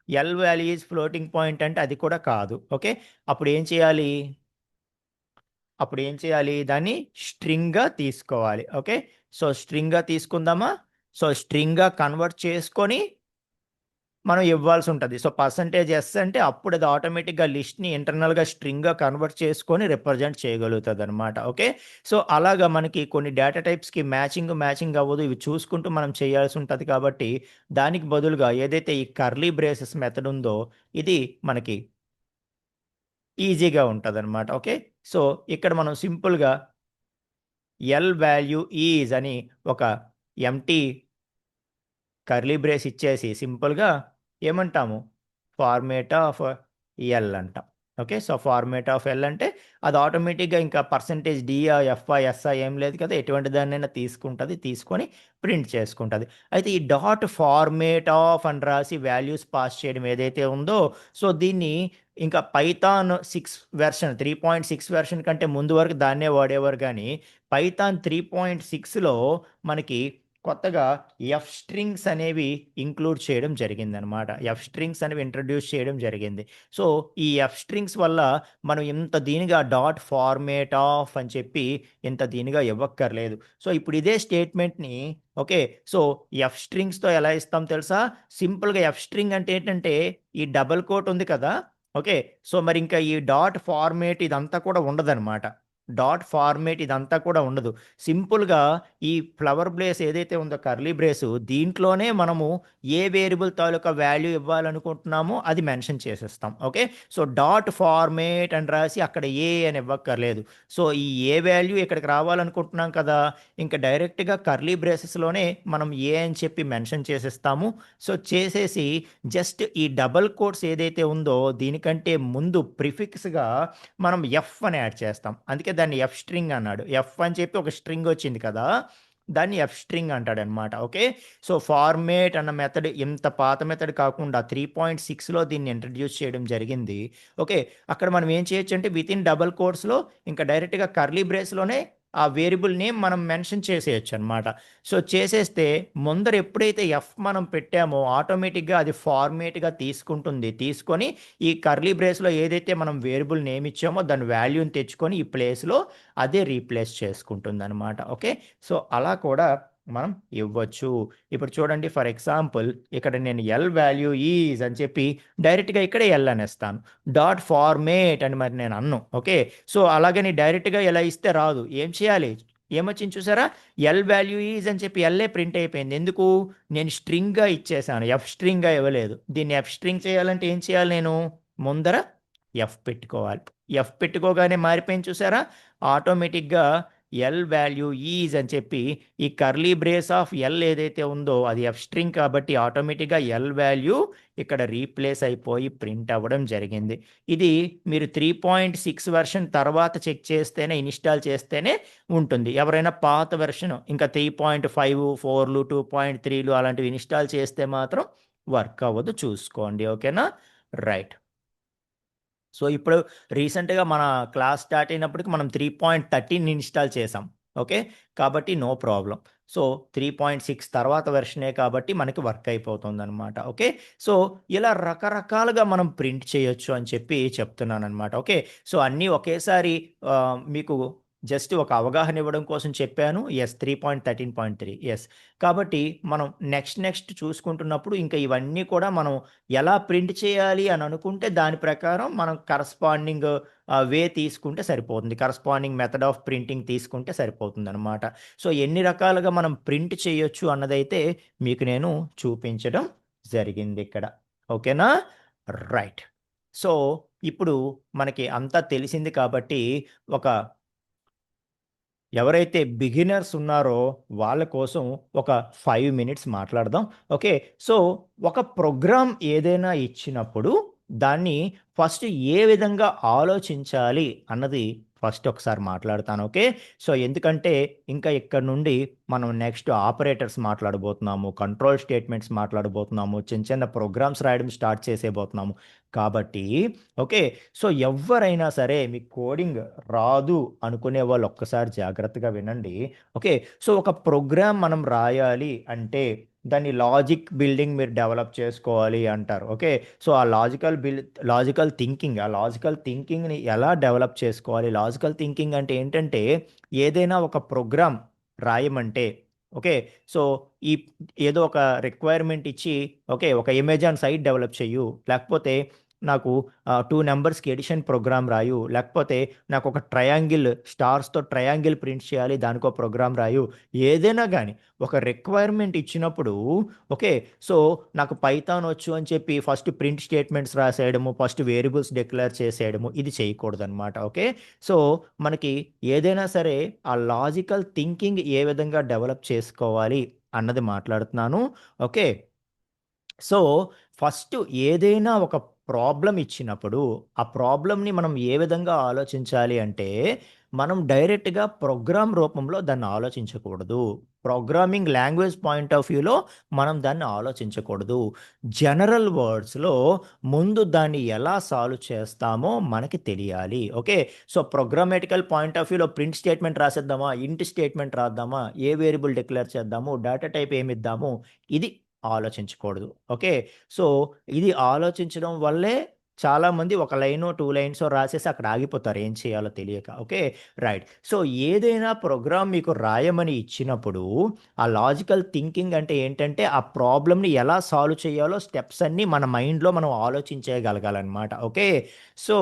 L value is floating point అంటే అది కూడా కాదు. ఓకే. అప్పుడు ఏం చేయాలి? దాన్ని స్ట్రింగ్గా తీసుకోవాలి. ఓకే. సో స్ట్రింగ్గా తీసుకుందామా? సో స్ట్రింగ్గా కన్వర్ట్ చేసుకొని మనం ఇవ్వాల్సి ఉంటుంది. సో పర్సంటేజ్ ఎస్ అంటే అప్పుడు అది ఆటోమేటిక్గా లిస్ట్ని ఇంటర్నల్గా స్ట్రింగ్గా కన్వర్ట్ చేసుకొని రిప్రజెంట్ చేయగలుగుతుంది అనమాట. ఓకే. సో అలాగా మనకి కొన్ని డేటా టైప్స్కి మ్యాచింగ్ అవ్వదు, ఇవి చూసుకుంటూ మనం చేయాల్సి ఉంటుంది. కాబట్టి దానికి బదులుగా ఏదైతే ఈ కర్లీ బ్రేసెస్ మెథడ్ ఉందో ఇది మనకి ఈజీగా ఉంటుంది అనమాట. ఓకే. సో ఇక్కడ మనం సింపుల్గా ఎల్ వాల్యూ ఈజ్ అని ఒక ఎంటీ కర్లీ బ్రేస్ ఇచ్చేసి సింపుల్గా ఏమంటాము? ఫార్మేట్ ఆఫ్ ఎల్ అంటాం. Okay. So format of L అంటే అది ఆటోమేటిక్గా ఇంకా పర్సంటేజ్ డిఆ ఎఫ్ఐ ఎస్ఐ ఏం లేదు కదా, ఎటువంటి దాన్నైనా తీసుకుంటుంది, తీసుకొని ప్రింట్ చేసుకుంటుంది. అయితే ఈ డాట్ ఫార్మేట్ ఆఫ్ అని రాసి వాల్యూస్ పాస్ చేయడం ఏదైతే ఉందో, సో దీన్ని ఇంకా పైథాన్ 6 వెర్షన్ 3.6 వెర్షన్ కంటే ముందు వరకు దాన్నే వాడేవారు. కానీ పైథాన్ 3.6లో మనకి కొత్తగా ఎఫ్ స్ట్రింగ్స్ అనేవి ఇంక్లూడ్ చేయడం జరిగిందనమాట. ఎఫ్ స్ట్రింగ్స్ అనేవి ఇంట్రడ్యూస్ చేయడం జరిగింది. సో ఈ ఎఫ్ స్ట్రింగ్స్ వల్ల మనం ఇంత దీనిగా డాట్ ఫార్మేట్ ఆఫ్ అని చెప్పి ఇంత దీనిగా ఇవ్వక్కర్లేదు. సో ఇప్పుడు ఇదే స్టేట్మెంట్ని, ఓకే, సో ఎఫ్ స్ట్రింగ్స్తో ఎలా ఇస్తాం తెలుసా? సింపుల్గా ఎఫ్ స్ట్రింగ్ అంటే ఏంటంటే ఈ డబుల్ కోట్ ఉంది కదా, ఓకే, సో మరి ఇంకా ఈ డాట్ ఫార్మేట్ ఇదంతా కూడా ఉండదన్నమాట. డాట్ ఫార్మేట్ ఇదంతా కూడా ఉండదు. సింపుల్గా ఈ ఫ్లవర్ బ్రేస్ ఏదైతే ఉందో కర్లీ బ్రేసు, దీంట్లోనే మనము ఏ వేరియబుల్ తాలూకా వాల్యూ ఇవ్వాలనుకుంటున్నామో అది మెన్షన్ చేసేస్తాం. ఓకే. సో డాట్ ఫార్మేట్ అని రాసి అక్కడ ఏ అని ఇవ్వక్కర్లేదు. సో ఈ ఏ వాల్యూ ఇక్కడికి రావాలనుకుంటున్నాం కదా, ఇంకా డైరెక్ట్గా కర్లీ బ్రేసెస్లోనే మనం ఏ అని చెప్పి మెన్షన్ చేసేస్తాము. సో చేసేసి జస్ట్ ఈ డబల్ కోట్స్ ఏదైతే ఉందో దీనికంటే ముందు ప్రిఫిక్స్గా మనం ఎఫ్ అని యాడ్ చేస్తాం. అందుకే దాన్ని ఎఫ్ స్ట్రింగ్ అన్నాడు. ఎఫ్ అని చెప్పి ఒక స్ట్రింగ్ వచ్చింది కదా, దాన్ని ఎఫ్ స్ట్రింగ్ అంటాడనమాట. ఓకే. సో ఫార్మేట్ అన్న మెథడ్ ఇంత పాత మెథడ్ కాకుండా 3.6లో దీన్ని ఇంట్రడ్యూస్ చేయడం జరిగింది. ఓకే. అక్కడ మనం ఏం చేయొచ్చు అంటే విత్ ఇన్ డబుల్ కోట్స్లో ఇంకా డైరెక్ట్గా కర్లీ బ్రేస్లోనే ఆ వేరియబుల్ నేమ్ మనం మెన్షన్ చేసేయచ్చు అనమాట. సో చేసేస్తే ముందర ఎప్పుడైతే ఎఫ్ మనం పెట్టామో ఆటోమేటిక్గా అది ఫార్మేట్గా తీసుకుంటుంది. తీసుకొని ఈ కర్లీ బ్రేస్లో ఏదైతే మనం వేరియబుల్ నేమ్ ఇచ్చామో దాని వాల్యూని తెచ్చుకొని ఈ ప్లేస్లో అదే రీప్లేస్ చేసుకుంటుంది అనమాట. ఓకే. సో అలా కూడా మనం ఇవ్వచ్చు. ఇప్పుడు చూడండి, ఫర్ ఎగ్జాంపుల్ ఇక్కడ నేను ఎల్ వాల్యూ ఈజ్ అని చెప్పి డైరెక్ట్గా ఇక్కడే ఎల్ అనేస్తాను. డాట్ ఫార్మేట్ అని మరి నేను అన్ను. ఓకే. సో అలాగని డైరెక్ట్గా ఎలా ఇస్తే రాదు. ఏం చేయాలి? ఏమొచ్చింది చూసారా? ఎల్ వాల్యూ ఈజ్ అని చెప్పి ఎల్లే ప్రింట్ అయిపోయింది. ఎందుకు? నేను స్ట్రింగ్గా ఇచ్చేసాను, ఎఫ్ స్ట్రింగ్గా ఇవ్వలేదు. దీన్ని ఎఫ్ స్ట్రింగ్ చేయాలంటే ఏం చేయాలి? నేను ముందర ఎఫ్ పెట్టుకోవాలి. ఎఫ్ పెట్టుకోగానే మారిపోయింది చూసారా? ఆటోమేటిక్గా ఎల్ వాల్యూ ఈజ్ అని చెప్పి ఈ కర్లీ బ్రేస్ ఆఫ్ ఎల్ ఏదైతే ఉందో అది ఎఫ్ స్ట్రింగ్ కాబట్టి ఆటోమేటిక్గా ఎల్ వాల్యూ ఇక్కడ రీప్లేస్ అయిపోయి ప్రింట్ అవ్వడం జరిగింది. ఇది మీరు 3.6 వెర్షన్ తర్వాత చెక్ చేస్తేనే, ఇన్స్టాల్ చేస్తేనే ఉంటుంది. ఎవరైనా పాత వెర్షన్ ఇంకా 3.5 4లు 2.3లు అలాంటివి ఇన్స్టాల్ చేస్తే మాత్రం వర్క్ అవ్వదు, చూసుకోండి. ఓకేనా? రైట్. సో ఇప్పుడు రీసెంట్గా మన క్లాస్ స్టార్ట్ అయినప్పటికి మనం 3.13 ఇన్స్టాల్ చేసాం. ఓకే. కాబట్టి నో ప్రాబ్లం. సో 3.6 తర్వాత వెర్షనే కాబట్టి మనకి వర్క్ అయిపోతుంది అనమాట. ఓకే. సో ఇలా రకరకాలుగా మనం ప్రింట్ చేయొచ్చు అని చెప్పి చెప్తున్నాను అనమాట. ఓకే. సో అన్నీ ఒకేసారి మీకు జస్ట్ ఒక అవగాహన ఇవ్వడం కోసం చెప్పాను. Yes, 3.13.3 yes. కాబట్టి మనం నెక్స్ట్ చూసుకుంటున్నప్పుడు ఇంకా ఇవన్నీ కూడా మనం ఎలా ప్రింట్ చేయాలి అని అనుకుంటే దాని ప్రకారం మనం కరస్పాండింగ్ వే తీసుకుంటే సరిపోతుంది. కరస్పాండింగ్ మెథడ్ ఆఫ్ ప్రింటింగ్ తీసుకుంటే సరిపోతుందనమాట. సో ఎన్ని రకాలుగా మనం ప్రింట్ చేయొచ్చు అన్నదైతే మీకు నేను చూపించడం జరిగింది ఇక్కడ. ఓకేనా? రైట్. సో ఇప్పుడు మనకి అంతా తెలిసింది కాబట్టి ఒక ఎవరైతే బిగినర్స్ ఉన్నారో వాళ్ళ కోసం ఒక 5 మినిట్స్ మాట్లాడదాం. ఓకే. సో ఒక ప్రోగ్రామ్ ఏదైనా ఇచ్చినప్పుడు దాన్ని ఫస్ట్ ఏ విధంగా ఆలోచించాలి అన్నది ఫస్ట్ ఒకసారి మాట్లాడతాను. ఓకే. సో ఎందుకంటే ఇంకా ఇక్కడ నుండి మనం నెక్స్ట్ ఆపరేటర్స్ మాట్లాడబోతున్నాము, కంట్రోల్ స్టేట్మెంట్స్ మాట్లాడబోతున్నాము, చిన్న చిన్న ప్రోగ్రామ్స్ రాయడం స్టార్ట్ చేసేబోతున్నాము. కాబట్టి ఓకే. సో ఎవ్వరైనా సరే మీకు కోడింగ్ రాదు అనుకునే వాళ్ళు ఒక్కసారి జాగ్రత్తగా వినండి. ఓకే. సో ఒక ప్రోగ్రామ్ మనం రాయాలి అంటే దాని లాజిక్ బిల్డింగ్ మీరు డెవలప్ చేసుకోవాలి అంటారు. ఓకే. సో ఆ లాజికల్ థింకింగ్‌ని ఎలా డెవలప్ చేసుకోవాలి? లాజికల్ థింకింగ్ అంటే ఏంటంటే ఏదైనా ఒక ప్రోగ్రామ్ రాయమంటే ఓకే. సో ఈ ఏదో ఒక రిక్వైర్మెంట్ ఇచ్చి ఓకే. ఒక అమెజాన్ సైట్ డెవలప్ చెయ్యు. లేకపోతే నాకు 2 నంబర్స్‌కి ఎడిషన్ ప్రోగ్రామ్ రాయు. లేకపోతే నాకొక స్టార్స్‌తో ట్రయాంగిల్ ప్రింట్ చేయాలి. దానికో ప్రోగ్రామ్ రాయు. ఏదైనా గాని ఒక రిక్వైర్మెంట్ ఇచ్చినప్పుడు ఓకే. సో నాకు పైథాన్ వచ్చు అని చెప్పి ఫస్ట్ ప్రింట్ స్టేట్మెంట్స్ రాసేయడము, ఫస్ట్ వేరియబుల్స్ డిక్లేర్ చేసేయడము ఇది చేయకూడదనమాట. ఓకే. సో మనకి ఏదైనా సరే ఆ లాజికల్ థింకింగ్ ఏ విధంగా డెవలప్ చేసుకోవాలి అన్నది మాట్లాడుతున్నాను. ఓకే. సో, ఫస్ట్ ఏదైనా ఒక ప్రాబ్లమ్ ఇచ్చినప్పుడు, ఆ ప్రాబ్లమ్‌ని మనం ఏ విధంగా ఆలోచించాలి అంటే, మనం డైరెక్ట్‌గా ప్రోగ్రామ్ రూపంలో దాన్ని ఆలోచించకూడదు. ప్రోగ్రామింగ్ లాంగ్వేజ్ పాయింట్ ఆఫ్ వ్యూలో మనం దాన్ని ఆలోచించకూడదు. జనరల్ వర్డ్స్‌లో ముందు దాన్ని ఎలా సాల్వ్ చేస్తామో మనకి తెలియాలి. Okay. So, programmatical point of వ్యూలో ప్రింట్ స్టేట్మెంట్ రాసేద్దామా? ఇంట్ స్టేట్మెంట్ రాద్దామా? ఏ వేరియబుల్ డిక్లేర్ చేద్దాము? డేటా టైప్ ఏమిద్దాము? ఇది ఆలోచించకూడదు. ఓకే. సో, ఇది ఆలోచించడం వల్లే చాలామంది ఒక లైనో, 2 లైన్సో రాసేసి అక్కడ ఆగిపోతారు ఏం చేయాలో తెలియక. ఓకే. రైట్. సో, ఏదైనా ప్రోగ్రామ్ మీకు రాయమని ఇచ్చినప్పుడు, ఆ లాజికల్ థింకింగ్ అంటే ఏంటంటే, ఆ ప్రాబ్లమ్‌ని ఎలా సాల్వ్ చేయాలో స్టెప్స్ అన్నీ మన మైండ్‌లో మనం ఆలోచించేయగలగాలనమాట. ఓకే. సో,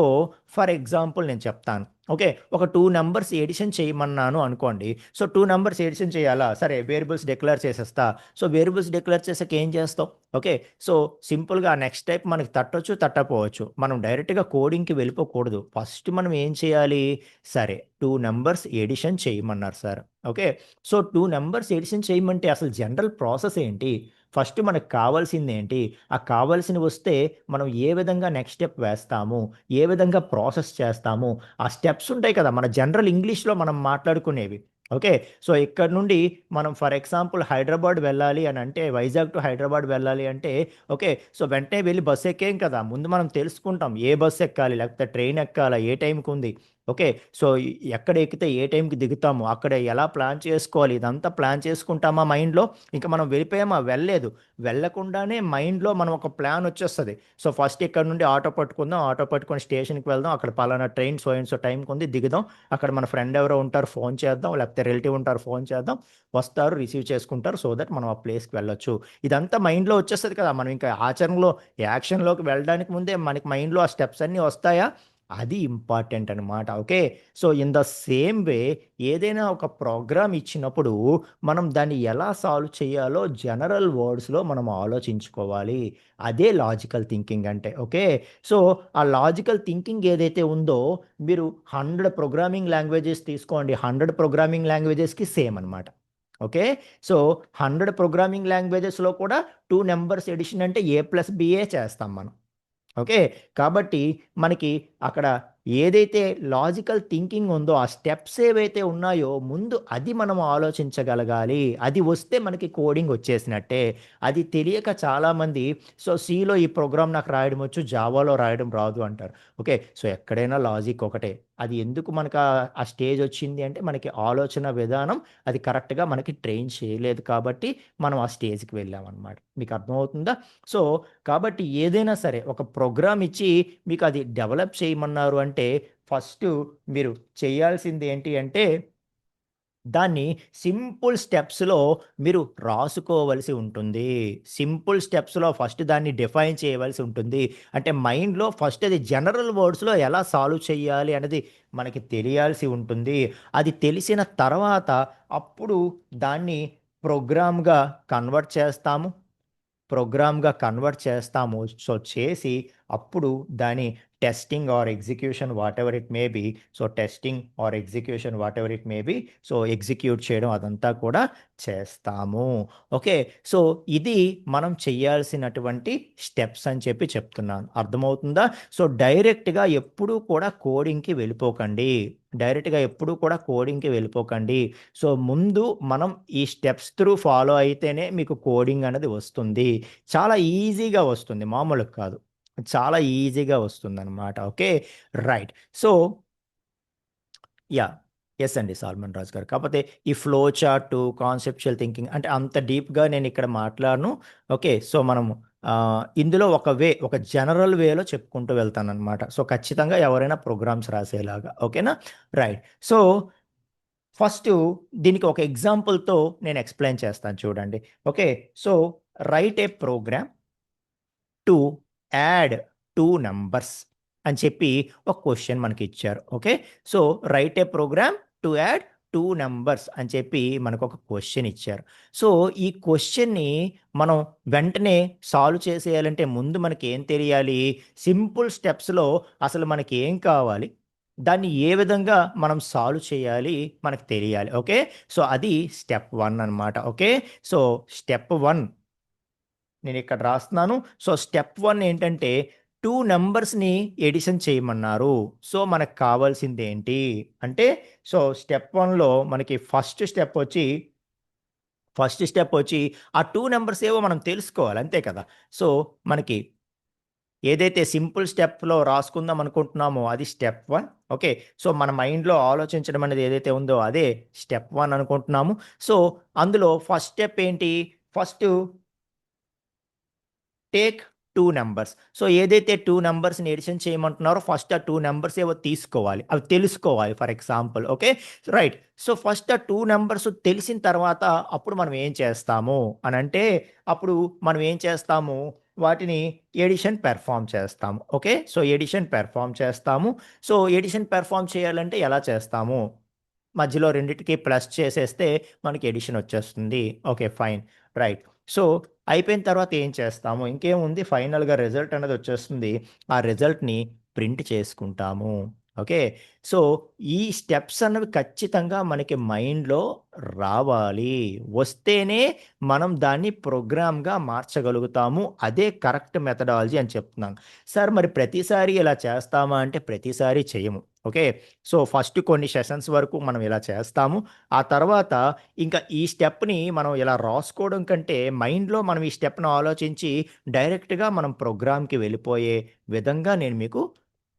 ఫర్ ఎగ్జాంపుల్ నేను చెప్తాను. ఓకే. ఒక 2 నంబర్స్ ఎడిషన్ చేయమన్నాను అనుకోండి. సో, 2 నంబర్స్ ఎడిషన్ చేయాలా? సరే వేరియబుల్స్ డిక్లేర్ చేసేస్తా. సో, వేరియబుల్స్ డిక్లేర్ చేసాక ఏం చేస్తావు? ఓకే. సో, సింపుల్‌గా నెక్స్ట్ స్టెప్ మనకి తట్టొచ్చు, తట్టకపోవచ్చు. మనం డైరెక్ట్‌గా కోడింగ్‌కి వెళ్ళిపోకూడదు. ఫస్ట్ మనం ఏం చేయాలి? సరే 2 నంబర్స్ ఎడిషన్ చేయమన్నారు sir. Okay. So, 2 numbers addition చేయమంటే అసలు జనరల్ ప్రాసెస్ ఏంటి? ఫస్ట్ మనకు కావాల్సిందేంటి? ఆ కావాల్సినవి వస్తే మనం ఏ విధంగా నెక్స్ట్ స్టెప్ వేస్తాము? ఏ విధంగా ప్రాసెస్ చేస్తాము? ఆ స్టెప్స్ ఉంటాయి కదా! మన జనరల్ ఇంగ్లీష్‌లో మనం మాట్లాడుకునేవి. ఓకే. సో, ఇక్కడ నుండి మనం ఫర్ ఎగ్జాంపుల్ హైదరాబాద్ వెళ్ళాలి అనంటే, వైజాగ్ టు హైదరాబాద్ వెళ్ళాలి అంటే, ఓకే. సో, వెంటనే వెళ్లి బస్ ఎక్కేం కదా! ముందు మనం తెలుసుకుంటాం. ఏ బస్ ఎక్కాలి? లేకపోతే ట్రైన్ ఎక్కాలా? ఏ టైంకుంది? ఓకే. సో, ఎక్కడ ఎక్కితే ఏ టైంకి దిగుతాము? అక్కడ ఎలా ప్లాన్ చేసుకోవాలి? ఇదంతా ప్లాన్ చేసుకుంటామా మైండ్‌లో? ఇంక మనం వెళ్ళిపోయామా? వెళ్ళలేదు. వెళ్ళకుండానే మైండ్‌లో మనం ఒక ప్లాన్ వచ్చేస్తది. సో, ఫస్ట్ ఇక్కడ నుండి ఆటో పట్టుకుందాం. ఆటో పట్టుకొని స్టేషన్‌కి వెళ్దాం. అక్కడ పలానా ట్రైన్ సో అండ్ సో టైంకుంది దిగుదాం. అక్కడ మన ఫ్రెండ్ ఎవరో ఉంటారు ఫోన్ చేద్దాం. లేకపోతే రిలేటివ్ ఉంటారు ఫోన్ చేద్దాం. వస్తారు, రిసీవ్ చేసుకుంటారు. సో దట్ మనం ఆ ప్లేస్‌కి వెళ్ళొచ్చు. ఇదంతా మైండ్‌లో వచ్చేస్తది కదా! మనం ఇంకా ఆచరణలో యాక్షన్‌లోకి వెళ్ళడానికి ముందే మనకి మైండ్‌లో ఆ స్టెప్స్ అన్నీ వస్తాయా? అది ఇంపార్టెంట్ అనమాట. Okay. So, in the same వే ఏదైనా ఒక ప్రోగ్రామ్ ఇచ్చినప్పుడు మనం దాన్ని ఎలా సాల్వ్ చేయాలో జనరల్ వర్డ్స్‌లో మనం ఆలోచించుకోవాలి. అదే లాజికల్ థింకింగ్ అంటే. ఓకే. సో, ఆ లాజికల్ థింకింగ్ ఏదైతే ఉందో మీరు 100 ప్రోగ్రామింగ్ లాంగ్వేజెస్ తీసుకోండి. 100 ప్రోగ్రామింగ్ లాంగ్వేజెస్‌కి సేమ్ అనమాట. ఓకే. సో, 100 ప్రోగ్రామింగ్ లాంగ్వేజెస్‌లో కూడా 2 నంబర్స్ ఎడిషన్ అంటే ఏ ప్లస్ బియే చేస్తాం మనం. ఓకే. కాబట్టి మనకి అక్కడ ఏదైతే లాజికల్ థింకింగ్ ఉందో, ఆ స్టెప్స్ ఏవైతే ఉన్నాయో ముందు అది మనం ఆలోచించగలగాలి. అది వస్తే మనకి కోడింగ్ వచ్చేసినట్టే. అది తెలియక చాలామంది సీలో ఈ ప్రోగ్రామ్ నాకు రాయడం వచ్చు, జావాలో రాయడం రాదు అంటారు. ఓకే. సో, ఎక్కడైనా లాజిక్ ఒకటే. అది ఎందుకు మనకు ఆ స్టేజ్ వచ్చింది అంటే మనకి ఆలోచన విధానం అది కరెక్ట్‌గా మనకి ట్రైన్ చేయలేదు కాబట్టి మనం ఆ స్టేజ్‌కి వెళ్ళామనమాట. మీకు అర్థమవుతుందా? సో, కాబట్టి ఏదైనా సరే ఒక ప్రోగ్రామ్ ఇచ్చి మీకది డెవలప్ చేయమన్నారు అంటే, ఫస్టు మీరు చేయాల్సింది ఏంటి అంటే, దాన్ని సింపుల్ స్టెప్స్‌లో మీరు రాసుకోవలసి ఉంటుంది. సింపుల్ స్టెప్స్‌లో ఫస్ట్ దాన్ని డిఫైన్ చేయవలసి ఉంటుంది. అంటే మైండ్‌లో ఫస్ట్ అది జనరల్ వర్డ్స్‌లో ఎలా సాల్వ్ చేయాలి అనేది మనకి తెలియాల్సి ఉంటుంది. అది తెలిసిన తర్వాత అప్పుడు దాన్ని ప్రోగ్రామ్‌గా కన్వర్ట్ చేస్తాము. ప్రోగ్రామ్‌గా కన్వర్ట్ చేస్తాము. సో, చేసి అప్పుడు దాని testing are execution what ever it may be, so testing are execution what ever it may be, so execute చేయడం అదంతా కూడా చేస్తాము. ఓకే, సో ఇది మనం చేయాల్సినటువంటి స్టెప్స్ అని చెప్పి చెప్తున్నాను. అర్థమవుతుందా? సో డైరెక్ట్గా ఎప్పుడూ కూడా కోడింగ్కి వెళ్ళిపోకండి. డైరెక్ట్గా ఎప్పుడూ కూడా కోడింగ్కి వెళ్ళిపోకండి. సో ముందు మనం ఈ స్టెప్స్ త్రూ ఫాలో అయితేనే మీకు కోడింగ్ అనేది వస్తుంది. చాలా ఈజీగా వస్తుంది, మామూలుగా కాదు. చాలా ఈజీగా వస్తుందన్నమాట. Okay, right. So ya, yes అండి సాల్మన్ రాజ్ గారు. కాకపోతే ఈ ఫ్లో చార్ట్, కాన్సెప్చువల్ థింకింగ్ అంటే అంత డీప్గా నేను ఇక్కడ మాట్లాడను. ఓకే, సో మనం ఇందులో ఒక జనరల్ వేలో చెప్పుకుంటూ వెళ్తానన్నమాట. సో ఖచ్చితంగా ఎవరైనా ప్రోగ్రామ్స్ రాసేలాగా. ఓకేనా, రైట్. సో ఫస్ట్ దీనికి ఒక ఎగ్జాంపుల్తో నేను ఎక్స్ప్లెయిన్ చేస్తాను చూడండి. Okay, so write a program to add two numbers అని చెప్పి ఒక క్వశ్చన్ మనకి ఇచ్చారు. Okay, so write a program to add two numbers అని చెప్పి మనకు ఒక క్వశ్చన్ ఇచ్చారు. సో ఈ క్వశ్చన్ని మనం వెంటనే సాల్వ్ చేసేయాలంటే ముందు మనకి ఏం తెలియాలి? సింపుల్ స్టెప్స్లో అసలు మనకి ఏం కావాలి, దాన్ని ఏ విధంగా మనం సాల్వ్ చేయాలి మనకు తెలియాలి. ఓకే, సో అది స్టెప్ 1 అనమాట. ఓకే, సో స్టెప్ 1 నేను ఇక్కడ రాస్తున్నాను. సో స్టెప్ 1 ఏంటంటే 2 నంబర్స్‌ని ఎడిషన్ చేయమన్నారు. సో మనకు కావాల్సింది ఏంటి అంటే, సో స్టెప్ 1లో మనకి ఫస్ట్ స్టెప్ వచ్చి ఆ 2 నంబర్స్ ఏవో మనం తెలుసుకోవాలి, అంతే కదా! సో మనకి ఏదైతే సింపుల్ స్టెప్‌లో రాసుకుందాం అనుకుంటున్నామో అది స్టెప్ 1. ఓకే, సో మన మైండ్‌లో ఆలోచించడం అనేది ఏదైతే ఉందో అదే స్టెప్ 1 అనుకుంటున్నాము. సో అందులో ఫస్ట్ స్టెప్ ఏంటి? First take 2 numbers. సో ఏదైతే 2 నంబర్స్‌ని ఎడిషన్ చేయమంటున్నారో ఫస్ట్ ఆ 2 నంబర్స్ ఏవో తీసుకోవాలి. అవి తెలుసుకోవాలి for example. Okay, right. So first ఆ 2 నంబర్స్ తెలిసిన తర్వాత అప్పుడు మనం ఏం చేస్తాము అనంటే, అప్పుడు మనం ఏం చేస్తాము, వాటిని ఎడిషన్ పెర్ఫార్మ్ చేస్తాము. ఓకే, సో ఎడిషన్ పెర్ఫార్మ్ చేస్తాము. సో ఎడిషన్ పెర్ఫార్మ్ చేయాలంటే ఎలా చేస్తాము? మధ్యలో రెండిటికి ప్లస్ చేసేస్తే మనకి ఎడిషన్ వచ్చేస్తుంది. Okay, fine, right. సో అయిపోయిన తర్వాత ఏం చేస్తాము? ఇంకేముంది, ఫైనల్‌గా రిజల్ట్ అనేది వచ్చేస్తుంది. ఆ రిజల్ట్‌ని ప్రింట్ చేసుకుంటాము. ఓకే, సో ఈ స్టెప్స్ అన్నవి ఖచ్చితంగా మనకి మైండ్‌లో రావాలి. వస్తేనే మనం దాన్ని ప్రోగ్రామ్‌గా మార్చగలుగుతాము. అదే కరెక్ట్ మెథడాలజీ అని చెప్తున్నాను. సార్ మరి ప్రతిసారి ఇలా చేస్తామా అంటే ప్రతిసారి చేయము. ఓకే, సో ఫస్ట్ కొన్ని సెషన్స్ వరకు మనం ఇలా చేస్తాము. ఆ తర్వాత ఇంకా ఈ స్టెప్‌ని మనం ఇలా రాసుకోవడం కంటే మైండ్‌లో మనం ఈ స్టెప్‌ని ఆలోచించి డైరెక్ట్‌గా మనం ప్రోగ్రామ్‌కి వెళ్ళిపోయే విధంగా నేను మీకు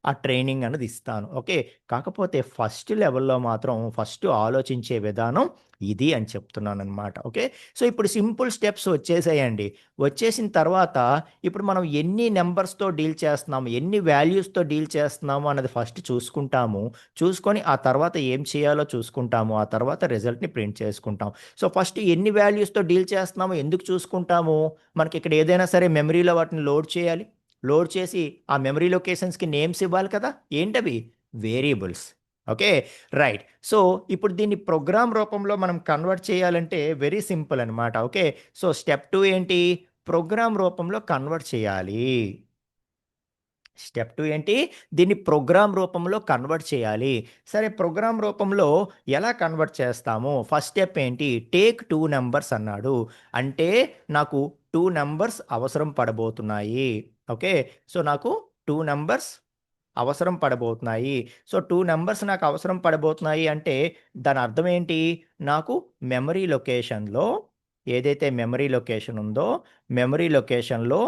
ఆ ట్రైనింగ్ అన్నది ఇస్తాను. ఓకే, కాకపోతే ఫస్ట్ లెవెల్‌లో మాత్రం ఫస్ట్ ఆలోచించే విధానం ఇది అని చెప్తున్నాననమాట. ఓకే, సో ఇప్పుడు సింపుల్ స్టెప్స్ వచ్చేసాయండి. వచ్చేసిన తర్వాత ఇప్పుడు మనం ఎన్ని నంబర్స్‌తో డీల్ చేస్తున్నాము, ఎన్ని వాల్యూస్‌తో డీల్ చేస్తున్నాము అన్నది ఫస్ట్ చూసుకుంటాము. చూసుకొని ఆ తర్వాత ఏం చేయాలో చూసుకుంటాము. ఆ తర్వాత రిజల్ట్‌ని ప్రింట్ చేసుకుంటాం. సో ఫస్ట్ ఎన్ని వాల్యూస్‌తో డీల్ చేస్తున్నామో ఎందుకు చూసుకుంటాము? మనకిక్కడ ఏదైనా సరే మెమరీలో వాటిని లోడ్ చేయాలి. లోడ్ చేసి ఆ మెమరీ లొకేషన్స్‌కి నేమ్స్ ఇవ్వాలి కదా! ఏంటవి? వేరియబుల్స్. Okay, right. సో ఇప్పుడు దీన్ని ప్రోగ్రామ్ రూపంలో మనం కన్వర్ట్ చేయాలంటే వెరీ సింపుల్ అనమాట. ఓకే, సో స్టెప్ 2 ఏంటి? ప్రోగ్రామ్ రూపంలో కన్వర్ట్ చేయాలి. స్టెప్ 2 ఏంటి? దీన్ని ప్రోగ్రామ్ రూపంలో కన్వర్ట్ చేయాలి. సరే, ప్రోగ్రామ్ రూపంలో ఎలా కన్వర్ట్ చేస్తాము? ఫస్ట్ స్టెప్ ఏంటి? టేక్ 2 నంబర్స్ అన్నాడు. అంటే నాకు 2 నంబర్స్ అవసరం పడబోతున్నాయి. ఓకే, సో నాకు 2 నంబర్స్ అవసరం పడబోతున్నాయి. సో 2 నంబర్స్ నాకు అవసరం పడబోతున్నాయి అంటే దాని అర్థం ఏంటి? నాకు మెమరీ లొకేషన్‌లో ఏదైతే మెమరీ లొకేషన్ ఉందో, మెమరీ లొకేషన్‌లో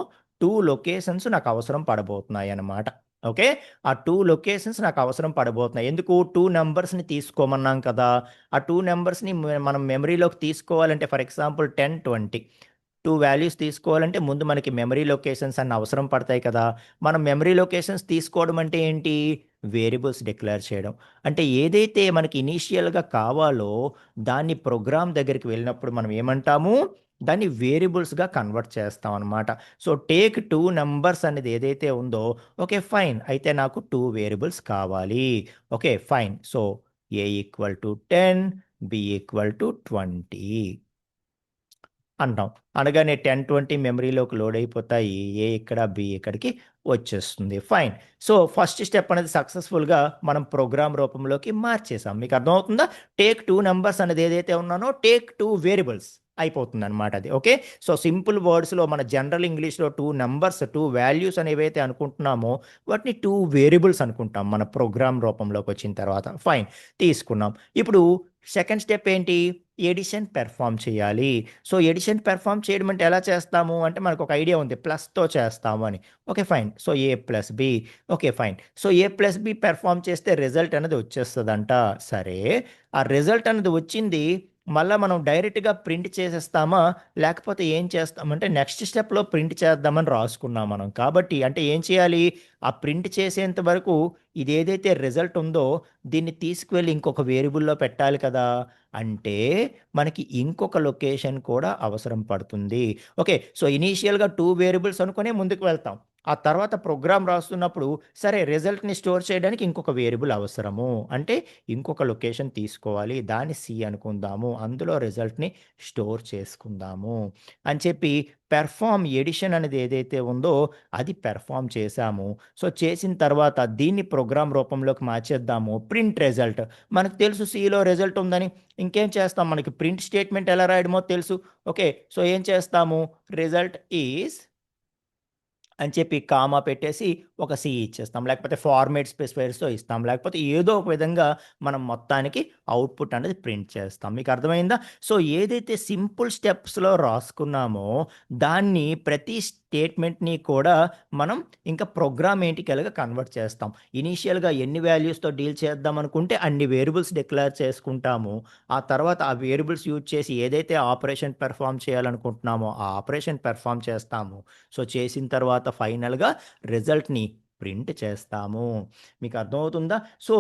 2 లొకేషన్స్ నాకు అవసరం పడబోతున్నాయన్నమాట. ఓకే, ఆ 2 లొకేషన్స్ నాకు అవసరం పడబోతున్నాయి. ఎందుకు? 2 నంబర్స్‌ని తీసుకోమన్నాం కదా! ఆ 2 నంబర్స్‌ని మనం మెమరీలోకి తీసుకోవాలంటే ఫర్ ఎగ్జాంపుల్ 10, 20 2 వాల్యూస్ తీసుకోవాలంటే ముందు మనకి మెమరీ లొకేషన్స్ అన్ని అవసరం పడతాయి కదా! మనం మెమరీ లొకేషన్స్ తీసుకోవడం అంటే ఏంటి? వేరియబుల్స్ డిక్లేర్ చేయడం. అంటే ఏదైతే మనకి ఇనీషియల్‌గా కావాలో దాన్ని ప్రోగ్రామ్ దగ్గరికి వెళ్ళినప్పుడు మనం ఏమంటాము? దాన్ని వేరియబుల్స్‌గా కన్వర్ట్ చేస్తాం అనమాట. సో టేక్ 2 నంబర్స్ అనేది ఏదైతే ఉందో, ఓకే, ఫైన్. అయితే నాకు 2 వేరియబుల్స్ కావాలి. Okay, fine. So A = 10, B = 20 అంటాం. అనగానే 10, 20 మెమరీలోకి లోడ్ అయిపోతాయి. ఏ ఇక్కడ, బి ఇక్కడికి వచ్చేస్తుంది. ఫైన్. సో ఫస్ట్ స్టెప్ అనేది సక్సెస్ఫుల్గా మనం ప్రోగ్రామ్ రూపంలోకి మార్చేసాం. మీకు అర్థమవుతుందా? టేక్ 2 నంబర్స్ అనేది ఏదైతే ఉన్నానో టేక్ 2 వేరియబుల్స్ అయిపోతుందన్నమాట అది. ఓకే. సో సింపుల్ వర్డ్స్‌లో మన జనరల్ ఇంగ్లీష్‌లో 2 నంబర్స్, 2 వాల్యూస్ అని ఏవైతే అనుకుంటున్నామో వాటిని 2 వేరియబుల్స్ అనుకుంటాం మన ప్రోగ్రామ్ రూపంలోకి వచ్చిన తర్వాత. ఫైన్. తీసుకున్నాం. ఇప్పుడు సెకండ్ స్టెప్ ఏంటి? ఎడిషన్ పెర్ఫార్మ్ చేయాలి. సో ఎడిషన్ పెర్ఫార్మ్ చేయడం అంటే ఎలా చేస్తాము అంటే మనకు ఒక ఐడియా ఉంది. ప్లస్‌తో చేస్తాము అని. Okay. Fine. So a plus b. Okay. Fine. So a plus b perform చేస్తే రిజల్ట్ అనేది వచ్చేస్తదంట. సరే. ఆ రిజల్ట్ అనేది వచ్చింది. మళ్ళా మనం డైరెక్ట్‌గా ప్రింట్ చేసేస్తామా? లేకపోతే ఏం చేస్తామంటే నెక్స్ట్ స్టెప్‌లో ప్రింట్ చేద్దామని రాసుకున్నాం మనం. కాబట్టి అంటే ఏం చేయాలి? ఆ ప్రింట్ చేసేంత వరకు ఇదేదైతే రిజల్ట్ ఉందో దీన్ని తీసుకువెళ్ళి ఇంకొక వేరియబుల్‌లో పెట్టాలి కదా! అంటే మనకి ఇంకొక లొకేషన్ కూడా అవసరం పడుతుంది. ఓకే. సో ఇనీషియల్‌గా 2 వేరియబుల్స్ అనుకునే ముందుకు వెళ్తాం. ఆ తర్వాత ప్రోగ్రామ్ రాస్తున్నప్పుడు సరే రిజల్ట్‌ని స్టోర్ చేయడానికి ఇంకొక వేరియబుల్ అవసరము. అంటే ఇంకొక లొకేషన్ తీసుకోవాలి. దాన్ని సి అనుకుందాము. అందులో రిజల్ట్‌ని స్టోర్ చేసుకుందాము అని చెప్పి పెర్ఫార్మ్ ఎడిషన్ అనేది ఏదైతే ఉందో అది పెర్ఫార్మ్ చేశాము. సో చేసిన తర్వాత దీన్ని ప్రోగ్రామ్ రూపంలోకి మార్చేద్దాము. Print result. మనకు తెలుసు సిలో రిజల్ట్ ఉందని. ఇంకేం చేస్తాం? మనకి ప్రింట్ స్టేట్మెంట్ ఎలా రాయడమో తెలుసు. ఓకే. సో ఏం చేస్తాము? రిజల్ట్ ఈస్ అని చెప్పి కామా పెట్టేసి ఒక సి ఇచ్చేస్తాం. లేకపోతే ఫార్మాట్ స్పెసిఫైయర్స్‌తో ఇస్తాం. లేకపోతే ఏదో ఒక విధంగా మనం మొత్తానికి అవుట్‌పుట్ అనేది ప్రింట్ చేస్తాం. మీకు అర్థమైందా? సో ఏదైతే సింపుల్ స్టెప్స్‌లో రాసుకున్నామో దాన్ని ప్రతి స్టేట్మెంట్‌ని కూడా మనం ఇంకా ప్రోగ్రామేటికల్‌గా కన్వర్ట్ చేస్తాం. ఇనీషియల్‌గా ఎన్ని వాల్యూస్‌తో డీల్ చేద్దాం అనుకుంటే అన్ని వేరియబుల్స్ డిక్లేర్ చేసుకుంటాము. ఆ తర్వాత ఆ వేరియబుల్స్ యూజ్ చేసి ఏదైతే ఆపరేషన్ పెర్ఫార్మ్ చేయాలనుకుంటున్నామో ఆ ఆపరేషన్ పెర్ఫార్మ్ చేస్తాము. సో చేసిన తర్వాత ఫైనల్‌గా రిజల్ట్‌ని ప్రింట్ చేస్తాము. మీకు అర్థమవుతుందా? సో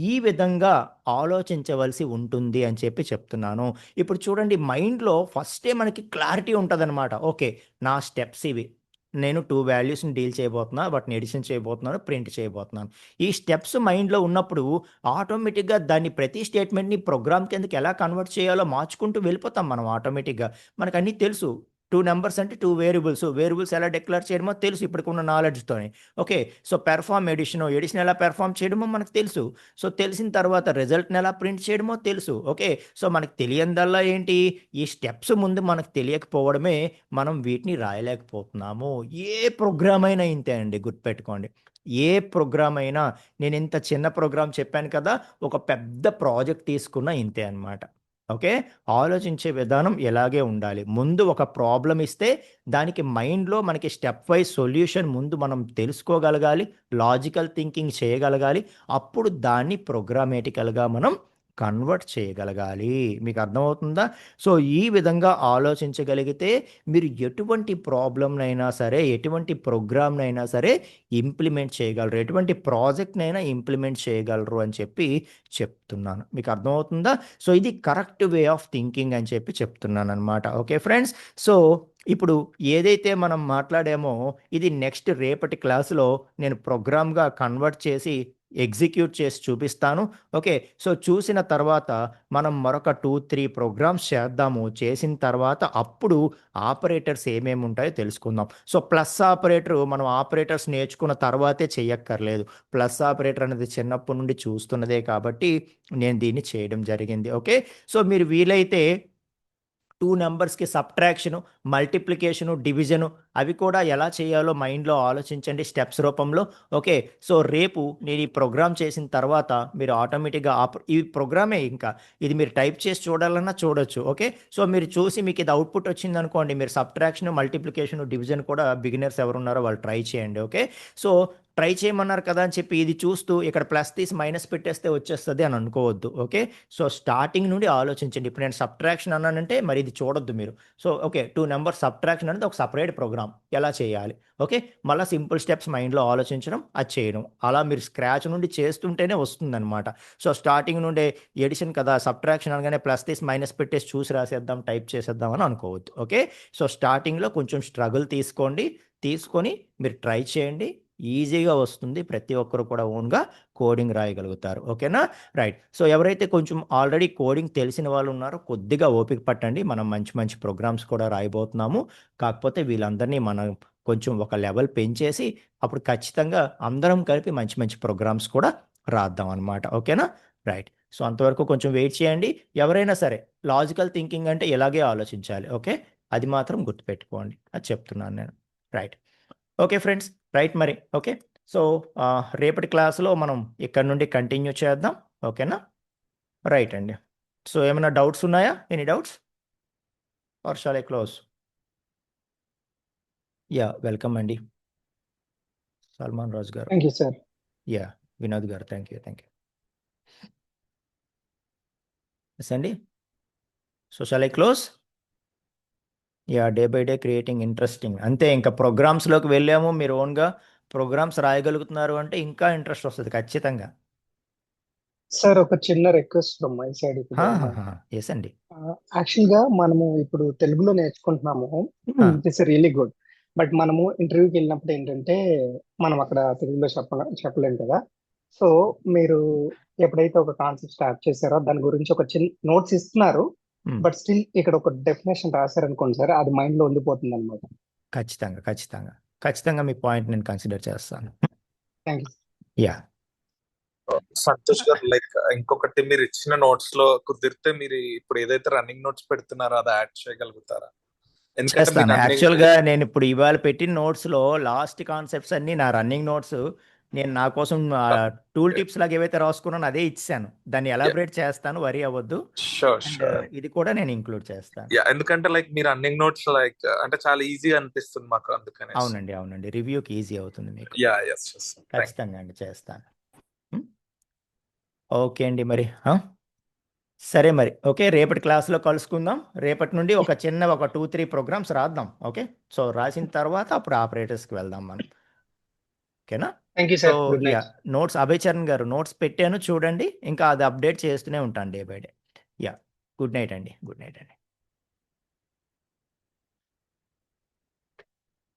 ఈ విధంగా ఆలోచించవలసి ఉంటుంది అని చెప్పి చెప్తున్నాను. ఇప్పుడు చూడండి మైండ్‌లో ఫస్టే మనకి క్లారిటీ ఉంటదనమాట. ఓకే. నా స్టెప్స్ ఇవి. నేను 2 వాల్యూస్‌ని డీల్ చేయబోతున్నా. వాటిని ఎడిషన్ చేయబోతున్నాను. ప్రింట్ చేయబోతున్నాను. ఈ స్టెప్స్ మైండ్‌లో ఉన్నప్పుడు ఆటోమేటిక్‌గా దాన్ని ప్రతి స్టేట్మెంట్‌ని ప్రోగ్రామ్ కిందకి ఎలా కన్వర్ట్ చేయాలో మార్చుకుంటూ వెళ్ళిపోతాం మనం ఆటోమేటిక్‌గా. మనకన్నీ తెలుసు. 2 నంబర్స్ అంటే 2 వేరియబుల్స్. వేరియబుల్స్ ఎలా డిక్లేర్ చేయడమో తెలుసు ఇప్పటికున్న నాలెడ్జ్‌తోని. ఓకే. సో పెర్ఫార్మ్ ఎడిషన్ ఎలా పెర్ఫార్మ్ చేయడమో మనకు తెలుసు. సో తెలిసిన తర్వాత రిజల్ట్‌ని ఎలా ప్రింట్ చేయడమో తెలుసు. ఓకే. సో మనకు తెలియనిదల్లా ఏంటి? ఈ స్టెప్స్ ముందు మనకు తెలియకపోవడమే మనం వీటిని రాయలేకపోతున్నాము. ఏ ప్రోగ్రామ్ అయినా ఇంతే అండి గుర్తుపెట్టుకోండి. ఏ ప్రోగ్రామ్ అయినా నేనింత చిన్న ప్రోగ్రామ్ చెప్పాను కదా! ఒక పెద్ద ప్రాజెక్ట్ తీసుకున్నా ఇంతే అన్నమాట. ఓకే. ఆలోచించే విధానం ఇలాగే ఉండాలి. ముందు ఒక ప్రాబ్లమ్ ఇస్తే దానికి మైండ్‌లో మనకి స్టెప్ వైస్ సొల్యూషన్ ముందు మనం తెలుసుకోగలగాలి. లాజికల్ థింకింగ్ చేయగలగాలి. అప్పుడు దాన్ని ప్రోగ్రామేటికల్‌గా మనం కన్వర్ట్ చేయగలగాలి. మీకు అర్థమవుతుందా? సో, ఈ విధంగా ఆలోచించగలిగితే మీరు ఎటువంటి ప్రాబ్లమ్‌నైనా సరే, ఎటువంటి ప్రోగ్రామ్‌నైనా సరే ఇంప్లిమెంట్ చేయగలరు. ఎటువంటి ప్రాజెక్ట్‌నైనా ఇంప్లిమెంట్ చేయగలరు అని చెప్పి చెప్తున్నాను. మీకు అర్థమవుతుందా? సో, ఇది కరెక్ట్ వే ఆఫ్ థింకింగ్ అని చెప్పి చెప్తున్నాననమాట. Okay friends. సో, ఇప్పుడు ఏదైతే మనం మాట్లాడామో ఇది నెక్స్ట్ రేపటి క్లాస్‌లో నేను ప్రోగ్రామ్‌గా కన్వర్ట్ చేసి ఎగ్జిక్యూట్ చేసి చూపిస్తాను. ఓకే. సో, చూసిన తర్వాత మనం మరొక 2, 3 ప్రోగ్రామ్స్ చేద్దాము. చేసిన తర్వాత అప్పుడు ఆపరేటర్స్ ఏమేమి ఉంటాయో తెలుసుకుందాం. సో, ప్లస్ ఆపరేటర్ మనం ఆపరేటర్స్ నేర్చుకున్న తర్వాతే చెయ్యక్కర్లేదు. ప్లస్ ఆపరేటర్ అనేది చిన్నప్పటి నుండి చూస్తున్నదే కాబట్టి నేను దీన్ని చేయడం జరిగింది. ఓకే. సో, మీరు వీలైతే 2 నంబర్స్‌కి సబ్‌ట్రాక్షను, మల్టిప్లికేషను, డివిజను అవి కూడా ఎలా చేయాలో మైండ్‌లో ఆలోచించండి స్టెప్స్ రూపంలో. ఓకే. సో, రేపు నేను ఈ ప్రోగ్రామ్ చేసిన తర్వాత మీరు ఆటోమేటిక్‌గా ఈ ప్రోగ్రామే ఇంకా. ఇది మీరు టైప్ చేసి చూడాలన్నా చూడొచ్చు. ఓకే. సో, మీరు చూసి మీకిది అవుట్‌పుట్ వచ్చిందనుకోండి, మీరు సబ్‌ట్రాక్షను, మల్టిప్లికేషను, డివిజన్ కూడా బిగినర్స్ ఎవరున్నారో వాళ్ళు ట్రై చేయండి. ఓకే. సో, ట్రై చేయమన్నారు కదా అని చెప్పి ఇది చూస్తూ ఇక్కడ ప్లస్ తీసి మైనస్ పెట్టేస్తే వచ్చేస్తది అని అనుకోవద్దు. ఓకే. సో, స్టార్టింగ్ నుండి ఆలోచించండి. ఇప్పుడు నేను సబ్‌ట్రాక్షన్ అన్నానంటే మరి ఇది చూడొద్దు మీరు. So, okay. 2 నంబర్స్ సబ్‌ట్రాక్షన్ అనేది ఒక సెపరేట్ ప్రోగ్రామ్. ఎలా చేయాలి? ఓకే. మళ్ళా సింపుల్ స్టెప్స్ మైండ్‌లో ఆలోచించడం, అది చేయడం. అలా మీరు స్క్రాచ్ నుండి చేస్తుంటేనే వస్తుందనమాట. సో, స్టార్టింగ్ నుండే ఎడిషన్ కదా! సబ్‌ట్రాక్షన్ అనగానే ప్లస్ తీసి మైనస్ పెట్టేసి చూసి రాసేద్దాం, టైప్ చేసేద్దాం అని అనుకోవద్దు. ఓకే. సో, స్టార్టింగ్‌లో కొంచెం స్ట్రగుల్ తీసుకోండి. తీసుకొని మీరు ట్రై చేయండి. ఈజీగా వస్తుంది. ప్రతి ఒక్కరు కూడా ఓన్‌గా కోడింగ్ రాయగలుగుతారు. ఓకేనా? రైట్. సో, ఎవరైతే కొంచెం ఆల్రెడీ కోడింగ్ తెలిసిన వాళ్ళున్నారో కొద్దిగా ఓపిక పట్టండి. మనం మంచి మంచి ప్రోగ్రామ్స్ కూడా రాయబోతున్నాము. కాకపోతే వీళ్ళందరినీ మనం కొంచెం ఒక లెవెల్ పెంచేసి అప్పుడు ఖచ్చితంగా అందరం కలిపి మంచి మంచి ప్రోగ్రామ్స్ కూడా రాద్దాం అనమాట. ఓకేనా? రైట్. సో అంతవరకు కొంచెం వెయిట్ చేయండి. ఎవరైనా సరే లాజికల్ థింకింగ్ అంటే ఇలాగే ఆలోచించాలి. ఓకే? అది మాత్రం గుర్తుపెట్టుకోండి. అది చెప్తున్నాను నేను. రైట్. Okay friends. రైట్ మరి. ఓకే. సో రేపటి క్లాస్లో మనం ఇక్కడ నుండి కంటిన్యూ చేద్దాం. ఓకేనా? రైట్ అండి. సో ఏమైనా డౌట్స్ ఉన్నాయా? Any doubts or shall I close? Yeah, welcome అండి సల్మాన్ రాజు గారు. Thank you sir. Yeah, Vinod గారు. Thank you. ఎస్ అండి. So shall I close? Yeah, day by day creating interesting. అంతే, ఇంకా ప్రోగ్రామ్స్లోకి వెళ్ళాము, మీరు ఓన్గా ప్రోగ్రామ్స్ రాయగలుగుతున్నారు అంటే ఇంకా ఇంట్రెస్ట్ వస్తుంది ఖచ్చితంగా. సార్ ఒక చిన్న రిక్వెస్ట్ ఫ్రమ్ మై సైడ్ ఇప్పుడు. ఎస్ అండి. యాక్చువల్ గా మనము ఇప్పుడు తెలుగులో నేర్చుకుంటున్నాము, it is really good. But మనము ఇంటర్వ్యూకి వెళ్ళినప్పుడు ఏంటంటే మనం అక్కడ తెలుగులో చెప్పలేం కదా. సో మీరు ఎప్పుడైతే ఒక కాన్సెప్ట్ స్టార్ట్ చేశారో దాని గురించి ఒక చిన్న నోట్స్ ఇస్తున్నారు, బట్ స్టిల్ ఇక్కడ ఒక డెఫినేషన్ రాశారనుకోండి సార్, అది మైండ్ లో ఉండిపోతుంది అనమాట. ఖచ్చితంగా ఖచ్చితంగా ఖచ్చితంగా మీ పాయింట్ నేను కన్సిడర్ చేస్తాను. Thank you. యా, సంతోష్ గారు, లైక్ ఇంకొకటి, మీరు ఇచ్చిన నోట్స్ లో కుదిరితే మీరు ఇప్పుడు ఏదైతే రన్నింగ్ నోట్స్ పెడుతున్నారో అది యాడ్ చేయగలుగుతారా? ఎందుకంటే చేస్తాను. యాక్చువల్గా నేను ఇప్పుడు ఇవాళ పెట్టిన నోట్స్లో లాస్ట్ కాన్సెప్ట్స్ అన్ని నా రన్నింగ్ నోట్స్, నేను నా కోసం టూల్ టిప్స్ లాగా ఏవైతే రాసుకున్నానో అదే ఇచ్చాను. దాన్ని ఎలాబరేట్ చేస్తాను, వరి అవ్వద్దు. ఇది కూడా నేను ఇంక్లూడ్ చేస్తాను. ఎందుకంటే లైక్ మీరు రన్నింగ్ నోట్స్ లైక్ అంటే చాలా ఈజీ అనిపిస్తుంది మాకు, అందుకని. అవునండి, అవునండి, రివ్యూకి ఈజీ అవుతుంది మీకు. ఖచ్చితంగా అండి, చేస్తాను. ఓకే అండి, మరి సరే మరి. ఓకే, రేపటి క్లాస్లో కలుసుకుందాం. రేపటి నుండి ఒక 2-3 ప్రోగ్రామ్స్ రాద్దాం. ఓకే, సో రాసిన తర్వాత అప్పుడు ఆపరేటర్స్కి వెళ్దాం మనం. ఓకేనా? Thank you so sir. Good yeah, night. Notes Abhay Charan గారు నోట్స్ పెట్టాను చూడండి, ఇంకా అది అప్డేట్ చేస్తూనే ఉంటాను day by day. Yeah, good night అండి. గుడ్ నైట్ అండి.